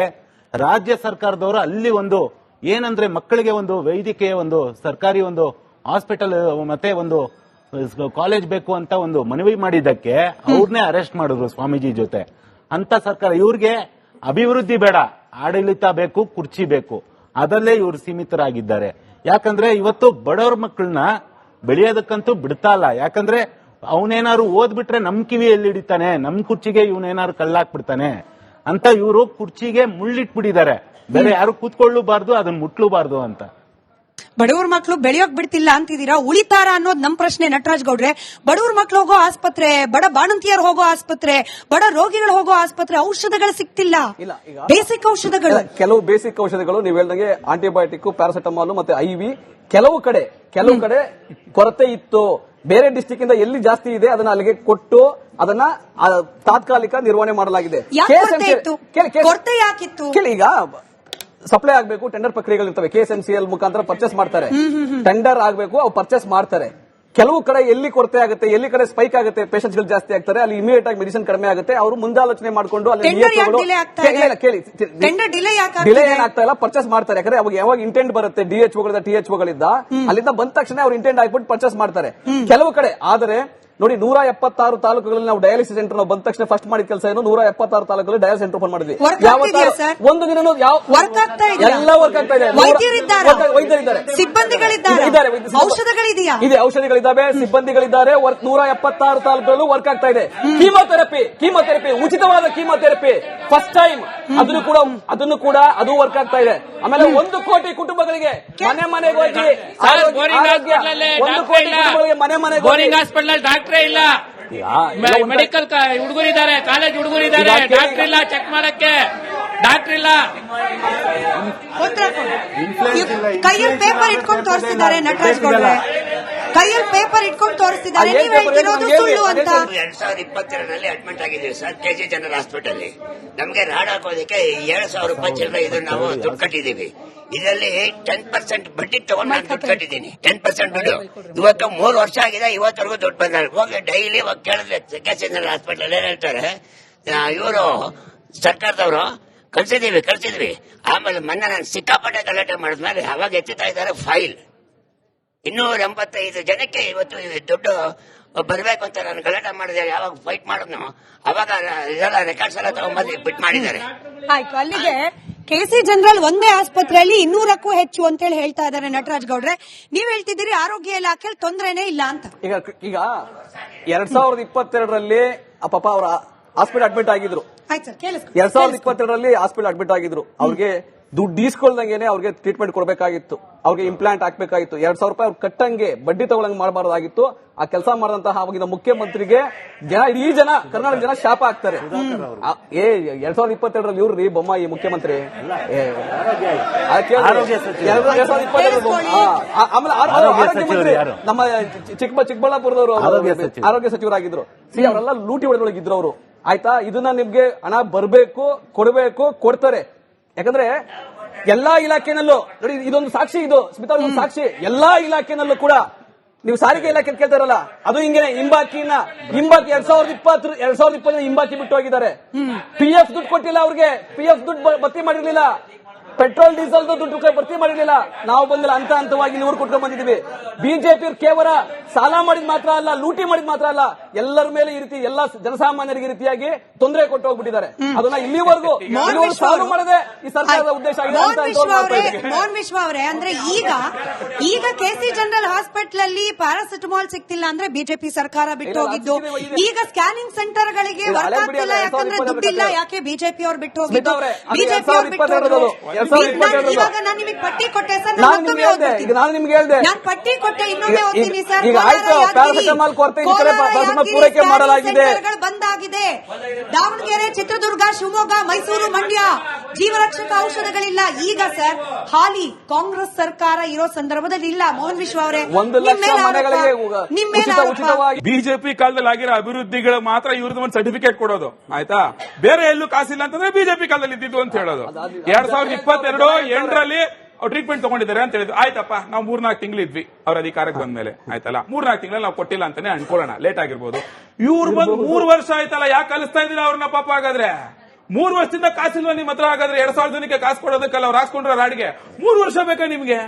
ರಾಜ್ಯ ಸರ್ಕಾರದವರು ಅಲ್ಲಿ ಒಂದು ಏನಂದ್ರೆ ಮಕ್ಕಳಿಗೆ ಒಂದು ವೈದ್ಯಕೀಯ ಒಂದು ಸರ್ಕಾರಿ ಒಂದು ಹಾಸ್ಪಿಟಲ್ ಮತ್ತೆ ಒಂದು ಕಾಲೇಜ್ ಬೇಕು ಅಂತ ಒಂದು ಮನವಿ ಮಾಡಿದ್ದಕ್ಕೆ ಅವ್ರನ್ನೇ ಅರೆಸ್ಟ್ ಮಾಡಿದ್ರು ಸ್ವಾಮೀಜಿ ಜೊತೆ. ಅಂತ ಸರ್ಕಾರ ಇವ್ರಿಗೆ ಅಭಿವೃದ್ಧಿ ಬೇಡ, ಆಡಳಿತ ಬೇಕು, ಕುರ್ಚಿ ಬೇಕು, ಅದರಲ್ಲೇ ಇವರು ಸೀಮಿತರಾಗಿದ್ದಾರೆ. ಯಾಕಂದ್ರೆ ಇವತ್ತು ಬಡವ್ರ ಮಕ್ಕಳನ್ನ ಬೆಳೆಯೋದಕ್ಕಂತೂ ಬಿಡ್ತಾ ಇಲ್ಲ. ಯಾಕಂದ್ರೆ ಅವನೇನಾದ್ರು ಓದ್ಬಿಟ್ರೆ ನಮ್ ಕಿವಿಯಲ್ಲಿ ಹಿಡಿತಾನೆ, ನಮ್ ಕುರ್ಚಿಗೆ ಇವನೇನಾದ್ರು ಕಳ್ಳಾಕ್ಬಿಡ್ತಾನೆ ಅಂತ ಇವರು ಕುರ್ಚಿಗೆ ಮುಳ್ಳಿಟ್ಬಿಟ್ಟಿದ್ದಾರೆ. ಬೇರೆ ಯಾರು ಕೂತ್ಕೊಳ್ಳೂಬಾರ್ದು, ಅದನ್ನ ಮುಟ್ಲೂಬಾರ್ದು ಅಂತ. ಬಡವ್ರ ಮಕ್ಕಳು ಬೆಳೆಯೋಕ್ ಬಿಡ್ತಿಲ್ಲ ಅಂತಿದ್ದೀರಾ, ಉಳಿತಾರ ಅನ್ನೋದು ನಮ್ ಪ್ರಶ್ನೆ. ನಟರಾಜ್ ಗೌಡ್ರೆ, ಬಡವ್ರ ಮಕ್ಕಳು ಹೋಗೋ ಆಸ್ಪತ್ರೆ, ಬಡ ಬಾಣಂತಿಯರು ಹೋಗೋ ಆಸ್ಪತ್ರೆ, ಬಡ ರೋಗಿಗಳು ಹೋಗೋ ಆಸ್ಪತ್ರೆ ಔಷಧಗಳು ಸಿಗ್ತಿಲ್ಲ. ಬೇಸಿಕ್ ಔಷಧಗಳು, ಕೆಲವು ಬೇಸಿಕ್ ಔಷಧಗಳು ನೀವು ಹೇಳ್ದಂಗೆ ಆಂಟಿಬಯೋಟಿಕ್, ಪ್ಯಾರಾಸಿಟಮಾಲ್ ಮತ್ತೆ IV ಕೆಲವು ಕಡೆ ಕೊರತೆ ಇತ್ತು. ಬೇರೆ ಡಿಸ್ಟಿಕ್ ಇಂದ ಎಲ್ಲಿ ಜಾಸ್ತಿ ಇದೆ ಅದನ್ನ ಅಲ್ಲಿಗೆ ಕೊಟ್ಟು ಅದನ್ನ ತಾತ್ಕಾಲಿಕ ನಿರ್ವಹಣೆ ಮಾಡಲಾಗಿದೆ. ಕೊರತೆ ಯಾಕಿತ್ತು? ಈಗ ಸಪ್ಲೈ ಆಗಬೇಕು, ಟೆಂಡರ್ ಪ್ರಕ್ರಿಯೆಗಳಿರ್ತವೆ, KSMCL ಮುಖಾಂತರ ಪರ್ಚೇಸ್ ಮಾಡ್ತಾರೆ. ಟೆಂಡರ್ ಆಗಬೇಕು, ಅವ್ರು ಪರ್ಚೇಸ್ ಮಾಡ್ತಾರೆ. ಕೆಲವು ಕಡೆ ಎಲ್ಲಿ ಕೊರತೆ ಆಗುತ್ತೆ, ಎಲ್ಲಿ ಕಡೆ ಸ್ಪೈಕ್ ಆಗುತ್ತೆ, ಪೇಷಂಟ್ಸ್ ಗಳು ಜಾಸ್ತಿ ಆಗ್ತಾರೆ, ಅಲ್ಲಿ ಇಮಿಡಿಯೇಟ್ ಆಗಿ ಮೆಡಿಸಿನ್ ಕಡಿಮೆ ಆಗುತ್ತೆ. ಅವರು ಮುಂದಾಲೋಚನೆ ಮಾಡಿಕೊಂಡು ಅಲ್ಲಿ ಡಿಲೇ ಏನಾಗ್ತಾ ಇಲ್ಲ, ಪರ್ಚೇಸ್ ಮಾಡ್ತಾರೆ. ಯಾಕಂದ್ರೆ ಅವಾಗ ಯಾವಾಗ ಇಂಟೆಂಟ್ ಬರುತ್ತೆ DHOಗಳಿಂದ THOಗಳಿಂದ, ಅಲ್ಲಿಂದ ಬಂದ ತಕ್ಷಣ ಅವ್ರು ಇಂಟೆಂಟ್ ಆಗ್ಬಿಟ್ಟು ಪರ್ಚೇಸ್ ಮಾಡ್ತಾರೆ ಕೆಲವು ಕಡೆ. ಆದರೆ ನೋಡಿ 176 ತಾಲೂಕುಗಳಲ್ಲಿ ನಾವು ಡಯಾಲಿಸಿಸ್ ಸೆಂಟರ್ ನಾವು ಬಂದ ತಕ್ಷಣ ಫಸ್ಟ್ ಮಾಡಿದ ಕೆಲಸ ಏನು, 176 ತಾಲೂಕಲ್ಲಿ ಡಯಾಲಿಸಿಸ್ ಸೆಂಟರ್ ಓಪನ್ ಮಾಡಿದ್ವಿ. ಒಂದು ದಿನ ಎಲ್ಲ ವರ್ಕ್ ಆಗ್ತಾ ಇದೆ. ವೈದ್ಯರಿದ್ದಾರೆ, ಸಿಬ್ಬಂದಿಗಳಿದ್ದಾರೆ, ಔಷಧಗಳಿದೆಯಾ? ಇದೆ, ಔಷಧಿಗಳಿದ್ದಾವೆ, ಸಿಬ್ಬಂದಿಗಳಿದ್ದಾರೆ. 176 ತಾಲೂಕಲ್ಲೂ ವರ್ಕ್ ಆಗ್ತಾ ಇದೆ. ಕೀಮೋಥೆರಪಿ ಉಚಿತವಾದ ಕೀಮೋಥೆರಪಿ ಫಸ್ಟ್ ಟೈಮ್, ಅದನ್ನು ಕೂಡ ಅದು ವರ್ಕ್ ಆಗ್ತಾ ಇದೆ. ಆಮೇಲೆ 1 ಕೋಟಿ ಕುಟುಂಬಗಳಿಗೆ ಮನೆಗೆ ಹೋಗಿ 1 ಕೋಟಿ ಕುಟುಂಬಗಳಿಗೆ ಮನೆಗೆ ಹಾಸ್ಪಿಟಲ್ ಡಾಕ್ಟ್ರೇ ಇಲ್ಲ, ಮೆಡಿಕಲ್ ಹುಡುಗರಿದ್ದಾರೆ, ಕಾಲೇಜ್ ಹುಡುಗರಿದ್ದಾರೆ, ಡಾಕ್ಟರ್ ಇಲ್ಲ, ಚೆಕ್ ಮಾಡಕ್ಕೆ ಡಾಕ್ಟರ್ ಇಲ್ಲ. ಕೈಯಲ್ಲಿ ಪೇಪರ್ ಇಟ್ಕೊಂಡು ತೋರಿಸ್ತಿದ್ದಾರೆ ನಟರಾಜ್ ಗೌಡ್ರೆ, ಕೈಯಲ್ಲಿ ಪೇಪರ್ ಇಟ್ಕೊಂಡು ತೋರಿಸ್ತಿದ್ದಾರೆ. ನೀವು ಹೇಳ್ತಿರೋದು ಸುಳ್ಳು ಅಂತ. 2022ರಲ್ಲಿ ಅಡ್ಮಿಟ್ ಆಗಿದ್ದೀವಿ ಸರ್ KG ಜನರಲ್ ಹಾಸ್ಪಿಟಲ್. ನಮಗೆ ರಾಡ್ ಹಾಕೋದಕ್ಕೆ 7,000 ರೂಪಾಯಿ ಚಿಲ್ಲರೆ ಇದು ನಾವು ದುಡ್ಡು ಕಟ್ಟಿದ್ದೀವಿ. ಇದರಲ್ಲಿ 10% ಬಡ್ಡಿ ತಗೊಂಡು ನಾನು ದುಡ್ಡು ಕಟ್ಟಿದ್ದೀನಿ. 10% ದುಡ್ಡು ಇವತ್ತು 3 ವರ್ಷ ಆಗಿದೆ, ಇವತ್ತರೆಗೂ ದುಡ್ಡು ಬಂದ ಹೋಗಿ ಡೈಲಿ ಕೇಳಿದ್ರೆ KG ಜನರಲ್ ಹಾಸ್ಪಿಟಲ್ ಏನ್ ಹೇಳ್ತಾರೆ, ಇವರು ಸರ್ಕಾರದವರು ಕಳ್ಸಿದ್ವಿ. ಆಮೇಲೆ ಮೊನ್ನೆ ನಾನು ಸಿಕ್ಕಾಪಟ್ಟೆ ಗಲಾಟೆ ಮಾಡಿದ್ಮೇಲೆ ಅವಾಗ ಎತ್ತುತ್ತಾ ಇದ್ದಾರೆ ಫೈಲ್. 285 ಜನಕ್ಕೆ ಇವತ್ತು ದುಡ್ಡು ಬರಬೇಕು ಅಂತ ನಾನು ಗಲಾಟೆ ಮಾಡಿದೆ. ಯಾವಾಗ ಫೈಟ್ ಮಾಡೋದು ಅವಾಗ ಇದೆಲ್ಲ ರೆಕಾರ್ಡ್ಸ್ ಎಲ್ಲ ತಗೊಂಡ್ಬಂದು ಬಿಟ್ ಮಾಡಿದ್ದಾರೆ. ಆಯ್ತು, ಅಲ್ಲಿಗೆ KC ಜನರಲ್ ಒಂದೇ ಆಸ್ಪತ್ರೆಯಲ್ಲಿ 200ಕ್ಕೂ ಹೆಚ್ಚು ಅಂತ ಹೇಳಿ ಹೇಳ್ತಾ ಇದ್ದಾರೆ ನಟರಾಜ್ ಗೌಡ್ರೆ. ನೀವ್ ಹೇಳ್ತಿದ್ದೀರಿ ಆರೋಗ್ಯ ಇಲಾಖೆಯಲ್ಲಿ ತೊಂದರೆನೇ ಇಲ್ಲ ಅಂತ. ಈಗ 2022ರಲ್ಲಿ ಪಾಪ ಅವರ ಹಾಸ್ಪಿಟಲ್ ಅಡ್ಮಿಟ್ ಆಗಿದ್ರು. 2022ರಲ್ಲಿ ಹಾಸ್ಪಿಟಲ್ ಅಡ್ಮಿಟ್ ಆಗಿದ್ರು. ಅವ್ರಿಗೆ ದುಡ್ಡು ಈಸ್ಕೊಳ್ದಂಗೆನೆ ಅವ್ರಿಗೆ ಟ್ರೀಟ್ಮೆಂಟ್ ಕೊಡಬೇಕಾಗಿತ್ತು, ಅವ್ರಿಗೆ ಇಂಪ್ಲಾಂಟ್ ಹಾಕ್ಬೇಕಾಗಿತ್ತು. 2,000 ರೂಪಾಯಿ ಅವ್ರು ಕಟ್ಟಂಗೆ ಬಡ್ಡಿ ತಗೊಳಂಗೆ ಮಾಡಬಾರ್ದಾಗಿತ್ತು. ಆ ಕೆಲಸ ಮಾಡಿದಂತಹ ಆಗಿನ ಮುಖ್ಯಮಂತ್ರಿಗೆ ಇಡೀ ಕರ್ನಾಟಕ ಜನ ಶಾಪ ಆಗ್ತಾರೆ. 2022ರಲ್ಲಿ ಇವ್ರಿ ಬೊಮ್ಮಾಯಿ ಮುಖ್ಯಮಂತ್ರಿ, ಆಮೇಲೆ ಆರೋಗ್ಯ ಮಂತ್ರಿ ನಮ್ಮ ಚಿಕ್ಕಬಳ್ಳಾಪುರದವರು ಆರೋಗ್ಯ ಸಚಿವರಾಗಿದ್ರು. ಅವರೆಲ್ಲ ಲೂಟಿ ಹೊಡೆದೊಳಗಿದ್ರು ಅವರು. ಆಯ್ತಾ, ಇದನ್ನ ನಿಮ್ಗೆ ಹಣ ಬರಬೇಕು, ಕೊಡಬೇಕು, ಕೊಡ್ತಾರೆ. ಯಾಕಂದ್ರೆ ಎಲ್ಲಾ ಇಲಾಖೆನಲ್ಲೂ ನೋಡಿ, ಇದೊಂದು ಸಾಕ್ಷಿ, ಇದು ಸ್ಮಿತಾ ಸಾಕ್ಷಿ. ಎಲ್ಲಾ ಇಲಾಖೆನಲ್ಲೂ ಕೂಡ ನೀವು ಸಾರಿಗೆ ಇಲಾಖೆ ಕೇಳ್ತಾರಲ್ಲ, ಅದು ಹಿಂಗೇನೆ ಹಿಂಬಾಕಿ 2020 ಹಿಂಬಾಕಿ ಬಿಟ್ಟು ಹೋಗಿದ್ದಾರೆ. PF ದುಡ್ಡು ಕೊಟ್ಟಿಲ್ಲ ಅವ್ರಿಗೆ, PF ದುಡ್ಡು ಭರ್ತಿ ಮಾಡಿರ್ಲಿಲ್ಲ, ಪೆಟ್ರೋಲ್ ಡೀಸೆಲ್ ದುಡ್ಡು ಭರ್ತಿ ಮಾಡಿರ್ಲಿಲ್ಲ. ನಾವು ಬಂದಿಲ್ಲ, ಹಂತವಾಗಿ ಇವ್ರು ಕೊಟ್ಕೊಂಡ್ ಬಂದಿದ್ದೀವಿ. ಬಿಜೆಪಿ ಕೇವಲ ಸಾಲ ಮಾಡಿದ್ ಮಾತ್ರ ಅಲ್ಲ, ಲೂಟಿ ಮಾಡಿದ್ ಮಾತ್ರ ಅಲ್ಲ, ಎಲ್ಲರ ಮೇಲೆ ಈ ರೀತಿ ಎಲ್ಲ ಜನಸಾಮಾನ್ಯರಿಗೆ ರೀತಿಯಾಗಿ ತೊಂದರೆ ಕೊಟ್ಟು ಹೋಗ್ಬಿಟ್ಟಿದ್ದಾರೆ. ಅದನ್ನ ಇಲ್ಲಿವರೆಗೂ ಸಾಲ್ವ್ ಮಾಡದೆ ಈ ಸರ್ಕಾರದ ಉದ್ದೇಶ ಆಗಿದೆ. ಮೋಹನ್ ವಿಶ್ವ ಅವರೇ, ಅಂದ್ರೆ ಈಗ KC ಜನರಲ್ ಹಾಸ್ಪಿಟಲ್ ಅಲ್ಲಿ ಪ್ಯಾರಾಸಿಟಮಾಲ್ ಸಿಗ್ತಿಲ್ಲ ಅಂದ್ರೆ ಬಿಜೆಪಿ ಸರ್ಕಾರ ಬಿಟ್ಟು ಹೋಗಿದ್ದು. ಈಗ ಸ್ಕ್ಯಾನಿಂಗ್ ಸೆಂಟರ್ ಗಳಿಗೆ ವರ್ಕ್ ಆಗ್ತಿಲ್ಲ ಯಾಕಂದ್ರೆ ದುಡ್ಡಿಲ್ಲ. ಯಾಕೆ ಬಿಜೆಪಿ ಅವ್ರು ಬಿಟ್ಟು ಹೋಗಿದ್ದು? ಬಿಜೆಪಿ ಅವ್ರು ಬಿಟ್ಟು ಹೋದ್ರು. ಇವಾಗ ನಾನು ನಿಮಗೆ ಪಟ್ಟಿ ಕೊಟ್ಟೆ ಸರ್, ನಾನು ನಿಮ್ಗೆ ಹೇಳ್ದೆ, ನಾನು ಪಟ್ಟಿ ಕೊಟ್ಟೆ, ಇನ್ನೊಮ್ಮೆ ಓದ್ತೀನಿ ಸರ್. ಈಗ ಆಯ್ತು, ಪ್ಯಾರಾಸಿಟಮಾಲ್ ಕೊರತೆ ಈ ಕಡೆ ಪೂರೈಕೆ ಮಾಡಲಾಗಿದೆ, ಬಂದಾಗಿದೆ. ದಾವಣಗೆರೆ, ಚಿತ್ರದುರ್ಗ, ಶಿವಮೊಗ್ಗ, ಮೈಸೂರು, ಮಂಡ್ಯ ಜೀವರಕ್ಷಕ ಔಷಧಗಳಿಲ್ಲ. ಈಗ ಸರ್ ಹಾಲಿ ಕಾಂಗ್ರೆಸ್ ಸರ್ಕಾರ ಇರೋ ಸಂದರ್ಭದಲ್ಲಿ ಇಲ್ಲ. ಮೋಹನ್ ವಿಶ್ವ ಅವರೇ, 1 ಲಕ್ಷ ಮನೆಗಳಿಗೆ ಉಚಿತವಾಗಿ ಬಿಜೆಪಿ ಕಾಲದಲ್ಲಿ ಆಗಿರೋ ಅಭಿವೃದ್ಧಿಗಳು ಮಾತ್ರ ಇವ್ರದ್ದು ಒಂದು ಸರ್ಟಿಫಿಕೇಟ್ ಕೊಡೋದು, ಆಯ್ತಾ? ಬೇರೆ ಎಲ್ಲೂ ಕಾಸಿಲ್ಲ ಅಂತಂದ್ರೆ ಬಿಜೆಪಿ ಕಾಲದಲ್ಲಿ ಇದ್ದಿದ್ದು ಅಂತ ಹೇಳೋದು. 2022 ಟ್ರೀಟ್ಮೆಂಟ್ ತಗೊಂಡಿದ್ದಾರೆ ಅಂತ ಹೇಳಿದ್ರು. ಆಯ್ತಪ್ಪ, ನಾವು 3-4 ತಿಂಗಳಿದ್ವಿ ಅವ್ರ ಅಧಿಕಾರಕ್ಕೆ ಬಂದ್ಮೇಲೆ, ಆಯ್ತಲ್ಲ, 3-4 ತಿಂಗಳಲ್ಲಿ ನಾವು ಕೊಟ್ಟಿಲ್ಲ ಅಂತಾನೆ ಅನ್ಕೊಳ್ಳೋಣ, ಲೇಟ್ ಆಗಿರ್ಬೋದು. ಇವ್ರು ಬಂದು 3 ವರ್ಷ ಆಯ್ತಲ್ಲ, ಯಾಕೆ ಕಲಿಸ್ತಾ ಇದ್ದೀರಾ ಅವ್ರನ್ನ ಪಾಪ? ಹಾಗಾದ್ರೆ 3 ವರ್ಷದಿಂದ ಕಾಸಿಲ್ವ ನಿಮ್ಮ ಹತ್ರ? ಹಾಗಾದ್ರೆ 2,000 ಜನಕ್ಕೆ ಕಾಸು ಕೊಡೋದಕ್ಕಲ್ಲ ಅವ್ರು ಹಾಕ್ಸ್ಕೊಂಡ್ರ ರಾಡಿಗೆ 3 ವರ್ಷ ಬೇಕಾ ನಿಮ್ಗೆ?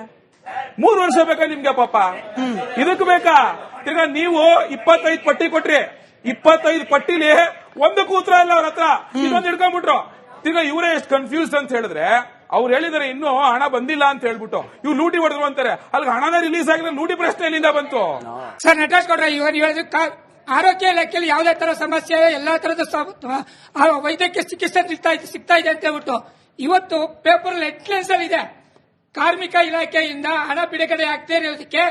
3 ವರ್ಷ ಬೇಕಾ ನಿಮ್ಗೆ ಪಾಪ? ಇದಕ್ಕೆ ಬೇಕಾ? ತಿರ್ಗಾ ನೀವು 25 ಪಟ್ಟಿ ಕೊಟ್ರಿ, 25 ಪಟ್ಟಿಲಿ ಒಂದು ಕೂತ್ರ ಇಲ್ಲ ಅವ್ರ ಹತ್ರ, ಇನ್ನೊಂದು ಹಿಡ್ಕೊಂಡ್ಬಿಟ್ರು. ತಿರ್ಗಾ ಇವರೇ ಎಷ್ಟು ಕನ್ಫ್ಯೂಸ್ಡ್ ಅಂತ ಹೇಳಿದ್ರೆ, ಅವ್ರು ಹೇಳಿದಾರೆ ಇನ್ನೂ ಹಣ ಬಂದಿಲ್ಲ ಅಂತ ಹೇಳ್ಬಿಟ್ಟು ಇವ್ರು ಲೂಟಿ ಹೊಡೆದ್ರು ಅಂತಾರೆ. ಅಲ್ಲಿ ಹಣನೇ ರಿಲೀಸ್ ಆಗಿದ್ರೆ ಲೂಟಿ ಪ್ರಶ್ನೆ ಎಲ್ಲಿಂದ ಬಂತು? ಸರ್ ನಟರಾಜ್ ಗೌಡ್ರೆ, ಇವರು ಹೇಳಿದ ಆರೋಗ್ಯ ಇಲಾಖೆಯಲ್ಲಿ ಯಾವುದೇ ತರ ಸಮಸ್ಯೆ, ಎಲ್ಲಾ ತರದ ವೈದ್ಯಕೀಯ ಚಿಕಿತ್ಸೆ ಸಿಗ್ತಾ ಇದೆ ಅಂತ ಹೇಳ್ಬಿಟ್ಟು ಇವತ್ತು ಪೇಪರ್ ಹೆಡ್ಲೈನ್ಸ್ ಅಲ್ಲಿ ಇದೆ. ಕಾರ್ಮಿಕ ಇಲಾಖೆಯಿಂದ ಹಣ ಬಿಡುಗಡೆ ಆಗ್ತಾ ಇರೋದಕ್ಕೆ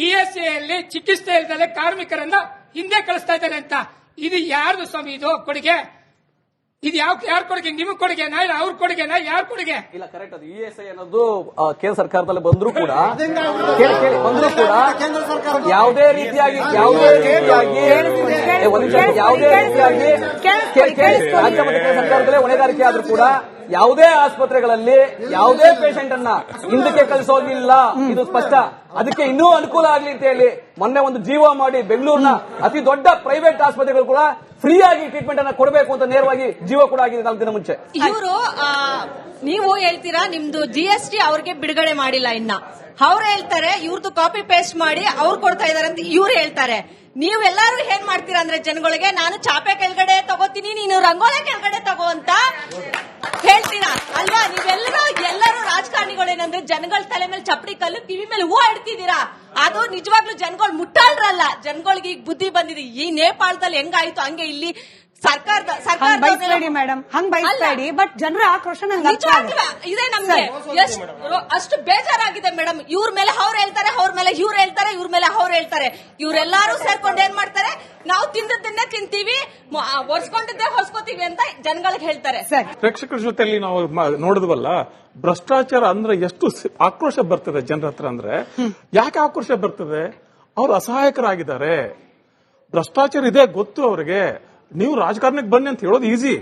ESA ಅಲ್ಲಿ ಚಿಕಿತ್ಸೆ ಇಲ್ಲದೆ ಕಾರ್ಮಿಕರನ್ನ ಹಿಂದೆ ಕಳಿಸ್ತಾ ಇದ್ದಾರೆ ಅಂತ. ಇದು ಯಾರ್ದು ಸ್ವಾಮಿ ಇದು ಕೊಡುಗೆ? ಇದು ಯಾರ ಕೊಡುಗೆ? ನಿಮಗೆ ಕೊಡುಗೆನಾ ಇಲ್ಲ ಅವ್ರ ಕೊಡುಗೆನಾ? ಯಾರ ಕೊಡುಗೆ? ಇಲ್ಲ, ಕರೆಕ್ಟ್. ಅದು ESI ಅನ್ನೋದು ಕೇಂದ್ರ ಸರ್ಕಾರದಲ್ಲಿ ಬಂದ್ರು ಕೂಡ ಯಾವುದೇ ರೀತಿಯಾಗಿ ರಾಜ್ಯ ಮತ್ತು ಕೇಂದ್ರ ಸರ್ಕಾರದಲ್ಲೇ ಹೊಣೆಗಾರಿಕೆ ಆದ್ರೂ ಕೂಡ ಯಾವುದೇ ಆಸ್ಪತ್ರೆಗಳಲ್ಲಿ ಯಾವುದೇ ಪೇಷಂಟ್ ಅನ್ನ ಹಿಂದಕ್ಕೆ ಕಳಿಸೋದಿಲ್ಲ, ಇದು ಸ್ಪಷ್ಟ. ಅದಕ್ಕೆ ಇನ್ನೂ ಅನುಕೂಲ ಆಗ್ಲಿ ಅಂತ ಹೇಳಿ ಮೊನ್ನೆ ಒಂದು ಜೀವ ಮಾಡಿ ಬೆಂಗಳೂರಿನ ಅತಿ ದೊಡ್ಡ ಪ್ರೈವೇಟ್ ಆಸ್ಪತ್ರೆಗಳು ಕೂಡ ಫ್ರೀ ಆಗಿ ಟ್ರೀಟ್ಮೆಂಟ್ ಅನ್ನ ಕೊಡಬೇಕು ಅಂತ ನೇರವಾಗಿ ಜೀವ ಕೂಡ ಆಗಿದೆ 4 ದಿನ ಮುಂಚೆ. ಇವರು ನೀವು ಹೇಳ್ತೀರಾ ನಿಮ್ದು GST ಅವ್ರಿಗೆ ಬಿಡುಗಡೆ ಮಾಡಿಲ್ಲ ಇನ್ನ, ಅವ್ರು ಹೇಳ್ತಾರೆ ಇವ್ರದ್ದು ಕಾಪಿ ಪೇಸ್ಟ್ ಮಾಡಿ ಅವ್ರು ಕೊಡ್ತಾ ಇದಾರೆ ಅಂತ ಇವ್ರು ಹೇಳ್ತಾರೆ. ನೀವೆಲ್ಲರೂ ಏನ್ ಮಾಡ್ತೀರಾ ಅಂದ್ರೆ ಜನಗಳಿಗೆ ನಾನು ಚಾಪೆ ಕೆಳಗಡೆ ತಗೋತೀನಿ, ನೀನು ರಂಗೋಲೆ ಕೆಳಗಡೆ ತಗೋ ಅಂತ ಹೇಳ್ತೀರಾ ಅಲ್ವಾ? ಎಲ್ಲರೂ ರಾಜಕಾರಣಿಗಳೇನಂದ್ರೆ ಜನಗಳ ತಲೆ ಮೇಲೆ ಚಪ್ಪಡಿ ಕಲ್ಲು, ಕಿವಿ ಮೇಲೆ ಹೂವು ಇಡ್ತಿದ್ದೀರಾ. ಅದು ನಿಜವಾಗ್ಲೂ ಜನಗಳು ಮುಟ್ಟಾಳ್ರಲ್ಲ. ಜನಗಳಿಗೆ ಈಗ ಬುದ್ಧಿ ಬಂದಿದೆ. ಈ ನೇಪಾಳದಲ್ಲಿ ಹೆಂಗಾಯ್ತು ಹಂಗೆ ಇಲ್ಲಿ ಬೈಸ್ಬೇಡಿ ಮೇಡಮ್, ಹಂಗ್ ಬೈಸ್ಬೇಡಿ. ಬಟ್ ಜನರ ಆಕ್ರೋಶ ಇದೆ ನಮ್ಗೆ. ಅಷ್ಟು ಬೇಜಾರಾಗಿದೆ ಮೇಡಮ್. ಇವ್ರ ಮೇಲೆ ಅವ್ರು ಹೇಳ್ತಾರೆ, ಅವ್ರ ಮೇಲೆ ಇವ್ರು ಹೇಳ್ತಾರೆ, ಇವ್ರ ಮೇಲೆ ಅವ್ರು ಹೇಳ್ತಾರೆ. ಇವರೆಲ್ಲರೂ ಸೇರ್ಕೊಂಡು ಏನ್ ಮಾಡ್ತಾರೆ, ನಾವು ತಿಂದದ್ದನ್ನೇ ತಿಂತೀವಿ, ಹೊರ್ಸ್ಕೊಂಡಿದ್ದೆ ಹೊರ್ಸ್ಕೋತೀವಿ ಅಂತ ಜನಗಳಿಗೆ ಹೇಳ್ತಾರೆ. ಪ್ರೇಕ್ಷಕರ ಜೊತೆಯಲ್ಲಿ ನಾವು ನೋಡಿದ್ವಲ್ಲ, ಭ್ರಷ್ಟಾಚಾರ ಅಂದ್ರೆ ಎಷ್ಟು ಆಕ್ರೋಶ ಬರ್ತದೆ ಜನರ ಹತ್ರ. ಅಂದ್ರೆ ಯಾಕೆ ಆಕ್ರೋಶ ಬರ್ತದೆ? ಅವ್ರು ಅಸಹಾಯಕರಾಗಿದ್ದಾರೆ. ಭ್ರಷ್ಟಾಚಾರ ಇದೆ ಗೊತ್ತು ಅವ್ರಿಗೆ. ನೀವು ರಾಜಕಾರಣಕ್ಕೆ ಬನ್ನಿ ಅಂತ ಹೇಳೋದು ಈಸಿ.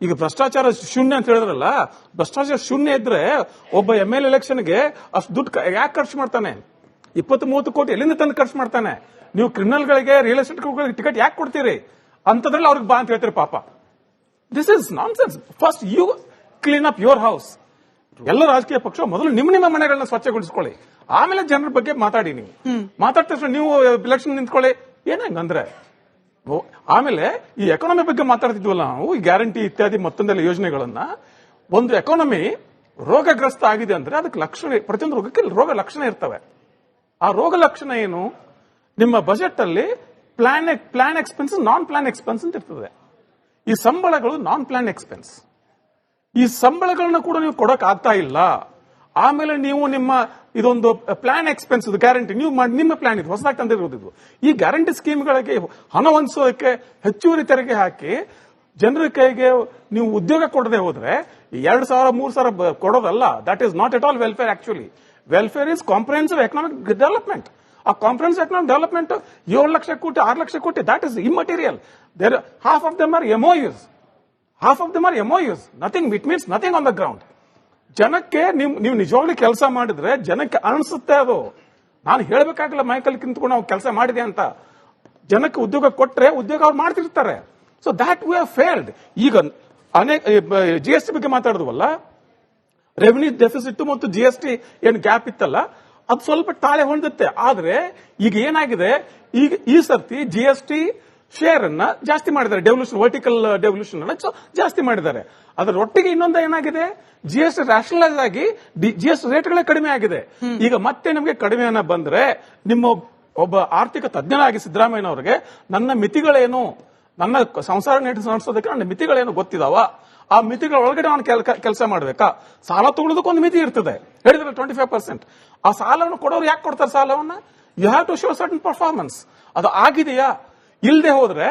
ಈಗ ಭ್ರಷ್ಟಾಚಾರ ಶೂನ್ಯ ಅಂತ ಹೇಳಿದ್ರಲ್ಲ, ಭ್ರಷ್ಟಾಚಾರ ಶೂನ್ಯ ಇದ್ರೆ ಒಬ್ಬ MLA ಎಲೆಕ್ಷನ್ಗೆ ಅಷ್ಟು ದುಡ್ಡು ಯಾಕೆ ಖರ್ಚು ಮಾಡ್ತಾನೆ? 20-30 ಕೋಟಿ ಎಲ್ಲಿಂದ ತಂದು ಖರ್ಚು ಮಾಡ್ತಾನೆ? ನೀವು ಕ್ರಿಮಿನಲ್ಗಳಿಗೆ, ರಿಯಲ್ ಎಸ್ಟೇಟ್ ಟಿಕೆಟ್ ಯಾಕೆ ಕೊಡ್ತೀರಿ? ಅಂತದ್ರಲ್ಲಿ ಅವ್ರಿಗೆ ಬಾ ಅಂತ ಹೇಳ್ತೀರಿ ಪಾಪ. This is nonsense. First you clean up your house. ಎಲ್ಲ ರಾಜಕೀಯ ಪಕ್ಷ ಮೊದಲು ನಿಮ್ಮ ಮನೆಗಳನ್ನ ಸ್ವಚ್ಛಗೊಳಿಸ್ಕೊಳ್ಳಿ, ಆಮೇಲೆ ಜನರ ಬಗ್ಗೆ ಮಾತಾಡಿ. ನೀವು ಮಾತಾಡ್ತಾ ನೀವು ಎಲೆಕ್ಷನ್ ನಿಂತ್ಕೊಳ್ಳಿ, ಏನಂದ್ರೆ ಆಮೇಲೆ ಈ ಎಕಾನಮಿ ಬಗ್ಗೆ ಮಾತಾಡ್ತಿದ್ವಲ್ಲ ನಾವು, ಈ ಗ್ಯಾರಂಟಿ ಇತ್ಯಾದಿ ಮತ್ತೊಂದೆಲ್ಲ ಯೋಜನೆಗಳನ್ನ. ಒಂದು ಎಕಾನಮಿ ರೋಗಗ್ರಸ್ತ ಆಗಿದೆ ಅಂದ್ರೆ ಅದಕ್ಕೆ ಲಕ್ಷಣ, ಪ್ರತಿಯೊಂದು ರೋಗಕ್ಕೆ ರೋಗ ಲಕ್ಷಣ ಇರ್ತವೆ. ಆ ರೋಗ ಲಕ್ಷಣ ಏನು? ನಿಮ್ಮ ಬಜೆಟ್ ಅಲ್ಲಿ ಪ್ಲಾನ್ ಎಕ್ಸ್ಪೆನ್ಸ್, ನಾನ್ ಪ್ಲಾನ್ ಎಕ್ಸ್ಪೆನ್ಸ್ ಅಂತ ಇರ್ತದೆ. ಈ ಸಂಬಳಗಳು ನಾನ್ ಪ್ಲಾನ್ ಎಕ್ಸ್ಪೆನ್ಸ್. ಈ ಸಂಬಳಗಳನ್ನ ಕೂಡ ನೀವು ಕೊಡಕ್ ಆಗ್ತಾ ಇಲ್ಲ. ಆಮೇಲೆ ನೀವು ನಿಮ್ಮ ಇದೊಂದು ಪ್ಲಾನ್ ಎಕ್ಸ್ಪೆನ್ಸ್ ಗ್ಯಾರಂಟಿ ನೀವು ನಿಮ್ಮ ಪ್ಲಾನ್ ಇದು ಹೊಸದಾಗಿ ತಂದಿರೋದು. ಈ ಗ್ಯಾರಂಟಿ ಸ್ಕೀಮ್ಗಳಿಗೆ ಹಣ ಹೊಂದಿಸೋದಕ್ಕೆ ಹೆಚ್ಚುವರಿ ತೆರಿಗೆ ಹಾಕಿ ಜನರ ಕೈಗೆ ನೀವು ಉದ್ಯೋಗ ಕೊಡದೆ ಹೋದ್ರೆ 2,000-3,000 ಕೊಡೋದಲ್ಲ. That is not at all welfare. Actually welfare is comprehensive economic development. ಆ ಕಾಂಪ್ರಿಹೆನ್ಸಿವ್ ಎಕನಾಮಿಕ್ ಡೆವಲಪ್ಮೆಂಟ್ 7 ಲಕ್ಷ ಕೋಟಿ 6 ಲಕ್ಷ ಕೋಟಿ, that is immaterial. Half of them are MOUs. Nothing. It means nothing on the ground. ಜನಕ್ಕೆ ನೀವು ನಿಜವಾಗ್ಲೂ ಕೆಲಸ ಮಾಡಿದ್ರೆ ಜನಕ್ಕೆ ಅನಿಸುತ್ತೆ. ಅದು ನಾನು ಹೇಳಬೇಕಾಗಿಲ್ಲ ಮೈಕಲ್ ಕಿಂತ್ಕೊಂಡು ನಾವು ಕೆಲಸ ಮಾಡಿದೆ ಅಂತ. ಜನಕ್ಕೆ ಉದ್ಯೋಗ ಕೊಟ್ರೆ ಉದ್ಯೋಗ ಅವ್ರು ಮಾಡ್ತಿರ್ತಾರೆ. So that we have failed. ಈಗ ಅನೇಕ GST ಬಗ್ಗೆ ಮಾತಾಡಿದ್ವಲ್ಲ, ರೆವಿನ್ಯೂ ಡೆಫಿಸಿಟ್ ಮತ್ತು GST ಏನು ಗ್ಯಾಪ್ ಇತ್ತಲ್ಲ, ಅದು ಸ್ವಲ್ಪ ತಾಳೆ ಹೊಂದುತ್ತೆ. ಆದ್ರೆ ಈಗ ಏನಾಗಿದೆ, ಈಗ ಈ ಸರ್ತಿ GST ಶೇರ್ ಅನ್ನ ಜಾಸ್ತಿ ಮಾಡಿದ್ದಾರೆ. ಡೆವಲ್ಯೂಷನ್, ವರ್ಟಿಕಲ್ ಡೆವಲ್ಯೂಷನ್ ಅನ್ನ ಜಾಸ್ತಿ ಮಾಡಿದ್ದಾರೆ. ಅದರೊಟ್ಟಿಗೆ ಇನ್ನೊಂದು ಏನಾಗಿದೆ, GST ರ್ಯಾಷನಲೈಸ್ ಆಗಿ GST ರೇಟ್ಗಳೇ ಕಡಿಮೆ ಆಗಿದೆ. ಈಗ ಮತ್ತೆ ನಮಗೆ ಕಡಿಮೆ ಅನ್ನ ಬಂದ್ರೆ, ನಿಮ್ಮ ಒಬ್ಬ ಆರ್ಥಿಕ ತಜ್ಞನಾಗಿ ಸಿದ್ದರಾಮಯ್ಯ ಅವರಿಗೆ ನನ್ನ ಮಿತಿಗಳೇನು, ನನ್ನ ಸಂಸಾರ ನಡೆಸೋದಕ್ಕೆ ನನ್ನ ಮಿತಿಗಳೇನು ಗೊತ್ತಿದಾವ ಆ ಮಿತಿಗಳ ಒಳಗಡೆ ಅವನು ಕೆಲಸ ಮಾಡ್ಬೇಕಾ? ಸಾಲ ತಗೊಳ್ಳೋದಕ್ಕೆ ಒಂದು ಮಿತಿ ಇರ್ತದೆ, ಹೇಳಿದ್ರೆ 25%. ಆ ಸಾಲವನ್ನು ಕೊಡೋರು ಯಾಕೆ ಕೊಡ್ತಾರೆ ಸಾಲವನ್ನ? You have to show certain performance. ಅದು ಆಗಿದೆಯಾ? ಇಲ್ಲದೆ ಹೋದ್ರೆ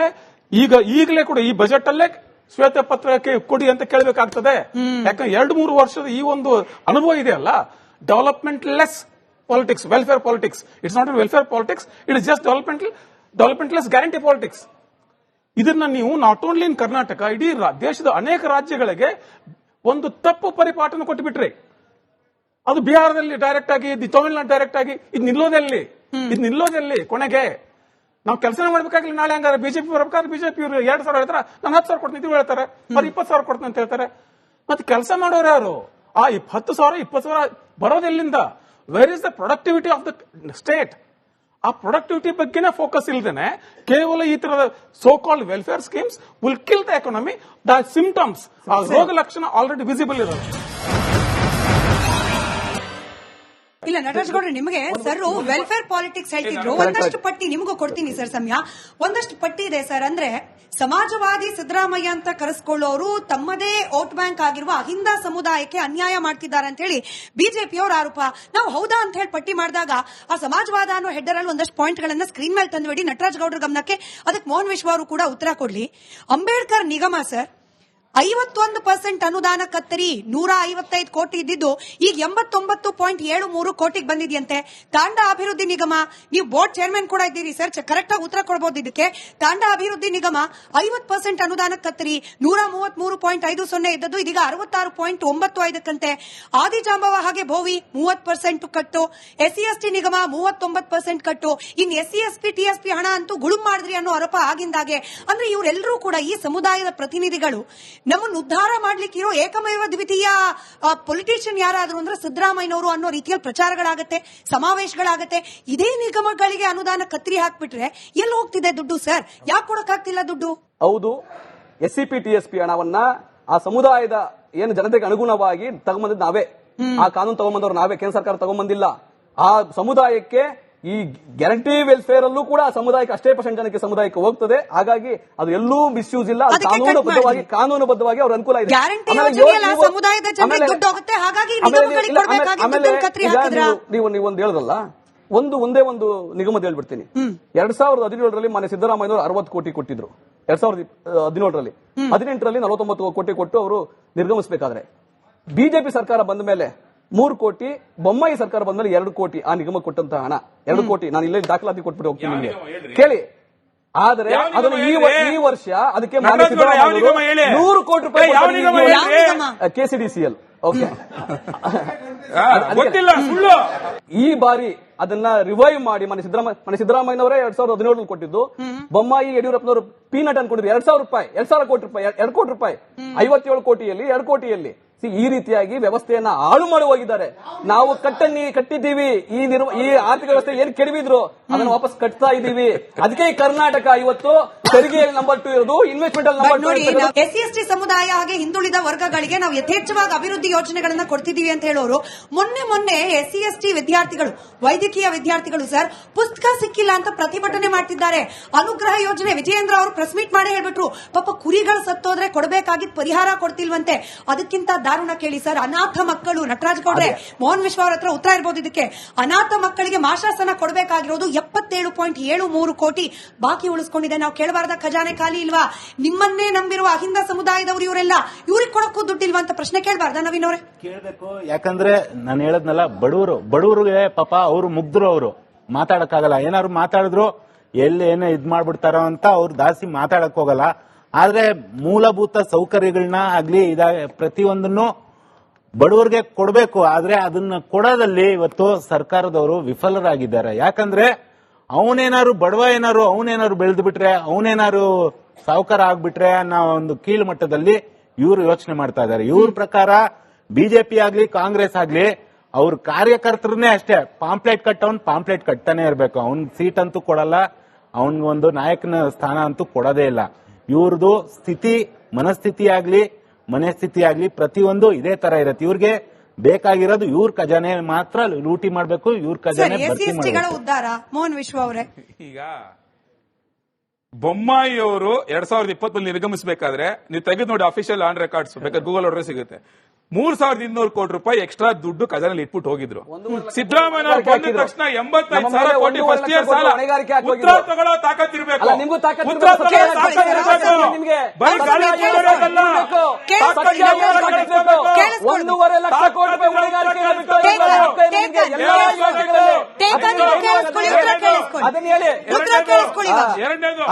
ಈಗಲೇ ಕೂಡ ಈ ಬಜೆಟ್ ಅಲ್ಲೇ ಶ್ವೇತ ಪತ್ರಕ್ಕೆ ಕೊಡಿ ಅಂತ ಕೇಳಬೇಕಾಗ್ತದೆ. ಯಾಕಂದ್ರೆ 2-3 ವರ್ಷದ ಈ ಒಂದು ಅನುಭವ ಇದೆಯಲ್ಲ, development less politics, welfare politics. It's not welfare politics, it is just development less guarantee politics. ಇದನ್ನ ನೀವು ನಾಟ್ ಓನ್ಲಿ ಇನ್ ಕರ್ನಾಟಕ, ಇಡೀ ದೇಶದ ಅನೇಕ ರಾಜ್ಯಗಳಿಗೆ ಒಂದು ತಪ್ಪು ಪರಿಪಾಠನ ಕೊಟ್ಟುಬಿಟ್ರಿ. ಅದು ಬಿಹಾರದಲ್ಲಿ ಡೈರೆಕ್ಟ್ ಆಗಿ, ತಮಿಳುನಾಡು ಡೈರೆಕ್ಟ್ ಆಗಿ. ಇದು ನಿಲ್ಲೋದೆಲ್ಲಿ ಕೊನೆಗೆ? ನಾವು ಕೆಲಸ ಮಾಡ್ಬೇಕಾಗಿಲ್ಲ. ನಾಳೆ ಹಂಗಾರೆ ಬಿಜೆಪಿ ಬರ್ಬೇಕಾದ್ರೆ ಬಿಜೆಪಿ 2,000 ಹೇಳ್ತಾರೆ, ನಾನು 10,000 ಕೊಡ್ತೀನಿ ಹೇಳ್ತಾರೆ, ಮತ್ತೆ 20,000 ಕೊಡ್ತೀನಿ ಅಂತ ಹೇಳ್ತಾರೆ. ಮತ್ತೆ ಕೆಲಸ ಮಾಡೋರು ಯಾರು? ಆ 10,000 20,000 ಬರೋದೆಲ್ಲಿಂದ? Where is the productivity of the state? ಆ ಪ್ರೊಡಕ್ಟಿವಿಟಿ ಬಗ್ಗೆನೇ ಫೋಕಸ್ ಇಲ್ದೇನೆ ಕೇವಲ ಈ ತರದ so called welfare schemes will kill the economy. The symptoms, ಆ ರೋಗ ಲಕ್ಷಣ ಆಲ್ರೆಡಿ ವಿಸಿಬಲ್ ಇರೋದು. ಇಲ್ಲ ನಟರಾಜ್ ಗೌಡ್ರೆ, ನಿಮಗೆ ಸರ್ ವೆಲ್ಫೇರ್ ಪಾಲಿಟಿಕ್ಸ್ ಹೇಳ್ತಿದ್ರು. ಒಂದಷ್ಟು ಪಟ್ಟಿ ನಿಮಗೂ ಕೊಡ್ತೀನಿ ಸರ್ ಸಮಯ. ಒಂದಷ್ಟು ಪಟ್ಟಿ ಇದೆ ಸರ್. ಅಂದ್ರೆ ಸಮಾಜವಾದಿ ಸಿದ್ದರಾಮಯ್ಯ ಅಂತ ಕರೆಸ್ಕೊಳ್ಳೋರು ತಮ್ಮದೇ ವೋಟ್ ಬ್ಯಾಂಕ್ ಆಗಿರುವ ಅಹಿಂದ ಸಮುದಾಯಕ್ಕೆ ಅನ್ಯಾಯ ಮಾಡ್ತಿದ್ದಾರೆ ಅಂತ ಹೇಳಿ ಬಿಜೆಪಿಯವರ ಆರೋಪ. ನಾವು ಹೌದಾ ಅಂತ ಹೇಳಿ ಪಟ್ಟಿ ಮಾಡಿದಾಗ ಆ ಸಮಾಜವಾದ ಅನ್ನೋ ಹೆಡ್ಡರ್ ಅಲ್ಲಿ ಒಂದಷ್ಟು ಪಾಯಿಂಟ್ ಗಳನ್ನ ಸ್ಕ್ರೀನ್ ಮೇಲೆ ತಂದುಬಿಡಿ ನಟರಾಜ್ ಗೌಡ್ರ ಗಮನಕ್ಕೆ. ಅದಕ್ಕೆ ಮೋಹನ್ ವಿಶ್ವ ಅವರು ಕೂಡ ಉತ್ತರ ಕೊಡ್ಲಿ. ಅಂಬೇಡ್ಕರ್ ನಿಗಮ ಸರ್ 51% ಅನುದಾನ ಕತ್ತರಿ 155 ಕೋಟಿ ಇದ್ದಿದ್ದು ಈಗ 89.73 ಕೋಟಿಗೆ ಬಂದಿದೆಯಂತೆ. ತಾಂಡ ಅಭಿವೃದ್ಧಿ ನಿಗಮ, ನೀವು ಬೋರ್ಡ್ ಚೇರ್ಮನ್ ಕೂಡ ಇದ್ದೀರಿ ಸರ್, ಕರೆಕ್ಟ್ ಆಗಿ ಉತ್ತರ ಕೊಡಬಹುದು ಇದಕ್ಕೆ. ತಾಂಡ ಅಭಿವೃದ್ಧಿ ನಿಗಮ 50% ಅನುದಾನ ಕತ್ತರಿ 133.50 ಇದ್ದದ್ದು ಇದೀಗ 66.95 ಆದಿಜಾಂಬವ ಹಾಗೆ ಭೋವಿ 30% ಕಟ್ಟು, SC/ST ನಿಗಮ 39% ಕಟ್ಟು. ಇನ್ನು SC/ST TSP ಹಣ ಅಂತೂ ಗುಳುಂ ಮಾಡಿದ್ರಿ ಅನ್ನೋ ಆರೋಪ ಆಗಿಂದಾಗೆ. ಅಂದ್ರೆ ಇವರೆಲ್ಲರೂ ಕೂಡ ಈ ಸಮುದಾಯದ ಪ್ರತಿನಿಧಿಗಳು. ನಮ್ಮನ್ನು ಉದ್ಧಾರ ಮಾಡ್ಲಿಕ್ಕಿರೋ ಏಕಮೇವ ದ್ವಿತೀಯ ಪೊಲಿಟಿಷಿಯನ್ ಯಾರಾದ್ರೂ ಅಂದ್ರೆ ಸಿದ್ದರಾಮಯ್ಯನವರು ಅನ್ನೋ ರೀತಿಯಲ್ಲಿ ಪ್ರಚಾರಗಳಾಗತ್ತೆ, ಸಮಾವೇಶಗಳಾಗತ್ತೆ. ಇದೇ ನಿಗಮಗಳಿಗೆ ಅನುದಾನ ಕತ್ತರಿ ಹಾಕ್ಬಿಟ್ರೆ ಎಲ್ಲಿ ಹೋಗ್ತಿದೆ ದುಡ್ಡು ಸರ್? ಯಾಕೆ ಕೊಡಕ್ಕಾಗ್ತಿಲ್ಲ ದುಡ್ಡು? ಹೌದು, SCP TSP ಹಣವನ್ನ ಆ ಸಮುದಾಯದ ಏನು ಜನತೆಗೆ ಅನುಗುಣವಾಗಿ ತಗೊಂಬಂದಿದ್ದು ನಾವೇ. ಆ ಕಾನೂನು ತಗೊಂಬಂದವರು ನಾವೇ, ಕೇಂದ್ರ ಸರ್ಕಾರ ತಗೊಂಬಂದಿಲ್ಲ. ಆ ಸಮುದಾಯಕ್ಕೆ ಈ ಗ್ಯಾರಂಟಿ ವೆಲ್ಫೇರ್ ಅಲ್ಲೂ ಕೂಡ ಸಮುದಾಯಕ್ಕೆ ಅಷ್ಟೇ % ಜನಕ್ಕೆ ಸಮುದಾಯಕ್ಕೆ ಹೋಗ್ತದೆ. ಹಾಗಾಗಿ ಅದು ಎಲ್ಲೂ ಮಿಸ್ಯೂಸ್ ಇಲ್ಲ. ಕಾನೂನುಬದ್ಧವಾಗಿ ಅವ್ರ ಅನುಕೂಲ ಇದೆ. ನೀವೊಂದು ಹೇಳದಲ್ಲ, ಒಂದೇ ಒಂದು ನಿಗಮದ ಹೇಳ್ಬಿಡ್ತೀನಿ. 2017ರಲ್ಲಿ ಮಾನ್ಯ ಸಿದ್ದರಾಮಯ್ಯನವರು 60 ಕೋಟಿ ಕೊಟ್ಟಿದ್ರು. 2017ರಲ್ಲಿ 18ರಲ್ಲಿ 49 ಕೋಟಿ ಕೊಟ್ಟು ಅವರು ನಿರ್ಗಮಿಸಬೇಕಾದ್ರೆ, ಬಿಜೆಪಿ ಸರ್ಕಾರ ಬಂದ ಮೇಲೆ 3 ಕೋಟಿ, ಬೊಮ್ಮಾಯಿ ಸರ್ಕಾರ ಬಂದ್ಮೇಲೆ 2 ಕೋಟಿ ಆ ನಿಗಮ ಕೊಟ್ಟಂತಹ ಹಣ 2 ಕೋಟಿ. ನಾನು ಇಲ್ಲೇ ದಾಖಲಾತಿ ಕೊಟ್ಬಿಟ್ಟು ಹೋಗ್ತೀನಿ ನಿಮಗೆ, ಕೇಳಿ. ಆದರೆ ಅದನ್ನು ಈ ವರ್ಷ ಅದಕ್ಕೆ 100 ಕೋಟಿ ರೂಪಾಯಿ KCDCL. ಓಕೆ, ಈ ಬಾರಿ ಅದನ್ನ ರಿವೈವ್ ಮಾಡಿ ಮಾನ್ಯ ಸಿದ್ದರಾಮಯ್ಯನವರೇ 2017ರಲ್ಲಿ ಕೊಟ್ಟಿದ್ದು. ಬೊಮ್ಮಾಯಿ ಯಡಿಯೂರಪ್ಪನವರು ಪೀನಟ್ ಅನ್ಕೊಂಡಿದ್ರು 2,000 ಕೋಟಿ ರೂಪಾಯಿ 2 ಕೋಟಿ ರೂಪಾಯಿ 57 ಕೋಟಿಯಲ್ಲಿ 2 ಕೋಟಿಯಲ್ಲಿ ಈ ರೀತಿಯಾಗಿ ವ್ಯವಸ್ಥೆಯನ್ನ ಹಾಳು ಮಾಡಿ ಹೋಗಿದ್ದಾರೆ. ನಾವು ಕಟ್ಟಿದ್ದೀವಿ. ಈ ಆರ್ಥಿಕ ವ್ಯವಸ್ಥೆ ಏನ್ ಕೆಡವಿದ್ರು ಅದನ್ನು ವಾಪಸ್ ಕಟ್ತಾ ಇದ್ದೀವಿ. ಅದಕ್ಕೆ ಕರ್ನಾಟಕ ಇವತ್ತು ತೆರಿಗೆಯಲ್ಲಿ ನಂಬರ್ 2 ಇರೋದು, ಇನ್ವೆಸ್ಟ್ಮೆಂಟ್ ಅಲ್ಲಿ ನಂಬರ್ 2. SC/ST ಸಮುದಾಯ ಹಾಗೆ ಹಿಂದುಳಿದ ವರ್ಗಗಳಿಗೆ ನಾವು ಯಥೇಚ್ಛವಾಗಿ ಅಭಿವೃದ್ಧಿ ಯೋಜನೆಗಳನ್ನ ಕೊಡ್ತಿದ್ದೀವಿ ಅಂತ ಹೇಳೋರು ಮೊನ್ನೆ SC/ST ವಿದ್ಯಾರ್ಥಿಗಳು, ವೈದ್ಯಕೀಯ ವಿದ್ಯಾರ್ಥಿಗಳು ಸರ್ ಪುಸ್ತಕ ಸಿಕ್ಕಿಲ್ಲ ಅಂತ ಪ್ರತಿಭಟನೆ ಮಾಡ್ತಿದ್ದಾರೆ. ಅನುಗ್ರಹ ಯೋಜನೆ ವಿಜಯೇಂದ್ರ ಅವರು ಪ್ರೆಸ್ ಮೀಟ್ ಮಾಡಿ ಹೇಳ್ಬಿಟ್ರು, ಪಾಪ ಕುರಿಗಳು ಸತ್ತೋದ್ರೆ ಕೊಡಬೇಕಾಗಿದ್ದ ಪರಿಹಾರ ಕೊಡ್ತಿಲ್ವಂತೆ. ಅದಕ್ಕಿಂತ ದಾರುಣ ಕೇಳಿ ಸರ್, ಅನಾಥ ಮಕ್ಕಳು. ನಟರಾಜ್ ಗೌಡ್ರೆ, ಮೋಹನ್ ವಿಶ್ವ ಅವರ ಹತ್ರ ಉತ್ತರ ಇರಬಹುದು ಇದಕ್ಕೆ. ಅನಾಥ ಮಕ್ಕಳಿಗೆ ಮಾಶಾಸನ ಕೊಡಬೇಕಾಗಿರೋದು 77.73 ಕೋಟಿ ಬಾಕಿ ಉಳಿಸ್ಕೊಂಡಿದೆ. ನಾವು ಕೇಳಬಾರ್ದ ಖಜಾನೆ ಖಾಲಿ ಇಲ್ವಾ? ನಿಮ್ಮನ್ನೇ ನಂಬಿರುವ ಅಹಿಂದ ಸಮುದಾಯದವರು ಇವರೆಲ್ಲ, ಇವ್ರಿಗೆ ಕೊಡಕ್ಕೂ ದುಡ್ಡಿಲ್ವಾ ಅಂತ ಪ್ರಶ್ನೆ ಕೇಳಬಾರ್ದ ನವೀನ್ ಅವರೇ? ಕೇಳಬೇಕು. ಯಾಕಂದ್ರೆ ನಾನು ಹೇಳದ್ನಲ್ಲ, ಬಡವರಿಗೆ ಪಾಪ ಅವರು ಮುಗ್ಧರು, ಅವರು ಮಾತಾಡಕ್ಕಾಗಲ್ಲ. ಏನಾದ್ರು ಮಾತಾಡಿದ್ರು ಎಲ್ಲಿ ಏನೋ ಇದ್ ಮಾಡ್ಬಿಡ್ತಾರೋ ಅಂತ ಅವ್ರು ದಾಸಿ ಮಾತಾಡಕ್ ಹೋಗಲ್ಲ. ಆದ್ರೆ ಮೂಲಭೂತ ಸೌಕರ್ಯಗಳನ್ನ ಆಗ್ಲಿ ಪ್ರತಿಯೊಂದನ್ನು ಬಡವರಿಗೆ ಕೊಡಬೇಕು. ಆದ್ರೆ ಅದನ್ನ ಕೊಡೋದಲ್ಲಿ ಇವತ್ತು ಸರ್ಕಾರದವರು ವಿಫಲರಾಗಿದ್ದಾರೆ. ಯಾಕಂದ್ರೆ ಅವನೇನಾರು ಬಡವ ಅವನೇನಾರು ಬೆಳೆದು ಬಿಟ್ರೆ, ಅವನೇನಾರು ಸಾವುಕಾರ ಆಗ್ಬಿಟ್ರೆ ಅನ್ನೋ ಒಂದು ಕೀಳು ಮಟ್ಟದಲ್ಲಿ ಇವರು ಯೋಚನೆ ಮಾಡ್ತಾ ಇದ್ದಾರೆ. ಇವ್ರ ಪ್ರಕಾರ ಬಿಜೆಪಿ ಆಗ್ಲಿ ಕಾಂಗ್ರೆಸ್ ಆಗ್ಲಿ ಅವ್ರ ಕಾರ್ಯಕರ್ತರನ್ನೇ ಅಷ್ಟೇ ಪಾಂಪ್ಲೆಟ್ ಕಟ್ತಾನೆ ಇರ್ಬೇಕು. ಅವನ್ ಸೀಟ್ ಅಂತೂ ಕೊಡಲ್ಲ, ಅವನ್ಗೊಂದು ನಾಯಕನ ಸ್ಥಾನ ಅಂತೂ ಕೊಡೋದೇ ಇಲ್ಲ. ಇವ್ರದ್ದು ಮನಸ್ಥಿತಿ ಆಗ್ಲಿ ಮನೆ ಸ್ಥಿತಿ ಆಗ್ಲಿ ಪ್ರತಿಯೊಂದು ಇದೇ ತರ ಇರತ್ತೆ. ಇವ್ರಿಗೆ ಬೇಕಾಗಿರೋದು ಇವ್ರ ಖಜಾನೆ ಮಾತ್ರ ಲೂಟಿ ಮಾಡ್ಬೇಕು, ಇವ್ರ ಖಜಾನೆ ಭರ್ತಿ ಮಾಡ್ಬೇಕು. ಉದ್ದಾರ. ಮೋಹನ್ ವಿಶ್ವ ಅವರೇ, ಈಗ ಬೊಮ್ಮಾಯಿ ಅವರು 2020 ನಿರ್ಗಮಿಸಬೇಕಾದ್ರೆ ನೀವು ತೆಗೆದು ನೋಡಿ ಅಫಿಷಿಯಲ್ ಆನ್ ರೆಕಾರ್ಡ್ಸ್ ಬೇಕಾದ್ರೆ ಗೂಗಲ್ ಹೊಡ್ರೆ ಸಿಗುತ್ತೆ. 3,200 ಕೋಟಿ ರೂಪಾಯಿ ಎಕ್ಸ್ಟ್ರಾ ದುಡ್ಡು ಖಜಾನಲ್ಲಿ ಇಟ್ಬಿಟ್ಟು ಹೋಗಿದ್ರು. ಸಿದ್ದರಾಮಯ್ಯ ಅವರು ಬಂದ ತಕ್ಷಣ 85,000 ಕೋಟಿ ಫಸ್ಟ್ ಇಯರ್ ಸಾಲ ಉತ್ತರ ತಗೊಳ್ಳೋ ತಾಕತ್ತಿರ್ಬೇಕು. ಉತ್ತರ ತಗೊಳ್ಳೋ ತಾಕತ್ತಿರ್ಬೇಕು. ಬರೀ ಗಾಳಿ ಹಾಕಿರೋದಲ್ಲ. 1.5 ಲಕ್ಷ ಕೋಟಿ ರೂಪಾಯಿ ಹೊಣೆಗಾರಿಕೆ ಎರಡನೇದು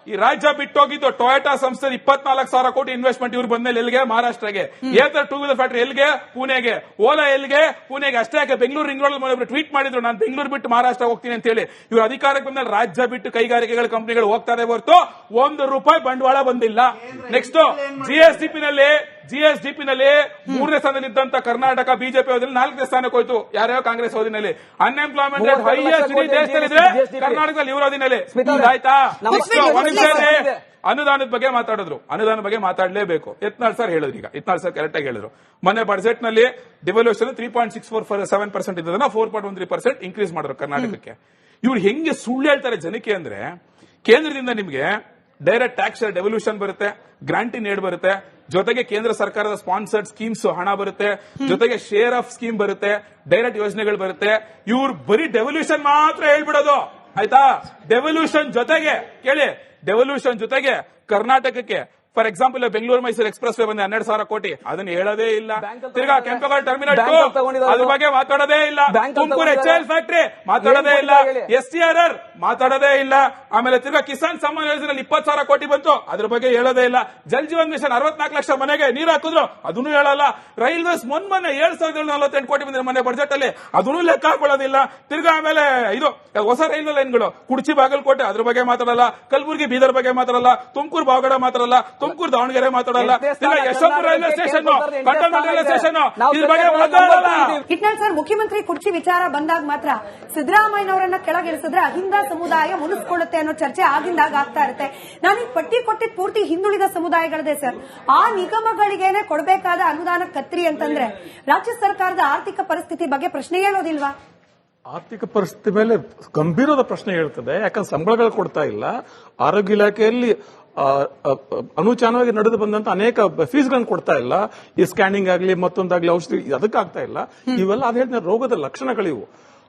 ಈ ರಾಜ್ಯ ಬಿಟ್ಟೋಗಿದ್ದು ಟೊಯೋಟಾ ಸಂಸ್ಥೆ 24,000 ಕೋಟಿ ಇನ್ವೆಸ್ಟ್ಮೆಂಟ್ ಇವ್ರು ಬಂದ್ಮೇಲೆ ಎಲ್ಲಿಗೆ? ಮಹಾರಾಷ್ಟ್ರಗೆ. ಏತರ್ ಟೂ ವೀಲರ್ ಫ್ಯಾಕ್ಟರಿ ಎಲ್ಲಿಗೆ? ಪುಣೆಗೆ. ಓಲಾ ಎಲ್ಲಿಗೆ? ಪುಣೆಗೆ. ಅಷ್ಟೇ ಯಾಕೆ ಬೆಂಗಳೂರು ರಿಂಗ್ ರೋಡ್ ಟ್ವೀಟ್ ಮಾಡಿದ್ರು, ನಾನು ಬೆಂಗಳೂರು ಬಿಟ್ಟು ಮಹಾರಾಷ್ಟ್ರ ಹೋಗ್ತೀನಿ ಅಂತ ಹೇಳಿ. ಇವ್ರು ಅಧಿಕಾರಕ್ಕೆ ಬಂದ್ರೆ ರಾಜ್ಯ ಬಿಟ್ಟು ಕೈಗಾರಿಕೆಗಳ ಕಂಪನಿಗಳು ಹೋಗ್ತಾರೆ ಹೊರತು ₹1 ಬಂಡವಾಳ ಬಂದಿಲ್ಲ. ನೆಕ್ಸ್ಟ್ ಜಿಎಸ್ಡಿಪಿನಲ್ಲಿ 3ನೇ ಸ್ಥಾನದಲ್ಲಿದ್ದಂತ ಕರ್ನಾಟಕ ಬಿಜೆಪಿ ಅವಧಿಯಲ್ಲಿ 4ನೇ ಸ್ಥಾನಕ್ಕೆ ಹೋಯ್ತು. ಯಾರ್ಯಾವ ಕಾಂಗ್ರೆಸ್ ಅವಧಿನಲ್ಲಿ. ಅನ್ಎಂಪ್ಲಾಯ್ಮೆಂಟ್ ರೇಟ್ ಹೈಯೆಸ್ಟ್ ದೇಶದಲ್ಲಿದೆ, ಕರ್ನಾಟಕದಲ್ಲಿ ಇವ್ರ ಅವಧಿನಲ್ಲಿ. ಆಯ್ತಾ? ಅನುದಾನದ ಬಗ್ಗೆ ಮಾತಾಡಿದ್ರು. ಅನುದಾನ ಬಗ್ಗೆ ಮಾತಾಡಲೇಬೇಕು. ಯತ್ನಾಳ್ ಸರ್ ಹೇಳಿದ್ರು. ಈಗ ಯತ್ನಾಳ್ ಸರ್ ಕರೆಕ್ಟ್ ಆಗಿ ಹೇಳಿದ್ರು. ಮೊನ್ನೆ ಬಜೆಟ್ ನಲ್ಲಿ ಡಿವಲ್ಯೂಷನ್ 3.647% ಇದ್ದದನ್ನ 4.13% ಇನ್ಕ್ರೀಸ್ ಮಾಡಿದ್ರು ಕರ್ನಾಟಕಕ್ಕೆ. ಇವ್ರು ಹೆಂಗೆ ಸುಳ್ಳು ಹೇಳ್ತಾರೆ ಜನಕ್ಕೆ ಅಂದ್ರೆ, ಕೇಂದ್ರದಿಂದ ನಿಮ್ಗೆ ಡೈರೆಕ್ಟ್ ಟ್ಯಾಕ್ಸ್ ಡೆವಲ್ಯೂಷನ್ ಬರುತ್ತೆ, ಗ್ರಾಂಟಿನ್ ಏಡ್ ಬರುತ್ತೆ, ಜೊತೆಗೆ ಕೇಂದ್ರ ಸರ್ಕಾರದ ಸ್ಪಾನ್ಸರ್ಡ್ ಸ್ಕೀಮ್ಸ್ ಹಣ ಬರುತ್ತೆ, ಜೊತೆಗೆ ಶೇರ್ ಆಫ್ ಸ್ಕೀಮ್ ಬರುತ್ತೆ, ಡೈರೆಕ್ಟ್ ಯೋಜನೆಗಳು ಬರುತ್ತೆ. ಇವ್ರು ಬರೀ ಡೆವಲ್ಯೂಷನ್ ಮಾತ್ರ ಹೇಳ್ಬಿಡೋದು. ಆಯ್ತಾ? ಡೆವಲ್ಯೂಷನ್ ಜೊತೆಗೆ ಕೇಳಿ, ಡೆವಲ್ಯೂಷನ್ ಜೊತೆಗೆ ಕರ್ನಾಟಕಕ್ಕೆ for example Bengaluru Mysuru express way ಬಂದ 12,000 ಕೋಟಿ, ಅದನ್ನ ಹೇಳೋದೇ ಇಲ್ಲ. ತಿರ್ಗಾ ಕೆಂಪೇಗೌಡ ಟರ್ಮಿನಲ್ ಅದ್ರ ಬಗ್ಗೆ ಮಾತಾಡೋದೇ ಇಲ್ಲ. ತುಮಕೂರು HAL ಫ್ಯಾಕ್ಟರಿ ಮಾತಾಡೋದೇ ಇಲ್ಲ. STRR ಮಾತಾಡೋದೇ ಇಲ್ಲ. ಆಮೇಲೆ ತಿರ್ಗಾ ಕಿಸಾನ್ ಸಮ್ಮಾನ್ ಯೋಜನೆಯಲ್ಲಿ 20,000 ಕೋಟಿ ಬಂತು, ಅದ್ರ ಬಗ್ಗೆ ಹೇಳೋದೇ ಇಲ್ಲ. ಜಲ್ ಜೀವನ್ ಮಿಷನ್ 64 ಲಕ್ಷ ಮನೆಗೆ ನೀರು ಹಾಕಿದ್ರು, ಅದನ್ನು ಹೇಳಲ್ಲ. ರೈಲ್ವೇಸ್ ಮೊನ್ನೆ 7,748 ಕೋಟಿ ಬಂದಿದೆ ಮೊನ್ನೆ ಬಜೆಟ್ ಅಲ್ಲಿ, ಅದನ್ನು ಲೆಕ್ಕ ಹಾಕೊಳ್ಳೋದಿಲ್ಲ. ತಿರ್ಗಾ ಆಮೇಲೆ ಇದು ಹೊಸ ರೈಲ್ವೆ ಲೈನ್ಗಳು ಕುಡ್ಚಿ ಬಾಗಲಕೋಟೆ, ಅದ್ರ ಬಗ್ಗೆ ಮಾತಾಡಲ್ಲ. ಕಲಬುರಗಿ ಬೀದರ್ ಬಗ್ಗೆ ಮಾತಾಡಲ್ಲ. ತುಮಕೂರು ಬಾಗಡ ಮಾತಾಡಲ್ಲ. ತುಮಕೂರು ದಾವಣಗೆರೆ ಮಾತಾಡಲ್ಲ. Yeshwantpur railway station, cantonment railway station, ಇದ್ರ ಬಗ್ಗೆ ಮಾತಾಡಲ್ಲ. ಇಟ್ನಾಳ್ ಸರ್, ಮುಖ್ಯಮಂತ್ರಿ ಕುರ್ಚಿ ವಿಚಾರ ಬಂದಾಗ ಮಾತ್ರ ಸಿದ್ದರಾಮಯ್ಯನವರನ್ನ ಕೆಳಗಿಳಿಸಿದ್ರೆ ಅಹಿಂದ ಸಮುದಾಯ ಮುನಿಸ್ಕೊಳ್ಳುತ್ತೆ ಅನ್ನೋ ಚರ್ಚೆ ಆಗಿಂದಾಗ ಆಗ್ತಾ ಇರುತ್ತೆ. ನಾನು ಈ ಪಟ್ಟಿ ಕೊಟ್ಟಿದ್ ಪೂರ್ತಿ ಹಿಂದುಳಿದ ಸಮುದಾಯಗಳದೇ ಸರ್. ಆ ನಿಗಮಗಳಿಗೇನೆ ಕೊಡಬೇಕಾದ ಅನುದಾನ ಕತ್ರಿ ಅಂತಂದ್ರೆ ರಾಜ್ಯ ಸರ್ಕಾರದ ಆರ್ಥಿಕ ಪರಿಸ್ಥಿತಿ ಬಗ್ಗೆ ಪ್ರಶ್ನೆ ಹೇಳೋದಿಲ್ವಾ? ಆರ್ಥಿಕ ಪರಿಸ್ಥಿತಿ ಮೇಲೆ ಗಂಭೀರದ ಪ್ರಶ್ನೆ ಹೇಳ್ತದೆ. ಯಾಕಂದ್ರೆ ಸಂಬಳಗಳು ಕೊಡ್ತಾ ಇಲ್ಲ. ಆರೋಗ್ಯ ಇಲಾಖೆಯಲ್ಲಿ ಅನುಚಾನವಾಗಿ ನಡೆದು ಬಂದಂತ ಅನೇಕ ಫೀಸ್ಗಳನ್ನು ಕೊಡ್ತಾ ಇಲ್ಲ. ಈ ಸ್ಕ್ಯಾನಿಂಗ್ ಆಗಲಿ ಮತ್ತೊಂದಾಗ್ಲಿ ಔಷಧಿ ಅದಕ್ಕಾಗ್ತಾ ಇಲ್ಲ. ಇವೆಲ್ಲ ಅದ್ ಹೇಳಿದ ರೋಗದ ಲಕ್ಷಣಗಳಿವು.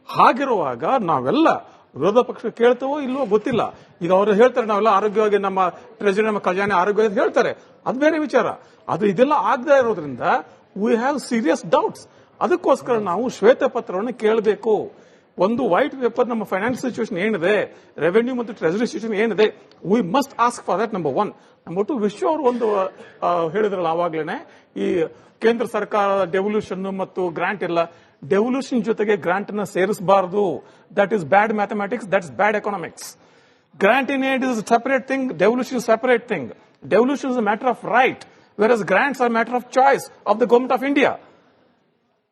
ಹಾಗಿರುವಾಗ ನಾವೆಲ್ಲ ವಿರೋಧ ಪಕ್ಷ ಕೇಳ್ತವೋ ಇಲ್ವೋ ಗೊತ್ತಿಲ್ಲ. ಈಗ ಅವರು ಹೇಳ್ತಾರೆ ನಾವೆಲ್ಲ ಆರೋಗ್ಯವಾಗಿ ನಮ್ಮ ಟ್ರೆಜರಿ ನಮ್ಮ ಖಜಾನೆ ಆರೋಗ್ಯ ಹೇಳ್ತಾರೆ, ಅದು ಬೇರೆ ವಿಚಾರ. ಅದು ಇದೆಲ್ಲ ಆಗದೆ ಇರೋದ್ರಿಂದ ವಿ ಹ್ಯಾವ್ ಸೀರಿಯಸ್ ಡೌಟ್ಸ್. ಅದಕ್ಕೋಸ್ಕರ ನಾವು ಶ್ವೇತಪತ್ರವನ್ನು ಕೇಳಬೇಕು. ಒಂದು ವೈಟ್ ಪೇಪರ್ ನಮ್ಮ ಫೈನಾನ್ಸ್ ಸಿಚುವೇಶನ್ ಏನಿದೆ, ರೆವೆನ್ಯೂ ಮತ್ತು ಟ್ರೆಜರಿ ಸಿಚುವೇಶನ್ ಏನಿದೆ, we must ask for that. Number 1. Number 2, ವಿಶ್ವ ಅವರು ಒಂದು ಹೇಳಿದ್ರಲ್ಲ ಆವಾಗ್ಲೇನೆ, ಈ ಕೇಂದ್ರ ಸರ್ಕಾರದ ಡೆವಲ್ಯೂಷನ್ ಮತ್ತು ಗ್ರಾಂಟ್ ಎಲ್ಲ, ಡೆವಲ್ಯೂಷನ್ ಜೊತೆಗೆ ಗ್ರಾಂಟ್ ನ ಸೇರಿಸಬಾರದು. That is bad mathematics, that is bad economics. Grant in aid is separate thing, devolution is separate thing. Devolution is a matter of right, versus grants are matter of choice of the government of India.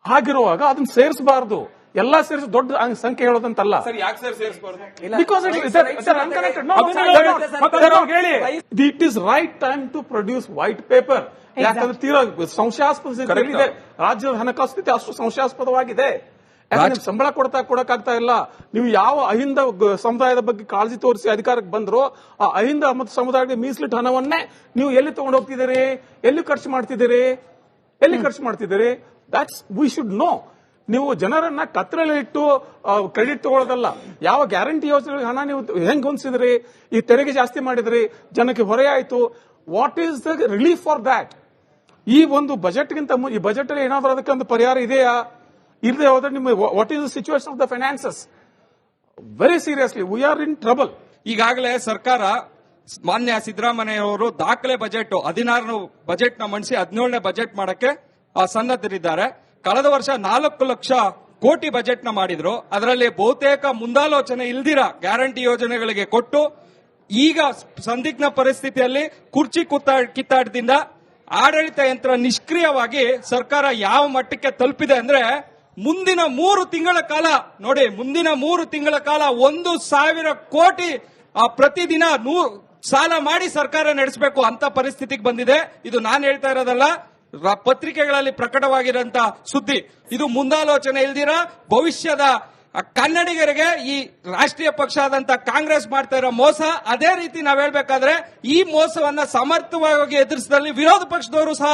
ಹಾಗಿರುವಾಗ ಅದನ್ನ ಸೇರಿಸಬಾರದು. ಎಲ್ಲಾ ಸೇರಿಸಿ ದೊಡ್ಡ ಸಂಖ್ಯೆ ಹೇಳೋದಂತಲ್ಲ. Because it is right time to produce white paper. ಯಾಕಂದ್ರೆ ತೀರಾ ಸಂಶಯಾಸ್ಪದ ಇದೆ. ರಾಜ್ಯದ ಹಣಕಾಸು ಸ್ಥಿತಿ ಅಷ್ಟು ಸಂಶಯಾಸ್ಪದವಾಗಿದೆ. ಯಾಕಂದ್ರೆ ಸಂಬಳ ಕೊಡಕ್ಕಾಗ್ತಾ ಇಲ್ಲ. ನೀವು ಯಾವ ಅಹಿಂದ ಸಮುದಾಯದ ಬಗ್ಗೆ ಕಾಳಜಿ ತೋರಿಸಿ ಅಧಿಕಾರಕ್ಕೆ ಬಂದ್ರು, ಆ ಅಹಿಂದ ಮತ್ತು ಸಮುದಾಯಕ್ಕೆ ಮೀಸಲಿಟ್ಟ ಹಣವನ್ನೇ ನೀವು ಎಲ್ಲಿ ತಗೊಂಡು ಹೋಗ್ತಿದ್ದೀರಿ, ಎಲ್ಲಿ ಖರ್ಚು ಮಾಡ್ತಿದ್ದೀರಿ? That's we should know. ನೀವು ಜನರನ್ನ ಕತ್ತರಲ್ಲಿ ಇಟ್ಟು ಕ್ರೆಡಿಟ್ ತಗೊಳ್ಳೋದಲ್ಲ. ಯಾವ ಗ್ಯಾರಂಟಿ ಯೋಜನೆಗಳಿಗೆ ಹಣ ನೀವು ಹೆಂಗ್ ಹೊಂದಿಸಿದ್ರಿ, ಈ ತೆರಿಗೆ ಜಾಸ್ತಿ ಮಾಡಿದ್ರಿ, ಜನಕ್ಕೆ ಹೊರೆ ಆಯ್ತು. What is the relief for that? ಈ ಒಂದು ಬಜೆಟ್ಗಿಂತ ಈ ಬಜೆಟ್ ಅಲ್ಲಿ ಏನಾದ್ರೂ ಅದಕ್ಕೆ ಒಂದು ಪರಿಹಾರ ಇದೆಯಾ? ಇಲ್ಲದೆ ಹೋದ್ರೆ ನಿಮ್ಮ what is the situation of the finances? Very seriously we are in trouble. ಈಗಾಗಲೇ ಸರ್ಕಾರ ಮಾನ್ಯ ಸಿದ್ದರಾಮಯ್ಯ ಅವರು ದಾಖಲೆ ಬಜೆಟ್ 16 ಬಜೆಟ್ ನ ಮಂಡಿಸಿ 17ನೇ ಬಜೆಟ್ ಮಾಡಕ್ಕೆ ಸನ್ನದ್ಧರಿದ್ದಾರೆ. ಕಳೆದ ವರ್ಷ 4 ಲಕ್ಷ ಕೋಟಿ ಬಜೆಟ್ ನ ಮಾಡಿದ್ರು. ಅದರಲ್ಲಿ ಬಹುತೇಕ ಮುಂದಾಲೋಚನೆ ಇಲ್ದಿರ ಗ್ಯಾರಂಟಿ ಯೋಜನೆಗಳಿಗೆ ಕೊಟ್ಟು, ಈಗ ಸಂದಿಗ್ಧ ಪರಿಸ್ಥಿತಿಯಲ್ಲಿ ಕುರ್ಚಿ ಕಿತ್ತಾಟದಿಂದ ಆಡಳಿತ ಯಂತ್ರ ನಿಷ್ಕ್ರಿಯವಾಗಿ ಸರ್ಕಾರ ಯಾವ ಮಟ್ಟಕ್ಕೆ ತಲುಪಿದೆ ಅಂದ್ರೆ, ಮುಂದಿನ 3 ತಿಂಗಳ ಕಾಲ ನೋಡಿ, ಮುಂದಿನ 3 ತಿಂಗಳ ಕಾಲ 1,000 ಕೋಟಿ ಪ್ರತಿದಿನ ಸಾಲ ಮಾಡಿ ಸರ್ಕಾರ ನಡೆಸಬೇಕು ಅಂತ ಪರಿಸ್ಥಿತಿಗೆ ಬಂದಿದೆ. ಇದು ನಾನು ಹೇಳ್ತಾ ಇರೋದಲ್ಲ, ಪತ್ರಿಕೆಗಳಲ್ಲಿ ಪ್ರಕಟವಾಗಿರುವಂತಹ ಸುದ್ದಿ. ಇದು ಮುಂದಾಲೋಚನೆ ಇಲ್ದಿರ ಭವಿಷ್ಯದ ಕನ್ನಡಿಗರಿಗೆ ಈ ರಾಷ್ಟ್ರೀಯ ಪಕ್ಷ ಆದಂತ ಕಾಂಗ್ರೆಸ್ ಮಾಡ್ತಾ ಇರೋ ಮೋಸ. ಅದೇ ರೀತಿ ನಾವ್ ಹೇಳ್ಬೇಕಾದ್ರೆ ಈ ಮೋಸವನ್ನ ಸಮರ್ಥವಾಗಿ ಎದುರಿಸಿದಲ್ಲಿ ವಿರೋಧ ಪಕ್ಷದವರು ಸಹ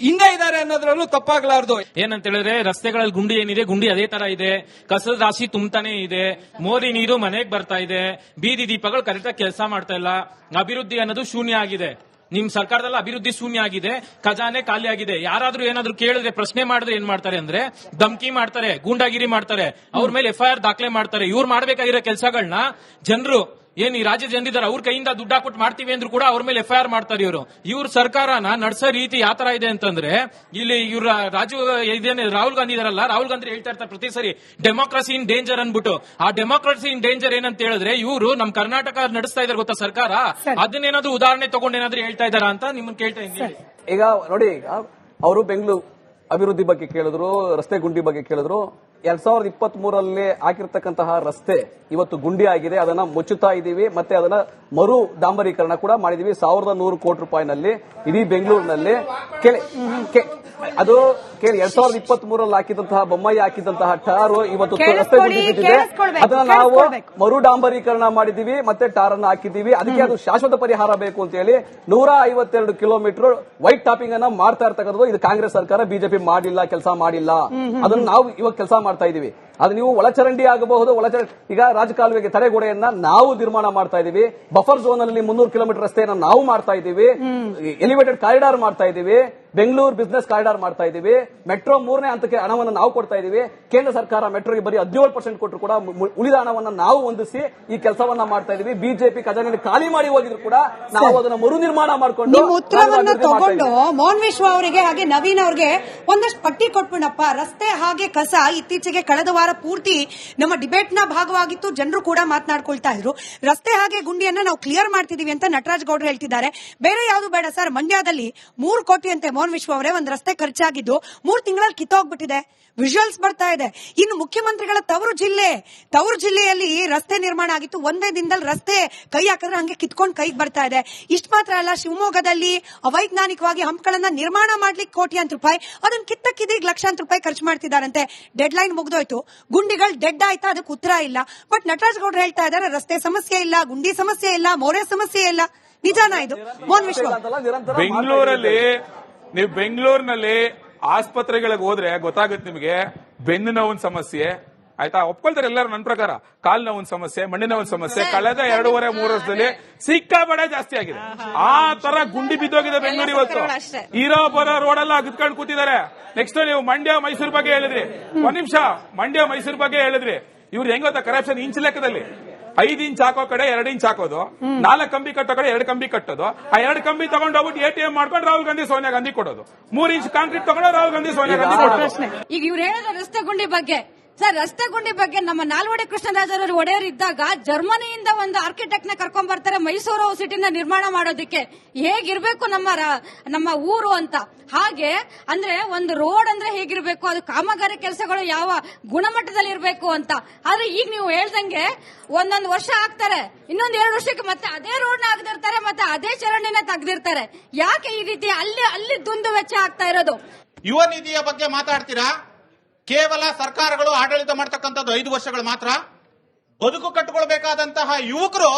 ಹಿಂದೆ ಇದ್ದಾರೆ ಅನ್ನೋದ್ರಲ್ಲೂ ತಪ್ಪಾಗಲಾರದು. ಏನಂತ ಹೇಳಿದ್ರೆ ರಸ್ತೆಗಳಲ್ಲಿ ಗುಂಡಿ ಏನಿದೆ, ಗುಂಡಿ ಅದೇ ತರ ಇದೆ, ಕಸದ ರಾಶಿ ತುಂಬತಾನೆ ಇದೆ, ಮೋರಿ ನೀರು ಮನೆಗೆ ಬರ್ತಾ ಇದೆ, ಬೀದಿ ದೀಪಗಳು ಕರೆಕ್ಟಾಗಿ ಕೆಲಸ ಮಾಡ್ತಾ ಇಲ್ಲ, ಅಭಿವೃದ್ಧಿ ಅನ್ನೋದು ಶೂನ್ಯ ಆಗಿದೆ. ನಿಮ್ ಸರ್ಕಾರದಲ್ಲಿ ಅಭಿವೃದ್ಧಿ ಶೂನ್ಯ ಆಗಿದೆ, ಖಜಾನೆ ಖಾಲಿ ಆಗಿದೆ. ಯಾರಾದ್ರೂ ಏನಾದ್ರು ಕೇಳಿದ್ರೆ, ಪ್ರಶ್ನೆ ಮಾಡಿದ್ರೆ ಏನ್ ಮಾಡ್ತಾರೆ ಅಂದ್ರೆ ಧಮಕಿ ಮಾಡ್ತಾರೆ, ಗೂಂಡಾಗಿರಿ ಮಾಡ್ತಾರೆ, ಅವ್ರ ಮೇಲೆ FIR ದಾಖಲೆ ಮಾಡ್ತಾರೆ. ಇವ್ರು ಮಾಡ್ಬೇಕಾಗಿರೋ ಕೆಲಸಗಳನ್ನ ಜನರು ಏನ್ ಈ ರಾಜ್ಯ ಜನರಿದ್ದಾರೆ ಅವ್ರ ಕೈಯಿಂದ ದುಡ್ಡು ಹಾಕೊಟ್ಟು ಮಾಡ್ತೀವಿ ಅಂದ್ರೂ ಕೂಡ ಅವ್ರ ಮೇಲೆ FIR ಮಾಡ್ತಾರೆ. ಇವ್ರ ಸರ್ಕಾರನ ನಡೆಸೋ ರೀತಿ ಯಾವ ತರ ಇದೆ ಅಂತಂದ್ರೆ, ಇಲ್ಲಿ ಇವ್ರ ಇದೇನೆ ರಾಹುಲ್ ಗಾಂಧಿ ಇದಾರಲ್ಲ, ರಾಹುಲ್ ಗಾಂಧಿ ಹೇಳ್ತಾ ಇರ್ತಾರೆ ಪ್ರತಿ ಸರಿ ಡೆಮೋಕ್ರಸಿ ಇನ್ ಡೇಂಜರ್ ಅನ್ಬಿಟ್ಟು. ಆ ಡೆಮೋಕ್ರಸಿ ಇನ್ ಡೇಂಜರ್ ಏನಂತ ಹೇಳಿದ್ರೆ, ಇವರು ನಮ್ ಕರ್ನಾಟಕ ನಡೆಸ್ತಾ ಇದಾರೆ ಗೊತ್ತಾ ಸರ್ಕಾರ, ಅದನ್ನೇನಾದ್ರೂ ಉದಾಹರಣೆ ತಗೊಂಡು ಏನಾದ್ರೂ ಹೇಳ್ತಾ ಇದಾರ ಅಂತ ನಿಮ್ಮನ್ನ ಕೇಳ್ತಾ ಇದ್ದೀನಿ. ಈಗ ನೋಡಿ, ಅವರು ಬೆಂಗಳೂರು ಅಭಿವೃದ್ಧಿ ಬಗ್ಗೆ ಕೇಳಿದ್ರು, ರಸ್ತೆ ಗುಂಡಿ ಬಗ್ಗೆ ಕೇಳಿದ್ರು. 2023ರಲ್ಲಿ ಹಾಕಿರ್ತಕ್ಕಂತಹ ರಸ್ತೆ ಇವತ್ತು ಗುಂಡಿ ಆಗಿದೆ, ಅದನ್ನ ಮುಚ್ಚುತ್ತಾ ಇದೀವಿ, ಮತ್ತೆ ಅದನ್ನ ಮರು ಡಾಂಬರೀಕರಣ ಕೂಡ ಮಾಡಿದೀವಿ. 1100 ಕೋಟಿ ರೂಪಾಯಿನಲ್ಲಿ ಇಡೀ ಬೆಂಗಳೂರಿನಲ್ಲಿ ಅದು 2023ರಲ್ಲಿ ಹಾಕಿದಂತಹ ಬೊಮ್ಮಾಯಿ ಹಾಕಿದಂತಹ ಟಾರ್ ಇವತ್ತು ರಸ್ತೆ ಗುಂಡಿ ಬಿದ್ದಿದೆ. ಅದನ್ನ ನಾವು ಮರು ಡಾಂಬರೀಕರಣ ಮಾಡಿದೀವಿ, ಮತ್ತೆ ಟಾರ್ ಅನ್ನ ಹಾಕಿದೀವಿ. ಅದಕ್ಕೆ ಅದು ಶಾಶ್ವತ ಪರಿಹಾರ ಬೇಕು ಅಂತ ಹೇಳಿ 152 ಕಿಲೋಮೀಟರ್ ವೈಟ್ ಟಾಪಿಂಗ್ ಅನ್ನ ಮಾಡ್ತಾ ಇರ್ತಕ್ಕಂಥದ್ದು. ಇದು ಕಾಂಗ್ರೆಸ್ ಸರ್ಕಾರ, ಬಿಜೆಪಿ ಮಾಡಿಲ್ಲ, ಕೆಲಸ ಮಾಡಿಲ್ಲ. ಅದನ್ನ ನಾವು ಇವಾಗ ಕೆಲಸ ಮಾಡ್ತಾ ಇದೀವಿ. ಅದು ನೀವು ಒಳಚರಂಡಿ ಆಗಬಹುದು, ಈಗ ರಾಜಕಾಲುವೆಗೆ ತಡೆಗೋಡೆಯನ್ನ ನಾವು ನಿರ್ಮಾಣ ಮಾಡ್ತಾ ಇದೀವಿ. ಬಫರ್ ಝೋನ್ ಅಲ್ಲಿ 300 ಕಿಲೋಮೀಟರ್ ರಸ್ತೆಯನ್ನ ನಾವು ಮಾಡ್ತಾ ಇದೀವಿ. ಎಲಿವೇಟೆಡ್ ಕಾರಿಡಾರ್ ಮಾಡ್ತಾ ಇದೀವಿ. ಬೆಂಗಳೂರು ಬಿಸಿನೆಸ್ ಕಾರಿಡಾರ್ ಮಾಡ್ತಾ ಇದೀವಿ. ಮೆಟ್ರೋ 3ನೇ ಹಂತಕ್ಕೆ ಹಣವನ್ನು ನಾವು ಕೊಡ್ತಾ ಇದೀವಿ. ಕೇಂದ್ರ ಸರ್ಕಾರ ಮೆಟ್ರೋಗೆ ಬರೀ 17% ಕೊಟ್ಟರು ಕೂಡ ಉಳಿದ ಹಣವನ್ನು ನಾವು ಹೊಂದಿಸಿ ಈ ಕೆಲಸವನ್ನ ಮಾಡ್ತಾ ಇದೀವಿ. ಬಿಜೆಪಿ ಖಜಾನೆ ಖಾಲಿ ಮಾಡಿ ಹೋಗಿದ್ರು ಕೂಡ ನಾವು ಅದನ್ನ ಮರು ನಿರ್ಮಾಣ ಮಾಡಿಕೊಂಡು ನಿಮ್ಮ ಉತ್ತರವನ್ನ ತಗೊಂಡು ಮೋಹನ್ ವಿಶ್ವ ಅವರಿಗೆ ಹಾಗೆ ನವೀನ್ ಅವರಿಗೆ ಒಂದಷ್ಟು ಪಟ್ಟಿ ಕೊಟ್ಬಿಡಪ್ಪ. ರಸ್ತೆ ಹಾಗೆ ಕಸ ಇತ್ತೀಚೆಗೆ ಕಳೆದ ವಾರ ಪೂರ್ತಿ ನಮ್ಮ ಡಿಬೇಟ್ ನ ಭಾಗವಾಗಿತ್ತು. ಜನರು ಕೂಡ ಮಾತನಾಡ್ಕೊಳ್ತಾ ಇದ್ರು. ರಸ್ತೆ ಹಾಗೆ ಗುಂಡಿಯನ್ನ ನಾವು ಕ್ಲಿಯರ್ ಮಾಡ್ತಿದೀವಿ ಅಂತ ನಟರಾಜ್ ಗೌಡ್ರು ಹೇಳ್ತಿದ್ದಾರೆ. ಬೇರೆ ಯಾವುದು ಬೇಡ ಸರ್, ಮಂಡ್ಯದಲ್ಲಿ 3 ಕೋಟಿ ಅಂತೆ ಮೋಹನ್ ವಿಶ್ವ ಅವರೇ ಒಂದು ರಸ್ತೆ ಖರ್ಚಾಗಿದ್ದು 3 ತಿಂಗಳಲ್ಲಿ ಕಿತ್ತೋಗ್ಬಿಟ್ಟಿದೆ. ವಿಜುವಲ್ಸ್ ಬರ್ತಾ ಇದೆ. ಇನ್ನು ಮುಖ್ಯಮಂತ್ರಿಗಳ ತವರು ಜಿಲ್ಲೆಯಲ್ಲಿ ರಸ್ತೆ ನಿರ್ಮಾಣ ಆಗಿತ್ತು. ಒಂದೇ ದಿನದಲ್ಲಿ ರಸ್ತೆ ಕೈ ಹಾಕಿದ್ರೆ ಹಂಗೆ ಕಿತ್ಕೊಂಡು ಕೈಗೆ ಬರ್ತಾ ಇದೆ. ಇಷ್ಟು ಮಾತ್ರ ಅಲ್ಲ, ಶಿವಮೊಗ್ಗದಲ್ಲಿ ಅವೈಜ್ಞಾನಿಕವಾಗಿ ಹಂಪ್ಗಳನ್ನ ನಿರ್ಮಾಣ ಮಾಡ್ಲಿಕ್ಕೆ ಕೋಟ್ಯಾಂತರ ರೂಪಾಯಿ, ಅದನ್ನ ಕಿತ್ತಕ್ಕಿದೀಗ ಲಕ್ಷಾಂತರ ರೂಪಾಯಿ ಖರ್ಚು ಮಾಡ್ತಿದ್ದಾರಂತೆ. ಡೆಡ್ ಲೈನ್ ಮುಗ್ದೋಯ್ತು, ಗುಂಡಿಗಳು ಡೆಡ್ ಆಯ್ತಾ, ಅದಕ್ಕೆ ಉತ್ತರ ಇಲ್ಲ. ಬಟ್ ನಟರಾಜ್ ಗೌಡ್ರು ಹೇಳ್ತಾ ಇದ್ದಾರೆ ರಸ್ತೆ ಸಮಸ್ಯೆ ಇಲ್ಲ, ಗುಂಡಿ ಸಮಸ್ಯೆ ಇಲ್ಲ, ಮೋರೆ ಸಮಸ್ಯೆ ಇಲ್ಲ. ನಿಜಾನ ಇದು ಮೋಹನ್ ವಿಶ್ವ? ಬೆಂಗಳೂರಿನಲ್ಲಿ ಆಸ್ಪತ್ರೆಗಳಿಗೆ ಹೋದ್ರೆ ಗೊತ್ತಾಗುತ್ತೆ ನಿಮಗೆ, ಬೆನ್ನು ನೋವಿನ ಸಮಸ್ಯೆ ಆಯ್ತಾ, ಒಪ್ಕೊಳ್ತಾರೆ ಎಲ್ಲರೂ. ನನ್ನ ಪ್ರಕಾರ ಕಾಲ್ ನೋವಿನ ಸಮಸ್ಯೆ, ಮಣ್ಣಿನ ನೋವಿನ ಸಮಸ್ಯೆ ಕಳೆದ 2.5-3 ವರ್ಷದಲ್ಲಿ ಸಿಕ್ಕಾಪಟ್ಟೆ ಜಾಸ್ತಿ ಆಗಿದೆ. ಆ ತರ ಗುಂಡಿ ಬಿದ್ದೋಗಿದೆ ಬೆಂಗಳೂರು ಇವತ್ತು. ಇರೋ ಬರೋ ರೋಡೆಲ್ಲ ಅಗಿದ್ಕೊಂಡು ಕೂತಿದ್ದಾರೆ. ನೆಕ್ಸ್ಟ್ ನೀವು ಮಂಡ್ಯ ಮೈಸೂರು ಬಗ್ಗೆ ಹೇಳಿದ್ರಿ, ಒಂದ್ ನಿಮಿಷ, ಮಂಡ್ಯ ಮೈಸೂರು ಬಗ್ಗೆ ಹೇಳಿದ್ರಿ. ಇವ್ರು ಹೆಂಗ್ ಗೊತ್ತಾ ಕರಪ್ಷನ್ ಇಂಚ್ ಲೆಕ್ಕದಲ್ಲಿ 5 ಇಂಚ್ ಹಾಕೋ ಕಡೆ 2 ಇಂಚ್ ಹಾಕೋದು, 4 ಕಂಬಿ ಕಟ್ಟೋ ಕಡೆ 2 ಕಂಬಿ ಕಟ್ಟೋದು, ಆ 2 ಕಂಬಿ ತಗೊಂಡು ಹೋಗ್ಬಿಟ್ಟು ATM ಮಾಡ್ಕೊಂಡು ರಾಹುಲ್ ಗಾಂಧಿ ಸೋನಿಯಾ ಗಾಂಧಿ ಕೊಡೋದು, 3 ಇಂಚ್ ಕಾಂಕ್ರೀಟ್ ತಗೊಂಡು ರಾಹುಲ್ ಗಾಂಧಿ ಸೋನಿಯಾ ಗಾಂಧಿ ಕೊಡೋದು. ಈಗ ಇವ್ರು ಹೇಳಿದ ರಸ್ತೆ ಗುಂಡಿ ಬಗ್ಗೆ ಸರ್, ರಸ್ತೆ ಗುಂಡಿ ಬಗ್ಗೆ ನಮ್ಮ ನಾಲ್ವಡಿ ಕೃಷ್ಣರಾಜರು ಒಡೆಯರ್ ಇದ್ದಾಗ ಜರ್ಮನಿಯಿಂದ ಒಂದು ಆರ್ಕಿಟೆಕ್ಟ್ ನ ಕರ್ಕೊಂಡ್ ಬರ್ತಾರೆ ಮೈಸೂರು ಸಿಟಿನ ನಿರ್ಮಾಣ ಮಾಡೋದಕ್ಕೆ. ಹೇಗಿರ್ಬೇಕು ನಮ್ಮ ಊರು ಅಂತ. ಹಾಗೆ ಅಂದ್ರೆ ಒಂದು ರೋಡ್ ಅಂದ್ರೆ ಹೇಗಿರ್ಬೇಕು, ಅದು ಕಾಮಗಾರಿ ಕೆಲಸಗಳು ಯಾವ ಗುಣಮಟ್ಟದಲ್ಲಿ ಇರಬೇಕು ಅಂತ. ಆದ್ರೆ ಈಗ ನೀವು ಹೇಳ್ದಂಗೆ ಒಂದೊಂದು ವರ್ಷ ಆಗ್ತಾರೆ, ಇನ್ನೊಂದು 2 ವರ್ಷಕ್ಕೆ ಮತ್ತೆ ಅದೇ ರೋಡ್ ನ ಆಗದಿರ್ತಾರೆ, ಮತ್ತೆ ಅದೇ ಚರಂಡಿನ ತೆಗ್ದಿರ್ತಾರೆ. ಯಾಕೆ ಈ ರೀತಿ ಅಲ್ಲಿ ದುಂದು ವೆಚ್ಚ ಆಗ್ತಾ ಇರೋದು? ಯುವ ನಿಧಿಯ ಬಗ್ಗೆ ಮಾತಾಡ್ತೀರಾ? ಕೇವಲ ಸರ್ಕಾರಗಳು ಆಡಳಿತ ಮಾಡ್ತಕ್ಕಂಥದ್ದು 5 ವರ್ಷಗಳು ಮಾತ್ರ. ಬದುಕು ಕಟ್ಟಿಕೊಳ್ಬೇಕಾದಂತಹ ಯುವಕರು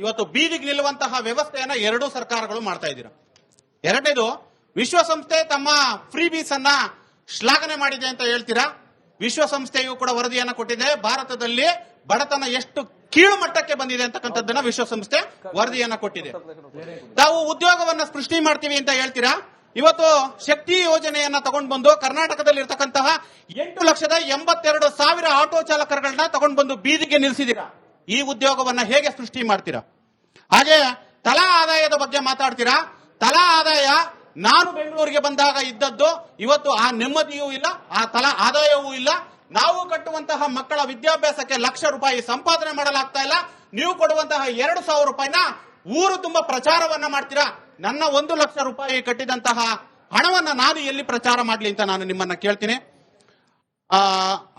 ಇವತ್ತು ಬೀದಿಗೆ ನಿಲ್ಲುವಂತಹ ವ್ಯವಸ್ಥೆಯನ್ನ 2 ಸರ್ಕಾರಗಳು ಮಾಡ್ತಾ ಇದ್ದೀರಾ. ಎರಡನೇದು, ವಿಶ್ವಸಂಸ್ಥೆ ತಮ್ಮ ಫ್ರೀ ಬೀಸ್ ಅನ್ನ ಶ್ಲಾಘನೆ ಮಾಡಿದೆ ಅಂತ ಹೇಳ್ತೀರಾ. ವಿಶ್ವಸಂಸ್ಥೆಯು ಕೂಡ ವರದಿಯನ್ನ ಕೊಟ್ಟಿದೆ. ಭಾರತದಲ್ಲಿ ಬಡತನ ಎಷ್ಟು ಕೀಳು ಮಟ್ಟಕ್ಕೆ ಬಂದಿದೆ ಅಂತಕ್ಕಂಥದ್ದನ್ನ ವಿಶ್ವಸಂಸ್ಥೆ ವರದಿಯನ್ನ ಕೊಟ್ಟಿದೆ. ತಾವು ಉದ್ಯೋಗವನ್ನ ಸೃಷ್ಟಿ ಮಾಡ್ತೀವಿ ಅಂತ ಹೇಳ್ತೀರಾ. ಇವತ್ತು ಶಕ್ತಿ ಯೋಜನೆಯನ್ನ ತಗೊಂಡು ಬಂದು ಕರ್ನಾಟಕದಲ್ಲಿ ಇರತಕ್ಕಂತಹ 8,82,000 ಆಟೋ ಚಾಲಕರುಗಳನ್ನ ತಗೊಂಡು ಬಂದು ಬೀದಿಗೆ ನಿಲ್ಲಿಸಿದೀರಾ. ಈ ಉದ್ಯೋಗವನ್ನ ಹೇಗೆ ಸೃಷ್ಟಿ ಮಾಡ್ತೀರಾ? ಹಾಗೆ ತಲಾ ಆದಾಯದ ಬಗ್ಗೆ ಮಾತಾಡ್ತೀರಾ. ತಲಾ ಆದಾಯ ನಾನು ಬೆಂಗಳೂರಿಗೆ ಬಂದಾಗ ಇದ್ದದ್ದು ಇವತ್ತು ಆ ನೆಮ್ಮದಿಯೂ ಇಲ್ಲ, ಆ ತಲಾ ಆದಾಯವೂ ಇಲ್ಲ. ನಾವು ಕಟ್ಟುವಂತಹ ಮಕ್ಕಳ ವಿದ್ಯಾಭ್ಯಾಸಕ್ಕೆ ₹1,00,000 ಸಂಪಾದನೆ ಮಾಡಲಾಗ್ತಾ ಇಲ್ಲ. ನೀವು ಕೊಡುವಂತಹ 2,000 ರೂಪಾಯಿನ ಊರು ತುಂಬಾ ಪ್ರಚಾರವನ್ನ ಮಾಡ್ತೀರಾ. ನನ್ನ ₹1,00,000 ಕಟ್ಟಿದಂತಹ ಹಣವನ್ನ ನಾನು ಎಲ್ಲಿ ಪ್ರಚಾರ ಮಾಡ್ಲಿ ಅಂತ ನಾನು ನಿಮ್ಮನ್ನ ಕೇಳ್ತೀನಿ.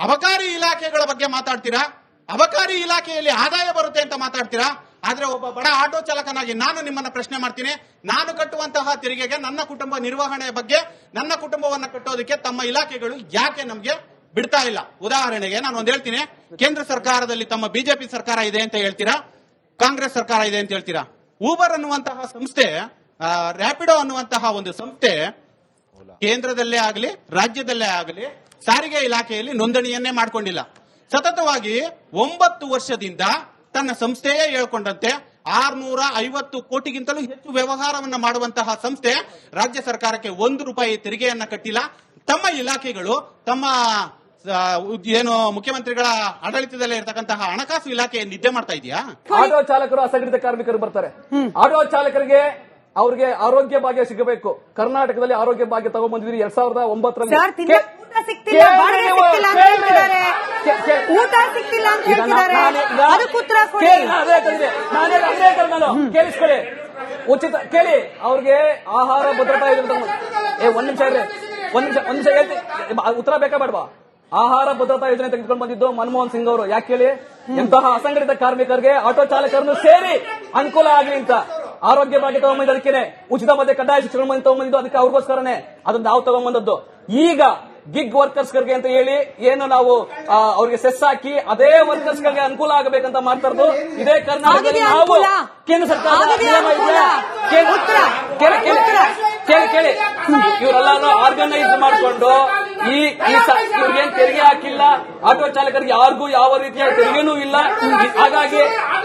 ಅಬಕಾರಿ ಇಲಾಖೆಗಳ ಬಗ್ಗೆ ಮಾತಾಡ್ತೀರಾ. ಅಬಕಾರಿ ಇಲಾಖೆಯಲ್ಲಿ ಆದಾಯ ಬರುತ್ತೆ ಅಂತ ಮಾತಾಡ್ತೀರಾ. ಆದ್ರೆ ಒಬ್ಬ ಬಡ ಆಟೋ ಚಾಲಕನಾಗಿ ನಾನು ನಿಮ್ಮನ್ನ ಪ್ರಶ್ನೆ ಮಾಡ್ತೀನಿ, ನಾನು ಕಟ್ಟುವಂತಹ ತೆರಿಗೆಗೆ ನನ್ನ ಕುಟುಂಬ ನಿರ್ವಹಣೆ ಬಗ್ಗೆ, ನನ್ನ ಕುಟುಂಬವನ್ನ ಕಟ್ಟೋದಕ್ಕೆ ತಮ್ಮ ಇಲಾಖೆಗಳು ಯಾಕೆ ನಮಗೆ ಬಿಡ್ತಾ ಇಲ್ಲ. ಉದಾಹರಣೆಗೆ ನಾನು ಒಂದು ಹೇಳ್ತೀನಿ. ಕೇಂದ್ರ ಸರ್ಕಾರದಲ್ಲಿ ತಮ್ಮ ಬಿಜೆಪಿ ಸರ್ಕಾರ ಇದೆ ಅಂತ ಹೇಳ್ತೀರಾ, ಕಾಂಗ್ರೆಸ್ ಸರ್ಕಾರ ಇದೆ ಅಂತ ಹೇಳ್ತೀರಾ. ಊಬರ್ ಅನ್ನುವಂತಹ ಸಂಸ್ಥೆ, ರ್ಯಾಪಿಡೋ ಅನ್ನುವಂತಹ ಒಂದು ಸಂಸ್ಥೆ ಕೇಂದ್ರದಲ್ಲೇ ಆಗಲಿ ರಾಜ್ಯದಲ್ಲೇ ಆಗಲಿ ಸಾರಿಗೆ ಇಲಾಖೆಯಲ್ಲಿ ನೋಂದಣಿಯನ್ನೇ ಮಾಡಿಕೊಂಡಿಲ್ಲ. ಸತತವಾಗಿ 9 ವರ್ಷದಿಂದ ತನ್ನ ಸಂಸ್ಥೆಯೇ ಹೇಳ್ಕೊಂಡಂತೆ 650 ಕೋಟಿಗಿಂತಲೂ ಹೆಚ್ಚು ವ್ಯವಹಾರವನ್ನು ಮಾಡುವಂತಹ ಸಂಸ್ಥೆ ರಾಜ್ಯ ಸರ್ಕಾರಕ್ಕೆ 1 ರೂಪಾಯಿ ತೆರಿಗೆಯನ್ನ ಕಟ್ಟಿಲ್ಲ. ತಮ್ಮ ಇಲಾಖೆಗಳು ತಮ್ಮ ಏನು ಮುಖ್ಯಮಂತ್ರಿಗಳ ಆಡಳಿತದಲ್ಲೇ ಇರತಕ್ಕಂತಹ ಹಣಕಾಸು ಇಲಾಖೆ ನಿದ್ದೆ ಮಾಡ್ತಾ ಇದೆಯಾ? ಆಟೋ ಚಾಲಕರು ಅಸಂಘಟಿತ ಕಾರ್ಮಿಕರು ಬರ್ತಾರೆ. ಆಟೋ ಚಾಲಕರಿಗೆ ಅವ್ರಿಗೆ ಆರೋಗ್ಯ ಭಾಗ್ಯ ಸಿಗಬೇಕು. ಕರ್ನಾಟಕದಲ್ಲಿ ಆರೋಗ್ಯ ಭಾಗ್ಯ ತಗೊಂಡ್ಬಂದಿದ್ರಿ 2009ರಲ್ಲಿ. ಊಟ ಸಿಕ್ತಿಲ್ಲ ಅಂತ ಹೇಳ್ತಿದ್ದಾರೆ. ಅದಕ್ಕೆ ಉತ್ತರ ಕೊಡಿ. ಕೇಳಿಸ್ಕೊಳ್ಳಿ, ಉಚಿತ ಕೇಳಿ. ಅವ್ರಿಗೆ ಆಹಾರ ಭದ್ರತಾ ಯೋಜನೆ ಒಂದ್ ನಿಮಿಷ ಹೇಳ್ತೀನಿ, ಉತ್ತರ ಬೇಕಾ ಬೇಡವಾ? ಆಹಾರ ಭದ್ರತಾ ಯೋಜನೆ ತೆಗೆದುಕೊಂಡು ಬಂದಿದ್ದು ಮನಮೋಹನ್ ಸಿಂಗ್ ಅವರು. ಯಾಕೆ ಹೇಳಿ? ಎಂತಹ ಅಸಂಘಟಿತ ಕಾರ್ಮಿಕರಿಗೆ, ಆಟೋ ಚಾಲಕರನ್ನು ಸೇರಿ ಅನುಕೂಲ ಆಗಲಿ ಅಂತ ಆರೋಗ್ಯ ಭಾಗ್ಯ ತಗೊಂಡ್ಬಂದಿದ್ದು. ಅದಕ್ಕೆ ಉಚಿತ ಮತ್ತೆ ಕಡ್ಡಾಯ ಶಿಕ್ಷಣ ತಗೊಂಡ್ಬಂದಿದ್ದು ಅದಕ್ಕೆ ಅವ್ರಿಗೋಸ್ಕರನೇ. ಅದನ್ನ ನಾವು ತಗೊಂಡ್ಬಂದದ್ದು. ಈಗ ಗಿಗ್ ವರ್ಕರ್ಸ್ ಗಳಿಗೆ ಅಂತ ಹೇಳಿ ಏನು ನಾವು ಅವ್ರಿಗೆ ಸೆಸ್ ಹಾಕಿ ಅದೇ ವರ್ಕರ್ಸ್ ಗಳಿಗೆ ಅನುಕೂಲ ಆಗಬೇಕಂತ ಮಾಡ್ತಾರದು ಇದೇ ಕರ್ನಾಟಕದಲ್ಲಿ. ನಾವು ಕೇಂದ್ರ ಸರ್ಕಾರ ಕೇಳಿ ಇವರೆಲ್ಲ ಆರ್ಗನೈಸ್ ಮಾಡಿಕೊಂಡು ಇವ್ರಿಗೇನ್ ತೆರಿಗೆ ಹಾಕಿಲ್ಲ. ಆಟೋ ಚಾಲಕರಿಗೆ ಯಾರಿಗೂ ಯಾವ ರೀತಿಯ ತೆರಿಗೆನೂ ಇಲ್ಲ. ಹಾಗಾಗಿ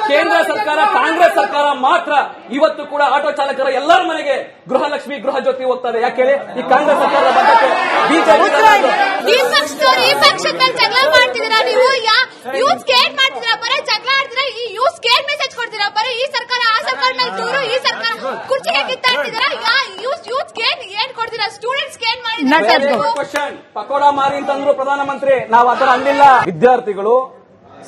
ಕೇಂದ್ರ ಸರ್ಕಾರ, ಕಾಂಗ್ರೆಸ್ ಸರ್ಕಾರ ಮಾತ್ರ ಇವತ್ತು ಕೂಡ ಆಟೋ ಚಾಲಕರ ಎಲ್ಲರ ಮನೆಗೆ ಗೃಹಲಕ್ಷ್ಮಿ, ಗೃಹ ಜ್ಯೋತಿ ಹೋಗ್ತಾರೆ. ಯಾಕೆ ಹೇಳಿ? ಈ ಕಾಂಗ್ರೆಸ್ ಸರ್ಕಾರದ ಬಜೆಟ್ ಬಿಜೆಪಿ ಈ ಪಕ್ಷದಲ್ಲಿ ಜಗಳ ಮಾಡ್ತಿದ್ದೀರಾ ನೀವು? ಯೂಸ್ ಕೇರ್ ಮಾಡ್ತಿದ್ದೀರಾ? ಬರೀ ಜಗಳ ಆಡ್ತೀರಾ? ಈ ಯೂಸ್ ಕೇರ್ ಮೆಸೇಜ್ ಕೊಡ್ತೀರಾ? ಬರೀ ಈ ಸರ್ಕಾರ ಆ ಸರ್ಕಾರ ಮೇಲೆ ದೂರು, ಈ ಸರ್ಕಾರ ಕುರ್ಚಿಗೆ ಕಿತ್ತಾಡ್ತಿದ್ದೀರಾ? ಯೂಸ್ ಕೇರ್ ಏನ್ ಕೊಡ್ತೀರಾ? ಸ್ಟೂಡೆಂಟ್ಸ್ ಕೇರ್ ಮಾಡಿ ಪಕೋಡ ಮಾರಿ ಅಂತಂದ್ರು ಪ್ರಧಾನಮಂತ್ರಿ. ನಾವು ಅದರ ಅಂದಿಲ್ಲ. ವಿದ್ಯಾರ್ಥಿಗಳು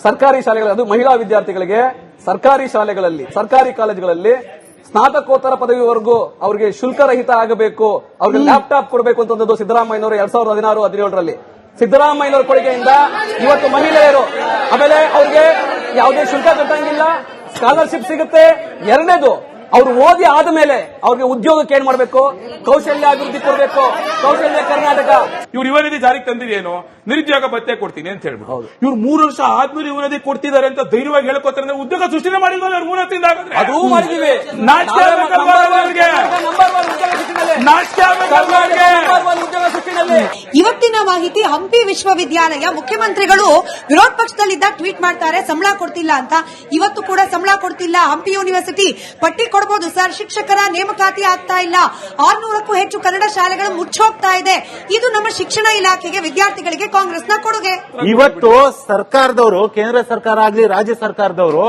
ಸರ್ಕಾರಿ ಶಾಲೆಗಳಲ್ಲಿ, ಅದು ಮಹಿಳಾ ವಿದ್ಯಾರ್ಥಿಗಳಿಗೆ ಸರ್ಕಾರಿ ಶಾಲೆಗಳಲ್ಲಿ, ಸರ್ಕಾರಿ ಕಾಲೇಜುಗಳಲ್ಲಿ ಸ್ನಾತಕೋತ್ತರ ಪದವಿವರೆಗೂ ಅವರಿಗೆ ಶುಲ್ಕರಹಿತ ಆಗಬೇಕು, ಅವ್ರಿಗೆ ಲ್ಯಾಪ್ಟಾಪ್ ಕೊಡಬೇಕು ಅಂತಂದದ್ದು ಸಿದ್ದರಾಮಯ್ಯನವರು 2016-17ರಲ್ಲಿ. ಸಿದ್ದರಾಮಯ್ಯನವರ ಕೊಡುಗೆಯಿಂದ ಇವತ್ತು ಮಹಿಳೆಯರು, ಆಮೇಲೆ ಅವ್ರಿಗೆ ಯಾವುದೇ ಶುಲ್ಕ ಕಟ್ಟಂಗಿಲ್ಲ, ಸ್ಕಾಲರ್ಶಿಪ್ ಸಿಗುತ್ತೆ. ಎರಡನೇದು, ಅವ್ರು ಓದಿ ಆದ್ಮೇಲೆ ಅವ್ರಿಗೆ ಉದ್ಯೋಗಕ್ಕೆ ಏನ್ ಮಾಡಬೇಕು? ಕೌಶಲ್ಯ ಅಭಿವೃದ್ಧಿ ಕೊಡಬೇಕು. ಕೌಶಲ್ಯ ಕರ್ನಾಟಕ. ಇವ್ರು ಯುವನಿಧಿ ಜಾರಿಗೆ ತಂದಿದೇನು? ನಿರುದ್ಯೋಗ ಭತ್ಯೆ ಕೊಡ್ತೀನಿ ಅಂತ ಹೇಳ್ಬಿಟ್ಟು ಇವ್ರು 3 ವರ್ಷ ಆದ್ಮೇಲೆ ಯುವನಿಧಿ ಕೊಡ್ತಿದ್ದಾರೆ ಅಂತ ಧೈರ್ಯವಾಗಿ ಹೇಳ್ಕೊತಾರೆ. ಉದ್ಯೋಗ ಸೃಷ್ಟಿನೇ ಮಾಡಿಲ್ವ ಅವ್ರು 3 ವರ್ಷದಿಂದ? ಅದು ಮಾಡಿದೀವಿ. ಇವತ್ತಿನ ಮಾಹಿತಿ, ಹಂಪಿ ವಿಶ್ವವಿದ್ಯಾಲಯ ಮುಖ್ಯಮಂತ್ರಿಗಳು ವಿರೋಧ ಪಕ್ಷದಲ್ಲಿದ್ದ ಟ್ವೀಟ್ ಮಾಡ್ತಾರೆ ಸಂಬಳ ಕೊಡ್ತಿಲ್ಲ ಅಂತ. ಇವತ್ತು ಕೂಡ ಸಂಬಳ ಕೊಡ್ತಿಲ್ಲ. ಹಂಪಿ ಯೂನಿವರ್ಸಿಟಿ ಪಟ್ಟಿ ಕೊಡಬಹುದು ಸರ್, ಶಿಕ್ಷಕರ ನೇಮಕಾತಿ ಆಗ್ತಾ ಇಲ್ಲ, 600ಕ್ಕೂ ಹೆಚ್ಚು ಕನ್ನಡ ಶಾಲೆಗಳು ಮುಚ್ಚೋಗ್ತಾ ಇದೆ. ಇದು ನಮ್ಮ ಶಿಕ್ಷಣ ಇಲಾಖೆಗೆ, ವಿದ್ಯಾರ್ಥಿಗಳಿಗೆ ಕಾಂಗ್ರೆಸ್ನ ಕೊಡುಗೆ. ಇವತ್ತು ಸರ್ಕಾರದವರು, ಕೇಂದ್ರ ಸರ್ಕಾರ ಆಗ್ಲಿ ರಾಜ್ಯ ಸರ್ಕಾರದವರು,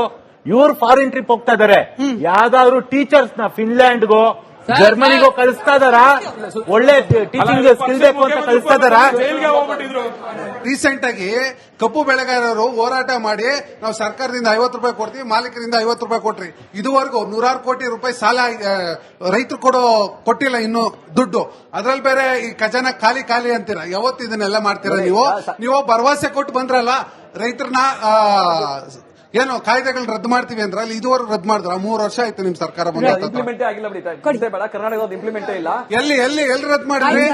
ಇವ್ರು ಫಾರಿನ್ ಟ್ರಿಪ್ ಹೋಗ್ತಾ ಇದಾರೆ. ಯಾವ್ದಾದ್ರು ಟೀಚರ್ಸ್ ನ ಫಿನ್ಲ್ಯಾಂಡ್ಗೋ ಜರ್ಮನಿಗೋ ಕಳಿಸ್ತಾ ಇದಾರ? ಒಳ್ಳೆ ಟೀಚಿಂಗ್ ಸ್ಕಿಲ್ ಬೇಕು ಅಂತ ಕಳಿಸ್ತಾ ಇದಾರ? ರೀಸೆಂಟ್ ಆಗಿ ಕಬ್ಬು ಬೆಳೆಗಾರರು ಹೋರಾಟ ಮಾಡಿ ನಾವು ಸರ್ಕಾರದಿಂದ 50 ರೂಪಾಯಿ ಕೊಡ್ತೀವಿ, ಮಾಲೀಕರಿಂದ 50 ರೂಪಾಯಿ ಕೊಟ್ರಿ. ಇದುವರೆಗೂ 100 ಕೋಟಿ ರೂಪಾಯಿ ಸಾಲ ರೈತರು ಕೊಟ್ಟಿಲ್ಲ ಇನ್ನು ದುಡ್ಡು. ಅದ್ರಲ್ಲಿ ಬೇರೆ ಈ ಖಜಾನ ಖಾಲಿ ಅಂತೀರಾ. ಯಾವತ್ತು ಇದನ್ನೆಲ್ಲ ಮಾಡ್ತೀರಾ ನೀವು? ಭರವಸೆ ಕೊಟ್ಟು ಬಂದ್ರಲ್ಲ ರೈತರನ್ನ, ಏನು ಕಾಯ್ದೆಗಳನ್ನ ರದ್ದು ಮಾಡ್ತೀವಿ ಅಂದ್ರೆ ಅಲ್ಲಿ ಇದುವರೆಗೂ ರದ್ದು ಮಾಡಿದ್ರ? 3 ವರ್ಷ ಆಯ್ತು ನಿಮ್ ಸರ್ಕಾರ ಇಂಪ್ಲಿಮೆಂಟೇ ಆಗಿಲ್ಲ. ಬೇಡ, ಕರ್ನಾಟಕದ ಇಂಪ್ಲಿಮೆಂಟೇ ಇಲ್ಲ. ಎಲ್ಲಿ ರದ್ದು ಮಾಡಿದ್ರಿ?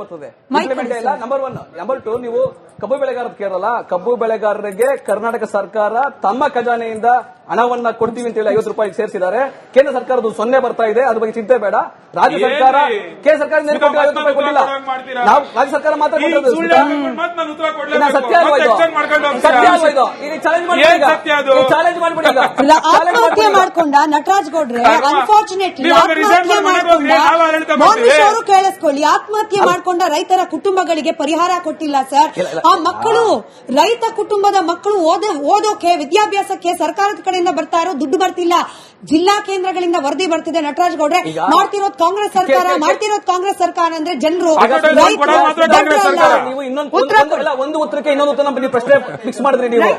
ಬರ್ತದೆ, ಇಂಪ್ಲಿಮೆಂಟೇ ಇಲ್ಲ. ನಂಬರ್ 1. ನಂಬರ್ 2, ನೀವು ಕಬ್ಬು ಬೆಳೆಗಾರರು ಕೇಳಲ್ಲ. ಕಬ್ಬು ಬೆಳೆಗಾರರಿಗೆ ಕರ್ನಾಟಕ ಸರ್ಕಾರ ತಮ್ಮ ಖಜಾನೆಯಿಂದ ಹಣವನ್ನ ಕೊಡ್ತೀವಿ ಅಂತ ಹೇಳಿ 50 ರೂಪಾಯಿ ಸೇರಿಸಿದ್ದಾರೆ. ಕೇಂದ್ರ ಸರ್ಕಾರದ 0 ಬರ್ತಾ ಇದೆ. ಅದ್ರ ಬಗ್ಗೆ ಚಿಂತೆ ಬೇಡ. ರಾಜ್ಯ ಸರ್ಕಾರ, ಕೇಂದ್ರ ಸರ್ಕಾರ 50 ರೂಪಾಯಿ ಕೊಟ್ಟಿಲ್ಲ. ನಾವು ರಾಜ್ಯ ಸರ್ಕಾರ ಮಾತ್ರ ಸತ್ಯ ಅಲ್ವಾ ಇದು? ಈಗ ಚಾಲೆಂಜ್ ಮಾಡ್ಬಿಡಿ. ಆತ್ಮಹತ್ಯೆ ಮಾಡ್ಕೊಂಡ ನಟರಾಜ್ ಗೌಡ್ರೆ, ಅನ್ಫಾರ್ಚುನೇಟ್ಲಿ ಆತ್ಮಹತ್ಯೆ ಮಾಡ್ಕೊಂಡ ಅವರು ಕೇಳಿಸ್ಕೊಳ್ಳಿ, ಆತ್ಮಹತ್ಯೆ ಮಾಡ್ಕೊಂಡ ರೈತರ ಕುಟುಂಬಗಳಿಗೆ ಪರಿಹಾರ ಕೊಟ್ಟಿಲ್ಲ ಸರ್. ಆ ಮಕ್ಕಳು, ರೈತ ಕುಟುಂಬದ ಮಕ್ಕಳು ಓದೋಕೆ, ವಿದ್ಯಾಭ್ಯಾಸಕ್ಕೆ ಸರ್ಕಾರದ ಕಡೆಯಿಂದ ಬರ್ತಾ ಇರೋ ದುಡ್ಡು ಬರ್ತಿಲ್ಲ. ಜಿಲ್ಲಾ ಕೇಂದ್ರಗಳಿಂದ ವರದಿ ಬರ್ತಿದೆ. ನಟರಾಜ್ ಗೌಡ್ರೆ, ಮಾಡ್ತಿರೋದು ಕಾಂಗ್ರೆಸ್ ಸರ್ಕಾರ, ಅಂದ್ರೆ ಜನರು, ಒಂದು ಉತ್ತರಕ್ಕೆ ಇನ್ನೊಂದು ಉತ್ತರ ನೀವು ಪ್ರಶ್ನೆ ಫಿಕ್ಸ್ ಮಾಡಿದ್ರಿ. ನೀವು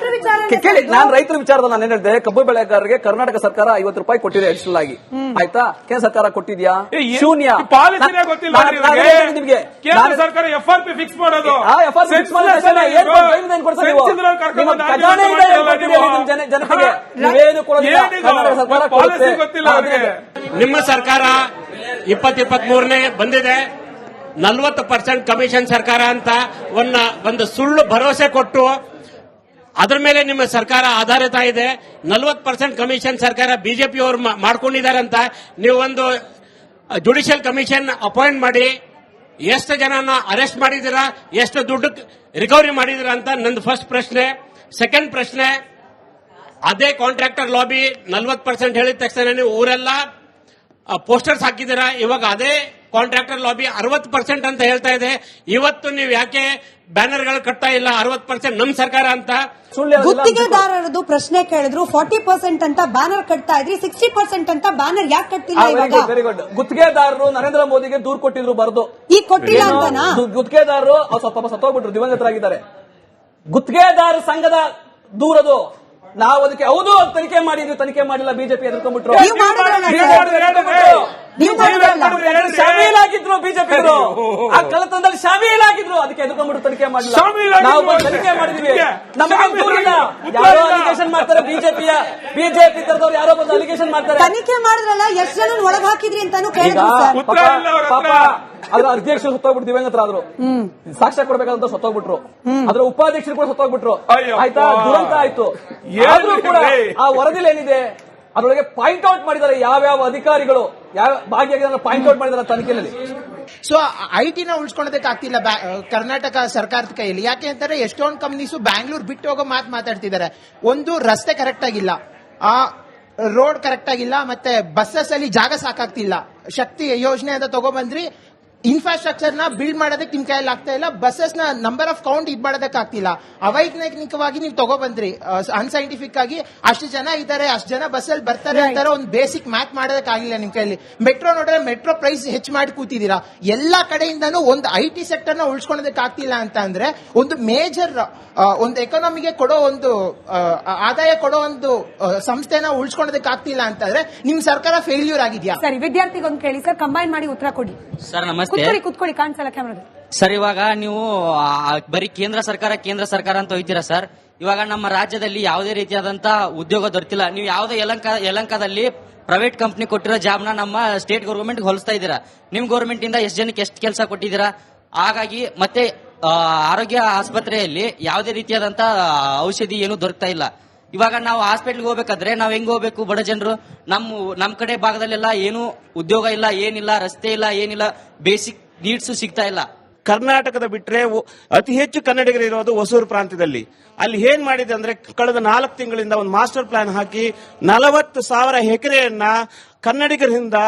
ಕೇಳಿ, ನಾನು ರೈತರ ವಿಚಾರದಲ್ಲಿ ನಾನು ಏನ್ ಹೇಳಿದೆ? ಕಬ್ಬು ಬೆಳೆಗಾರರಿಗೆ ಕರ್ನಾಟಕ ಸರ್ಕಾರ 50 ರೂಪಾಯಿ ಕೊಟ್ಟಿದೆ ಅಡಿಷನಲ್ ಆಗಿ. ಆಯ್ತಾ? ಕೇಂದ್ರ ಸರ್ಕಾರ ಕೊಟ್ಟಿದ್ಯಾ? ಶೂನ್ಯ. ನಿಮಗೆ ಕೇಂದ್ರ ಸರ್ಕಾರ FRP ಫಿಕ್ಸ್ ಮಾಡೋದು, ಜನತೆಗೆ ನೀವೇನು ಕೊಡೋದಿಲ್ಲ. ಕರ್ನಾಟಕ ಸರ್ಕಾರ ನಿಮ್ಮ ಸರ್ಕಾರ 2023ನೇ ಬಂದಿದೆ. 40% ಕಮಿಷನ್ ಸರ್ಕಾರ ಅಂತ ಒಂದು ಸುಳ್ಳು ಭರವಸೆ ಕೊಟ್ಟು ಅದ್ರ ಮೇಲೆ ನಿಮ್ಮ ಸರ್ಕಾರ ಆಧಾರಿತ ಇದೆ. 40% ಕಮಿಷನ್ ಸರ್ಕಾರ ಬಿಜೆಪಿ ಅವರು ಮಾಡ್ಕೊಂಡಿದ್ದಾರೆ ಅಂತ ನೀವು ಒಂದು ಜುಡಿಷಿಯಲ್ ಕಮಿಷನ್ ಅಪಾಯಿಂಟ್ ಮಾಡಿ ಎಷ್ಟು ಜನನ ಅರೆಸ್ಟ್ ಮಾಡಿದಿರಾ, ಎಷ್ಟು ದುಡ್ಡು ರಿಕವರಿ ಮಾಡಿದಿರಾ ಅಂತ ನಂದು ಫಸ್ಟ್ ಪ್ರಶ್ನೆ. ಸೆಕೆಂಡ್ ಪ್ರಶ್ನೆ, ಅದೇ ಕಾಂಟ್ರಾಕ್ಟರ್ ಲಾಬಿ 40% ಹೇಳಿದ ತಕ್ಷಣ ನೀವು ಊರೆಲ್ಲ ಪೋಸ್ಟರ್ಸ್ ಹಾಕಿದ್ದೀರಾ. ಇವಾಗ ಅದೇ ಕಾಂಟ್ರಾಕ್ಟರ್ ಲಾಬಿ 60% ಅಂತ ಹೇಳ್ತಾ ಇದೆ. ಇವತ್ತು ನೀವು ಯಾಕೆ ಬ್ಯಾನರ್ಗಳು ಕಟ್ತಾ ಇಲ್ಲ 60% ನಮ್ ಸರ್ಕಾರ ಅಂತ? ಗುತ್ತಿಗೆದಾರರದು ಪ್ರಶ್ನೆ ಕೇಳಿದ್ರು. 40% ಅಂತ ಬ್ಯಾನರ್ ಕಟ್ತಾ ಇದ್ರಿ, 60% ಅಂತ ಬ್ಯಾನರ್ ಯಾಕೆ ಕಟ್ತಿಲ್ಲ ಇವಾಗ? Very good. ಗುತ್ತಿಗೆದಾರರು ನರೇಂದ್ರ ಮೋದಿಗೆ ದೂರು ಕೊಟ್ಟಿದ್ರು, ಬರೆದು ಈಗ ಕೊಟ್ಟಿಲ್ಲ ಅಂತನಾ? ಗುತ್ತಿಗೆದಾರರು ಸ್ವಲ್ಪ ಸತ್ತೋಗ್ಬಿಟ್ರು, ದಿವಂಗತರಾಗಿದ್ದಾರೆ. ಗುತ್ತಿಗೆದಾರ ಸಂಘದ ದೂರದು. ನಾವು ಅದಕ್ಕೆ ಹೌದು ತನಿಖೆ ಮಾಡಿದ್ವಿ, ತನಿಖೆ ಮಾಡಿಲ್ಲ, ಬಿಜೆಪಿ ಎದುರ್ಕೊಂಡ್ಬಿಟ್ರು. ಶಾಮೀಲಾಗಿದ್ರು ಬಿಜೆಪಿಗರು, ಆ ಕಳ್ಳತನದಲ್ಲಿ ಶಾಮೀಲಾಗಿದ್ರು, ಅದಕ್ಕೆ ಎದುರ್ಕೊಂಡ್ಬಿಟ್ಟು ತನಿಖೆ ಮಾಡಿಲ್ಲ. ನಾವು ತನಿಖೆ ಮಾಡಿದ್ವಿ, ನಮಗೆ ದೂರಿಲ್ಲ. ಯಾರೋ ಅಲಿಗೇಷನ್ ಮಾಡ್ತಾರೆ, ಬಿಜೆಪಿ ತರದವ್ರು ಯಾರೋ ಬಂದು ಅಲಿಗೇಷನ್ ಮಾಡ್ತಾರೆ. ತನಿಖೆ ಮಾಡಿದ್ರಲ್ಲ, ಎಷ್ಟು ಜನ ಒಳಗೆ ಹಾಕಿದ್ರಿ ಅಂತಾನು ಕೇಳಿದ್ರು. ಪಾಪ ಅದ್ರ ಅಧ್ಯಕ್ಷರು ಸತ್ತೋಗ್ಬಿಟ್ಟು ದಿವಂಗತರಾದ್ರು, ಸಾಕ್ಷ್ಯ ಕೊಡ್ಬೇಕಾದಂತ ಸತ್ತೋಗ್ಬಿಟ್ರು, ಅದ್ರ ಉಪಾಧ್ಯಕ್ಷರು ಕೂಡ ಸತ್ತೋಗ್ಬಿಟ್ರು. ಆಯ್ತಾ, ದುರಂತ ಆಯ್ತು. ಆದ್ರೂ ಕೂಡ ಆ ವರದಿಲಿ ಏನಿದೆ ಅದರೊಳಗೆ ಪಾಯಿಂಟ್ ಔಟ್ ಮಾಡಿದ್ದಾರೆ ಯಾವ್ಯಾವ ಅಧಿಕಾರಿಗಳು ಯಾವ ಭಾಗಿಯಾಗಿದ್ದಾರೆ, ಪಾಯಿಂಟ್ ಔಟ್ ಮಾಡಿದ್ದಾರೆ ತನಿಖೆಯಲ್ಲಿ. ಸೊ ಐಟಿನ ಉಳಿಸ್ಕೊಳ್ಳೋದಕ್ಕಾಗ್ತಿಲ್ಲ ಕರ್ನಾಟಕ ಸರ್ಕಾರದ ಕೈಯಲ್ಲಿ. ಯಾಕೆ ಅಂತಾರೆ, ಎಷ್ಟೊಂದು ಕಂಪ್ನೀಸು ಬ್ಯಾಂಗ್ಳೂರ್ ಬಿಟ್ಟು ಹೋಗೋ ಮಾತಾಡ್ತಿದ್ದಾರೆ. ಒಂದು ರಸ್ತೆ ಕರೆಕ್ಟ್ ಆಗಿಲ್ಲ, ಆ ರೋಡ್ ಕರೆಕ್ಟ್ ಆಗಿಲ್ಲ, ಮತ್ತೆ ಬಸ್ಸಸ್ ಅಲ್ಲಿ ಜಾಗ ಸಾಕಾಗ್ತಿಲ್ಲ. ಶಕ್ತಿ ಯೋಜನೆ ಅಂತ ತಗೊಬಂದ್ರಿ, ಇನ್ಫ್ರಾಸ್ಟ್ರಕ್ಚರ್ ನ ಬಿಲ್ಡ್ ಮಾಡೋದಕ್ಕೆ ನಿಮ್ ಕೈಯಲ್ಲಿ ಆಗ್ತಾ ಇಲ್ಲ. ಬಸ್ಸಸ್ ನ ನಂಬರ್ ಆಫ್ ಕೌಂಟ್ ಇದ್ ಮಾಡೋದಕ್ಕೆ ಆಗ್ತಿಲ್ಲ. ಅವೈಜ್ಞಾನಿಕವಾಗಿ ನೀವು ತಗೊಬಂದ್ರಿ, ಅನ್ಸೈಂಟಿಫಿಕ್ ಆಗಿ ಅಷ್ಟು ಜನ ಇದ್ದಾರೆ, ಅಷ್ಟು ಜನ ಬಸ್ ಅಲ್ಲಿ ಬರ್ತಾರೆ ಅಂತಾರೆ, ಒಂದು ಬೇಸಿಕ್ ಮ್ಯಾಥ್ ಮಾಡೋದಕ್ಕೆ ಆಗಿಲ್ಲ ನಿಮ್ ಕೈಯಲ್ಲಿ. ಮೆಟ್ರೋ ನೋಡಿದ್ರೆ ಮೆಟ್ರೋ ಪ್ರೈಸ್ ಹೆಚ್ಚು ಮಾಡಿ ಕೂತಿದ್ದೀರಾ. ಎಲ್ಲಾ ಕಡೆಯಿಂದನೂ ಒಂದು ಐಟಿ ಸೆಕ್ಟರ್ ನ ಉಳಿಸ್ಕೊಳ್ಳೋದಕ್ಕೆ ಆಗ್ತಿಲ್ಲ ಅಂತ ಅಂದ್ರೆ, ಒಂದು ಮೇಜರ್ ಒಂದು ಎಕಾನಮಿಗೆ ಕೊಡೋ ಒಂದು ಆದಾಯ ಕೊಡೋ ಒಂದು ಸಂಸ್ಥೆನ ಉಳಿಸ್ಕೊಳ್ಳೋದಕ್ಕೆ ಆಗ್ತಿಲ್ಲ ಅಂತಂದ್ರೆ ನಿಮ್ ಸರ್ಕಾರ ಫೇಲ್ಯೂರ್ ಆಗಿದ್ಯಾ? ಸರಿ, ವಿದ್ಯಾರ್ಥಿಗೊಂದು ಕೇಳಿ ಸರ್, ಕಂಬೈನ್ ಮಾಡಿ ಉತ್ತರ ಕೊಡಿ. ಸರ್ ನಮಸ್ತೆ. ಕುತ್ಕೊಳ್ಳಿ, ಕಾಣಿಸಲ್ಲ ಕ್ಯಾಮ್ರಾದ. ಸರ್, ಇವಾಗ ನೀವು ಬರೀ ಕೇಂದ್ರ ಸರ್ಕಾರ ಅಂತ ಹೋಗ್ತೀರಾ ಸರ್. ಇವಾಗ ನಮ್ಮ ರಾಜ್ಯದಲ್ಲಿ ಯಾವುದೇ ರೀತಿಯಾದಂತ ಉದ್ಯೋಗ ದೊರೆತಿಲ್ಲ. ನೀವು ಯಾವುದೇ ಯಲಂಕದಲ್ಲಿ ಪ್ರೈವೇಟ್ ಕಂಪನಿ ಕೊಟ್ಟಿರೋ ಜಾಬ್ನ ನಮ್ಮ ಸ್ಟೇಟ್ ಗೌರ್ಮೆಂಟ್ ಹೋಲಿಸ್ತಾ ಇದ್ದೀರಾ. ನಿಮ್ ಗೌರ್ಮೆಂಟ್ ಇಂದ ಎಷ್ಟು ಜನಕ್ಕೆ ಎಷ್ಟು ಕೆಲಸ ಕೊಟ್ಟಿದ್ದೀರಾ? ಹಾಗಾಗಿ ಮತ್ತೆ ಆರೋಗ್ಯ ಆಸ್ಪತ್ರೆಯಲ್ಲಿ ಯಾವುದೇ ರೀತಿಯಾದಂತ ಔಷಧಿ ಏನು ದೊರಕ್ತಾ ಇಲ್ಲ. ಇವಾಗ ನಾವು ಹಾಸ್ಪಿಟಲ್ಗೆ ಹೋಗ್ಬೇಕಾದ್ರೆ ನಾವ್ ಹೆಂಗ್ ಹೋಗ್ಬೇಕು? ಬಡ ಜನರು ನಮ್ ಕಡೆ ಭಾಗದಲ್ಲೆಲ್ಲ ಏನು ಉದ್ಯೋಗ ಇಲ್ಲ, ಏನಿಲ್ಲ, ರಸ್ತೆ ಇಲ್ಲ, ಏನಿಲ್ಲ, ಬೇಸಿಕ್ ನೀಡ್ಸ್ ಸಿಗ್ತಾ ಇಲ್ಲ. ಕರ್ನಾಟಕದ ಬಿಟ್ರೆ ಅತಿ ಹೆಚ್ಚು ಕನ್ನಡಿಗರು ಇರೋದು ಹೊಸೂರು ಪ್ರಾಂತ್ಯದಲ್ಲಿ. ಅಲ್ಲಿ ಏನ್ ಮಾಡಿದೆ ಅಂದ್ರೆ, ಕಳೆದ 4 ತಿಂಗಳಿಂದ ಒಂದು ಮಾಸ್ಟರ್ ಪ್ಲಾನ್ ಹಾಕಿ 40,000 ಎಕರೆಯನ್ನ ಕನ್ನಡಿಗರಿಂದ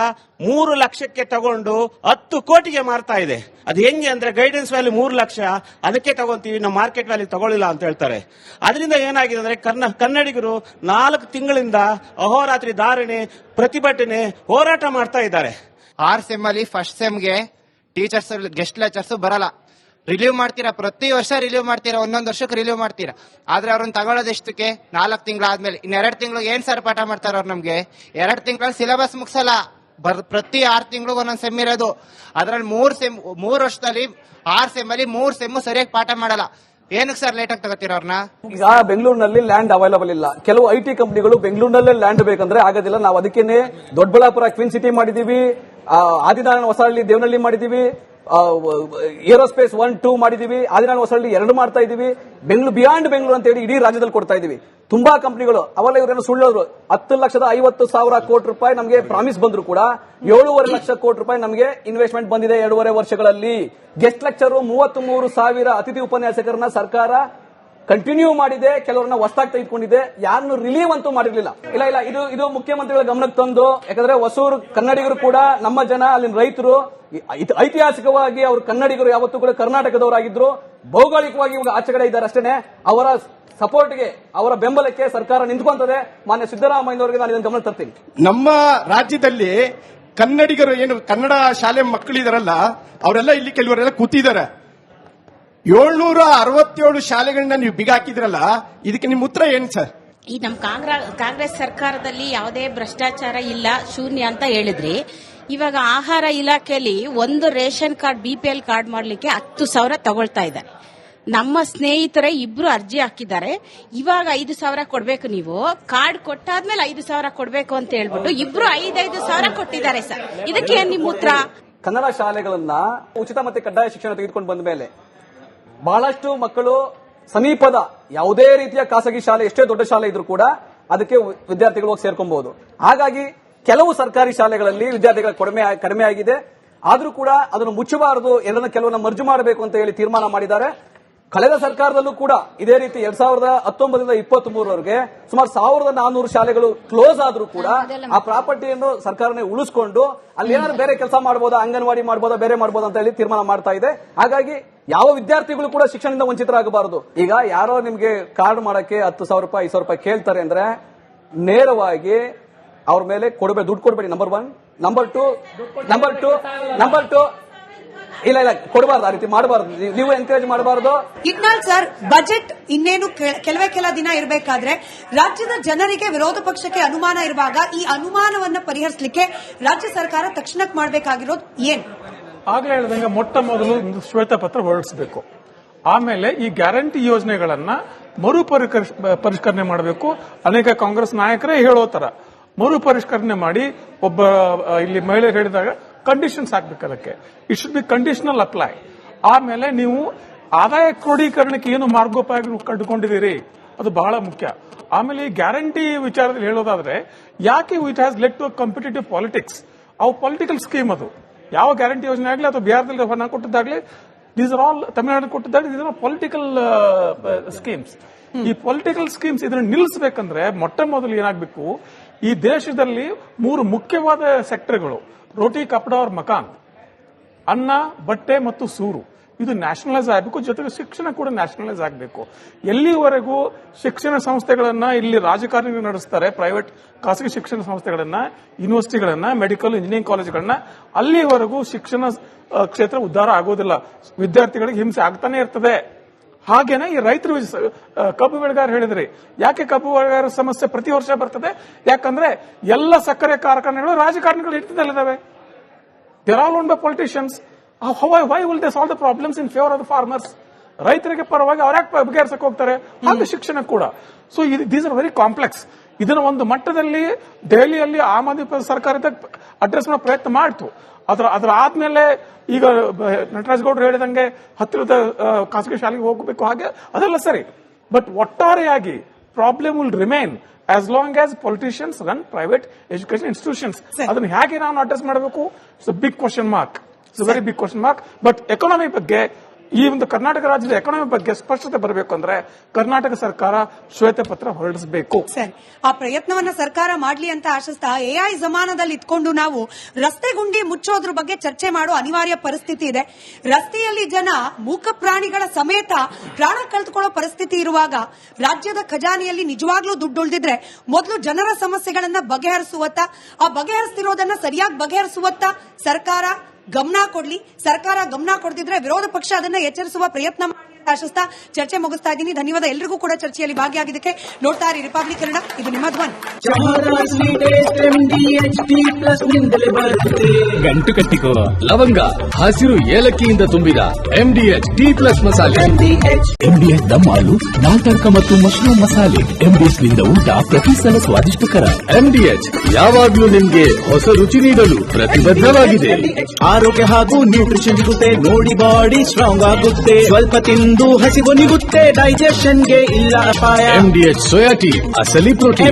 3 ಲಕ್ಷಕ್ಕೆ ತಗೊಂಡು 10 ಕೋಟಿಗೆ ಮಾರ್ತಾ ಇದೆ. ಅದು ಹೆಂಗೆ ಅಂದ್ರೆ, ಗೈಡೆನ್ಸ್ ವ್ಯಾಲ್ಯೂ 3 ಲಕ್ಷ, ಅದಕ್ಕೆ ತಗೊಂತೀವಿ, ನಾವು ಮಾರ್ಕೆಟ್ ವ್ಯಾಲ್ಯೂ ತಗೊಳ್ಳಿಲ್ಲ ಅಂತ ಹೇಳ್ತಾರೆ. ಅದರಿಂದ ಏನಾಗಿದೆ ಅಂದ್ರೆ, ಕನ್ನಡಿಗರು 4 ತಿಂಗಳಿಂದ ಅಹೋರಾತ್ರಿ ಧಾರಣೆ, ಪ್ರತಿಭಟನೆ, ಹೋರಾಟ ಮಾಡ್ತಾ ಇದ್ದಾರೆ. 6 ಸೆಮ್ ಅಲ್ಲಿ ಫಸ್ಟ್ ಸೆಮ್ಗೆ ಟೀಚರ್ಸ್ ಗೆಸ್ಟ್ ಲೆಕ್ಚರ್ಸ್ ಬರಲ್ಲ. ರಿಲೀವ್ ಮಾಡ್ತೀರಾ, ಪ್ರತಿ ವರ್ಷ ರಿಲೀವ್ ಮಾಡ್ತೀರಾ, 1 ವರ್ಷಕ್ಕೆ ರಿಲೀವ್ ಮಾಡ್ತೀರಾ. ಆದ್ರೆ ಅವ್ರನ್ನ ತಗೊಳ್ಳೋದೆಷ್ಟಕ್ಕೆ? 4 ತಿಂಗಳಾದ್ಮೇಲೆ. ಇನ್ನು 2 ತಿಂಗಳು ಏನ್ ಸರ್ ಪಾಠ ಮಾಡ್ತಾರ ಅವ್ರು ನಮ್ಗೆ? 2 ತಿಂಗಳಲ್ಲಿ ಸಿಲೆಬಸ್ ಮುಗಿಸಲ್ಲ. ಪ್ರತಿ 6 ತಿಂಗಳಿಗೆ ಒಂದೊಂದು ಸೆಮ್ ಇರೋದು. ಅದ್ರಲ್ಲಿ 3 ವರ್ಷದಲ್ಲಿ 6 ಸೆಮ್ ಅಲ್ಲಿ 3 ಸೆಮ್ ಸರಿಯಾಗಿ ಪಾಠ ಮಾಡಲ್ಲ. ಏನಕ್ಕೆ ಸರ್ ಲೇಟ್ ಆಗಿ ತಗೋತೀರ ಅವ್ರನ್ನ? ಈಗ ಬೆಂಗಳೂರಿನಲ್ಲಿ ಲ್ಯಾಂಡ್ ಅವೈಲಬಲ್ ಇಲ್ಲ. ಕೆಲವು ಐಟಿ ಕಂಪನಿಗಳು ಬೆಂಗಳೂರಿನಲ್ಲೇ ಲ್ಯಾಂಡ್ ಬೇಕಂದ್ರೆ ಆಗೋದಿಲ್ಲ. ನಾವು ಅದಕ್ಕೇನೆ ದೊಡ್ಡಬಳ್ಳಾಪುರ ಕ್ವೀನ್ ಸಿಟಿ ಮಾಡಿದೀವಿ, ಆದಿನಾರಾಯಣ ಹೊಸಹಳ್ಳಿ ದೇವನಹಳ್ಳಿ ಮಾಡಿದೀವಿ, ಏರೋಸ್ಪೇಸ್ 1, 2 ಮಾಡಿದೀವಿ, ಆದಿನಾರಾಯಣ ಹೊಸಹಳ್ಳಿ 2 ಮಾಡ್ತಾ ಇದೀವಿ. ಬಿಯಾಂಡ್ ಬೆಂಗಳೂರು ಅಂತ ಹೇಳಿ ಇಡೀ ರಾಜ್ಯದಲ್ಲಿ ಕೊಡ್ತಾ ಇದೀವಿ. ತುಂಬಾ ಕಂಪನಿಗಳು ಅವೆಲ್ಲ ಇವರೇನು ಸುಳ್ಳೋದ್ರು. 10,50,000 ಕೋಟಿ ರೂಪಾಯಿ ನಮಗೆ ಪ್ರಾಮಿಸ್ ಬಂದ್ರು ಕೂಡ 7.5 ಲಕ್ಷ ಕೋಟಿ ರೂಪಾಯಿ ನಮಗೆ ಇನ್ವೆಸ್ಟ್ಮೆಂಟ್ ಬಂದಿದೆ 2.5 ವರ್ಷಗಳಲ್ಲಿ. ಗೆಸ್ಟ್ ಲೆಕ್ಚರ್ 33,000 ಅತಿಥಿ ಉಪನ್ಯಾಸಕರನ್ನ ಸರ್ಕಾರ ಕಂಟಿನ್ಯೂ ಮಾಡಿದೆ, ಕೆಲವರನ್ನ ಹೊಸದಾಗಿ ತೆಗೆದುಕೊಂಡಿದೆ, ಯಾರನ್ನು ರಿಲೀವ್ ಅಂತೂ ಮಾಡಿರ್ಲಿಲ್ಲ. ಇಲ್ಲ ಇದು ಮುಖ್ಯಮಂತ್ರಿಗಳ ಗಮನಕ್ಕೆ ತಂದು, ಯಾಕಂದ್ರೆ ಹೊಸೂರು ಕನ್ನಡಿಗರು ಕೂಡ ನಮ್ಮ ಜನ, ಅಲ್ಲಿನ ರೈತರು ಐತಿಹಾಸಿಕವಾಗಿ ಅವರು ಕನ್ನಡಿಗರು ಯಾವತ್ತೂ ಕೂಡ ಕರ್ನಾಟಕದವರಾಗಿದ್ರು, ಭೌಗೋಳಿಕವಾಗಿ ಇವಾಗ ಆಚೆ ಕಡೆ ಇದ್ದಾರೆ ಅಷ್ಟೇನೆ. ಅವರ ಸಪೋರ್ಟ್ಗೆ, ಅವರ ಬೆಂಬಲಕ್ಕೆ ಸರ್ಕಾರ ನಿಂತ್ಕೊಂತದೆ. ಮಾನ್ಯ ಸಿದ್ದರಾಮಯ್ಯನವರಿಗೆ ನಾನು ಇದನ್ನು ಗಮನ ತರ್ತೀನಿ. ನಮ್ಮ ರಾಜ್ಯದಲ್ಲಿ ಕನ್ನಡಿಗರು ಏನು ಕನ್ನಡ ಶಾಲೆ ಮಕ್ಕಳಿದಾರಲ್ಲ, ಅವರೆಲ್ಲ ಇಲ್ಲಿ ಕೆಲವರೆಲ್ಲ ಕೂತಿದ್ದಾರೆ. 767 ಶಾಲೆಗಳನ್ನ ನೀವು ಬಿಗ ಹಾಕಿದ್ರಲ್ಲ, ಇದಕ್ಕೆ ನಿಮ್ಮ ಉತ್ತರ ಏನು ಸರ್? ಈ ನಮ್ಮ ಕಾಂಗ್ರೆಸ್ ಸರ್ಕಾರದಲ್ಲಿ ಯಾವುದೇ ಭ್ರಷ್ಟಾಚಾರ ಇಲ್ಲ, ಶೂನ್ಯ ಅಂತ ಹೇಳಿದ್ರಿ. ಇವಾಗ ಆಹಾರ ಇಲಾಖೆಯಲ್ಲಿ ಒಂದು ರೇಷನ್ ಕಾರ್ಡ್ BPL ಕಾರ್ಡ್ ಮಾಡ್ಲಿಕ್ಕೆ 10,000 ತಗೊಳ್ತಾ ಇದ್ದಾರೆ. ನಮ್ಮ ಸ್ನೇಹಿತರೆ 2 ಅರ್ಜಿ ಹಾಕಿದ್ದಾರೆ. ಇವಾಗ 5,000 ಕೊಡ್ಬೇಕು, ನೀವು ಕಾರ್ಡ್ ಕೊಟ್ಟಾದ್ಮೇಲೆ 5,000 ಕೊಡ್ಬೇಕು ಅಂತ ಹೇಳ್ಬಿಟ್ಟು 2 5,000 ಕೊಟ್ಟಿದ್ದಾರೆ ಸರ್. ಇದಕ್ಕೆ ನಿಮ್ಮ ಉತ್ತರ? ಕನ್ನಡ ಶಾಲೆಗಳನ್ನ ಉಚಿತ ಮತ್ತೆ ಕಡ್ಡಾಯ ಶಿಕ್ಷಣ ತೆಗೆದುಕೊಂಡು ಬಂದ ಮೇಲೆ ಬಹಳಷ್ಟು ಮಕ್ಕಳು ಸಮೀಪದ ಯಾವುದೇ ರೀತಿಯ ಖಾಸಗಿ ಶಾಲೆ, ಎಷ್ಟೇ ದೊಡ್ಡ ಶಾಲೆ ಇದ್ರೂ ಕೂಡ ಅದಕ್ಕೆ ವಿದ್ಯಾರ್ಥಿಗಳು ಹೋಗಿ ಸೇರ್ಕೊಬಹುದು. ಹಾಗಾಗಿ ಕೆಲವು ಸರ್ಕಾರಿ ಶಾಲೆಗಳಲ್ಲಿ ವಿದ್ಯಾರ್ಥಿಗಳ ಕಡಿಮೆ ಆಗಿದೆ. ಆದ್ರೂ ಕೂಡ ಅದನ್ನು ಮುಚ್ಚಬಾರದು, ಕೆಲವನ್ನ ಮರ್ಜು ಮಾಡಬೇಕು ಅಂತ ಹೇಳಿ ತೀರ್ಮಾನ ಮಾಡಿದ್ದಾರೆ. ಕಳೆದ ಸರ್ಕಾರದಲ್ಲೂ ಕೂಡ ಇದೇ ರೀತಿ 2019ರಿಂದ 23ವರೆಗೆ ಸುಮಾರು 1400 ಶಾಲೆಗಳು ಕ್ಲೋಸ್ ಆದ್ರೂ ಕೂಡ ಆ ಪ್ರಾಪರ್ಟಿಯನ್ನು ಸರ್ಕಾರನೇ ಉಳಿಸಿಕೊಂಡು ಅಲ್ಲಿ ಏನಾದ್ರು ಬೇರೆ ಕೆಲಸ ಮಾಡಬಹುದಾ, ಅಂಗನವಾಡಿ ಮಾಡಬಹುದಾ, ಬೇರೆ ಮಾಡಬಹುದಾ ಅಂತ ಹೇಳಿ ತೀರ್ಮಾನ ಮಾಡ್ತಾ ಇದೆ. ಹಾಗಾಗಿ ಯಾವ ವಿದ್ಯಾರ್ಥಿಗಳು ಕೂಡ ಶಿಕ್ಷಣದಿಂದ ವಂಚಿತರಾಗಬಾರದು. ಈಗ ಯಾರೋ ನಿಮ್ಗೆ ಕಾರ್ಡ್ ಮಾಡಕ್ಕೆ 10,000 ರೂಪಾಯಿ 5,000 ರೂಪಾಯಿ ಕೇಳ್ತಾರೆ ಅಂದ್ರೆ ನೇರವಾಗಿ ಅವ್ರ ಮೇಲೆ ದುಡ್ಡು ಕೊಡಬೇಡಿ. ನಂಬರ್ 1. ನಂಬರ್ ಟು ಇಲ್ಲ ಕೊಡಬಾರ್ದು, ಆ ರೀತಿ ಮಾಡಬಾರ್ದು, ನೀವು ಎನ್ಕರೇಜ್ ಮಾಡಬಾರ್ದು. ಇಟ್ನಾಳ್ ಸರ್, ಬಜೆಟ್ ಇನ್ನೇನು ಕೆಲ ದಿನ ಇರಬೇಕಾದ್ರೆ ರಾಜ್ಯದ ಜನರಿಗೆ ವಿರೋಧ ಪಕ್ಷಕ್ಕೆ ಅನುಮಾನ ಇರುವಾಗ ಈ ಅನುಮಾನವನ್ನ ಪರಿಹರಿಸಲಿಕ್ಕೆ ರಾಜ್ಯ ಸರ್ಕಾರ ತಕ್ಷಣಕ್ಕೆ ಮಾಡಬೇಕಾಗಿರೋದು ಏನು? ಆಗ್ಲೇ ಹೇಳಿದಂಗೆ ಮೊಟ್ಟ ಮೊದಲು ಒಂದು ಶ್ವೇತಪತ್ರ ಹೊರಡಿಸಬೇಕು. ಆಮೇಲೆ ಈ ಗ್ಯಾರಂಟಿ ಯೋಜನೆಗಳನ್ನ ಪರಿಷ್ಕರಣೆ ಮಾಡಬೇಕು. ಅನೇಕ ಕಾಂಗ್ರೆಸ್ ನಾಯಕರೇ ಹೇಳೋ ತರ ಪರಿಷ್ಕರಣೆ ಮಾಡಿ ಒಬ್ಬ ಇಲ್ಲಿ ಮಹಿಳೆಯರು ಹೇಳಿದಾಗ ಕಂಡೀಷನ್ಸ್ ಹಾಕ್ಬೇಕು. ಅದಕ್ಕೆ it should be conditional apply. ಆಮೇಲೆ ನೀವು ಆದಾಯ ಕ್ರೋಢೀಕರಣಕ್ಕೆ ಏನು ಮಾರ್ಗೋಪಾಯ ಕಂಡುಕೊಂಡಿದ್ದೀರಿ ಅದು ಬಹಳ ಮುಖ್ಯ. ಆಮೇಲೆ ಈ ಗ್ಯಾರಂಟಿ ವಿಚಾರದಲ್ಲಿ ಹೇಳೋದಾದ್ರೆ ಯಾಕೆ it has led to competitive politics, ಅವು ಪೊಲಿಟಿಕಲ್ ಸ್ಕೀಮ್. ಅದು ಯಾವ ಗ್ಯಾರಂಟಿ ಯೋಜನೆ ಆಗಲಿ ಅಥವಾ ಬಿಹಾರದಲ್ಲಿ ಹಣ ಕೊಟ್ಟಿದ್ದಾಗಲಿ, ದೀಸ್ ಆರ್ ಆಲ್ ತಮಿಳುನಾಡು ಕೊಟ್ಟಿದ್ದಾಗಲಿ, ದೀಸ್ ಆರ್ ಪೊಲಿಟಿಕಲ್ ಸ್ಕೀಮ್ಸ್. ಈ ಪೊಲಿಟಿಕಲ್ ಸ್ಕೀಮ್ಸ್ ಇದನ್ನು ನಿಲ್ಲಿಸಬೇಕಂದ್ರೆ ಮೊಟ್ಟ ಮೊದಲು ಏನಾಗಬೇಕು, ಈ ದೇಶದಲ್ಲಿ 3 ಮುಖ್ಯವಾದ ಸೆಕ್ಟರ್ಗಳು, ರೋಟಿ ಕಪಡಾ और ಮಕಾನ್, ಅನ್ನ, ಬಟ್ಟೆ ಮತ್ತು ಸೂರು, ಇದು ನ್ಯಾಷನಲೈಸ್ ಆಗಬೇಕು. ಜೊತೆಗೆ ಶಿಕ್ಷಣ ಕೂಡ ನ್ಯಾಷನಲೈಸ್ ಆಗಬೇಕು. ಎಲ್ಲಿವರೆಗೂ ಶಿಕ್ಷಣ ಸಂಸ್ಥೆಗಳನ್ನ ಇಲ್ಲಿ ರಾಜಕಾರಣಿಗಳು ನಡೆಸ್ತಾರೆ, ಪ್ರೈವೇಟ್ ಖಾಸಗಿ ಶಿಕ್ಷಣ ಸಂಸ್ಥೆಗಳನ್ನ, ಯೂನಿವರ್ಸಿಟಿಗಳನ್ನ, ಮೆಡಿಕಲ್ ಇಂಜಿನಿಯರಿಂಗ್ ಕಾಲೇಜುಗಳನ್ನ, ಅಲ್ಲಿವರೆಗೂ ಶಿಕ್ಷಣ ಕ್ಷೇತ್ರ ಉದ್ಧಾರ ಆಗೋದಿಲ್ಲ. ವಿದ್ಯಾರ್ಥಿಗಳಿಗೆ ಹಿಂಸೆ ಆಗ್ತಾನೆ ಇರ್ತದೆ. ಹಾಗೇನೆ ಈ ರೈತರು ಕಬ್ಬು ಬೆಳೆಗಾರ ಹೇಳಿದ್ರಿ, ಯಾಕೆ ಕಬ್ಬು ಬೆಳೆಗಾರ ಸಮಸ್ಯೆ ಪ್ರತಿ ವರ್ಷ ಬರ್ತದೆ? ಯಾಕಂದ್ರೆ ಎಲ್ಲ ಸಕ್ಕರೆ ಕಾರ್ಖಾನೆಗಳು ರಾಜಕಾರಣಿಗಳು ಹಿಡಿತದಲ್ಲಿದ್ದಾವೆ. They're all owned by politicians. Why will they solve the problems in favour of the farmers? ರೈತರಿಗೆ ಪರವಾಗಿ ಅವ್ರ್ಯಾಕೆ ಬಗೆಹರಿಸಕ್ಕೆ ಹೋಗ್ತಾರೆ? ಹಾಗೆ ಶಿಕ್ಷಣ ಕೂಡ. So these are very complex. ಇದನ್ನ ಒಂದು ಮಟ್ಟದಲ್ಲಿ ದೆಹಲಿಯಲ್ಲಿ ಆಮ್ ಆದ್ಮಿ ಸರ್ಕಾರ ಅಡ್ರೆಸ್ ಮಾಡೋ ಪ್ರಯತ್ನ ಮಾಡ್ತು. ಅದರ ಆದ್ಮೇಲೆ ಈಗ ನಟರಾಜ್ ಗೌಡ್ರು ಹೇಳಿದಂಗೆ ಹತ್ತಿರದ ಖಾಸಗಿ ಶಾಲೆಗೆ ಹೋಗಬೇಕು, ಹಾಗೆ ಅದೆಲ್ಲ ಸರಿ. ಬಟ್ ಒಟ್ಟಾರೆಯಾಗಿ problem will remain as long as politicians run private education institutions. ಅದನ್ನು ಹೇಗೆ ನಾವು ಅಡ್ರೆಸ್ ಮಾಡಬೇಕು? It's a big question mark. It's a very big question mark. But economy ಬಗ್ಗೆ, ಈ ಒಂದು ಕರ್ನಾಟಕ ರಾಜ್ಯದ ಎಕಾನಮಿ ಬಗ್ಗೆ ಸ್ಪಷ್ಟತೆ ಬರಬೇಕು ಅಂದ್ರೆ ಕರ್ನಾಟಕ ಸರ್ಕಾರ ಶ್ವೇತಪತ್ರ ಹೊರಡಿಸಬೇಕು. ಸರಿ, ಆ ಪ್ರಯತ್ನವನ್ನ ಸರ್ಕಾರ ಮಾಡ್ಲಿ ಅಂತ ಆಶಿಸ್ತಾ, ಎಐ ಜಮಾನದಲ್ಲಿ ಇಟ್ಕೊಂಡು ನಾವು ರಸ್ತೆ ಗುಂಡಿ ಮುಚ್ಚೋದ್ರ ಬಗ್ಗೆ ಚರ್ಚೆ ಮಾಡೋ ಅನಿವಾರ್ಯ ಪರಿಸ್ಥಿತಿ ಇದೆ. ರಸ್ತೆಯಲ್ಲಿ ಜನ ಮೂಕ ಪ್ರಾಣಿಗಳ ಸಮೇತ ಪ್ರಾಣ ಕಳೆದುಕೊಳ್ಳೋ ಪರಿಸ್ಥಿತಿ ಇರುವಾಗ ರಾಜ್ಯದ ಖಜಾನೆಯಲ್ಲಿ ನಿಜವಾಗ್ಲೂ ದುಡ್ಡು ಉಳಿದಿದ್ರೆ ಮೊದಲು ಜನರ ಸಮಸ್ಯೆಗಳನ್ನ ಬಗೆಹರಿಸುವತ್ತ, ಆ ಬಗೆಹರಿಸ್ತಿರೋದನ್ನ ಸರಿಯಾಗಿ ಬಗೆಹರಿಸುವತ್ತ ಸರ್ಕಾರ ಗಮನ ಕೊಡ್ಲಿ. ಸರ್ಕಾರ ಗಮನ ಕೊಡ್ತಿದ್ರೆ ವಿರೋಧ ಪಕ್ಷ ಅದನ್ನ ಎಚ್ಚರಿಸುವ ಪ್ರಯತ್ನ ಆಶಿಸ್ತಾ ಚರ್ಚೆ ಮುಗಿಸ್ತಾ ಇದ್ದೀನಿ. ಧನ್ಯವಾದ ಎಲ್ರಿಗೂ ಕೂಡ ಚರ್ಚೆಯಲ್ಲಿ ಭಾಗಿಯಾಗಿದ್ದಕ್ಕೆ. ನೋಡ್ತಾ ಇರಿ ರಿಪಬ್ಲಿಕ್ ಕನ್ನಡ, ಇದು ನಿಮ್ಮ ಧ್ವನಿ. ಗಂಟು ಕಟ್ಟಿಕೋ ಲವಂಗ, ಹಸಿರು ಏಲಕ್ಕಿಯಿಂದ ತುಂಬಿದ MDH T+ ಮಸಾಲೆ. MDH ದಮ್ ಹಾಲು, ನಾಟಕ ಮತ್ತು ಮಶ್ರೂಮ್ ಮಸಾಲೆ. MDH ನಿಂದ ಊಟ ಪ್ರತಿ ಸಲ ಸ್ವಾದಿಷ್ಟಕರ. MDH ಯಾವಾಗ್ಲೂ ನಿಮ್ಗೆ ಹೊಸ ರುಚಿ ನೀಡಲು ಪ್ರತಿಬದ್ಧವಾಗಿದೆ. ಆರೋಗ್ಯ ಹಾಗೂ ನ್ಯೂಟ್ರಿಷನ್ ಸಿಗುತ್ತೆ, ನೋಡಿ ಬಾಡಿ ಸ್ಟ್ರಾಂಗ್ ಆಗುತ್ತೆ, ಸ್ವಲ್ಪ ತಿಂದು ಹಸಿವು ನಿಗುತ್ತೆ, ಡೈಜೆಷನ್ಗೆ ಇಲ್ಲ ಅಪಾಯ. MDH ಸೋಯಾ ಟೀ, ಅಸಲಿ ಪ್ರೋಟೀನ್.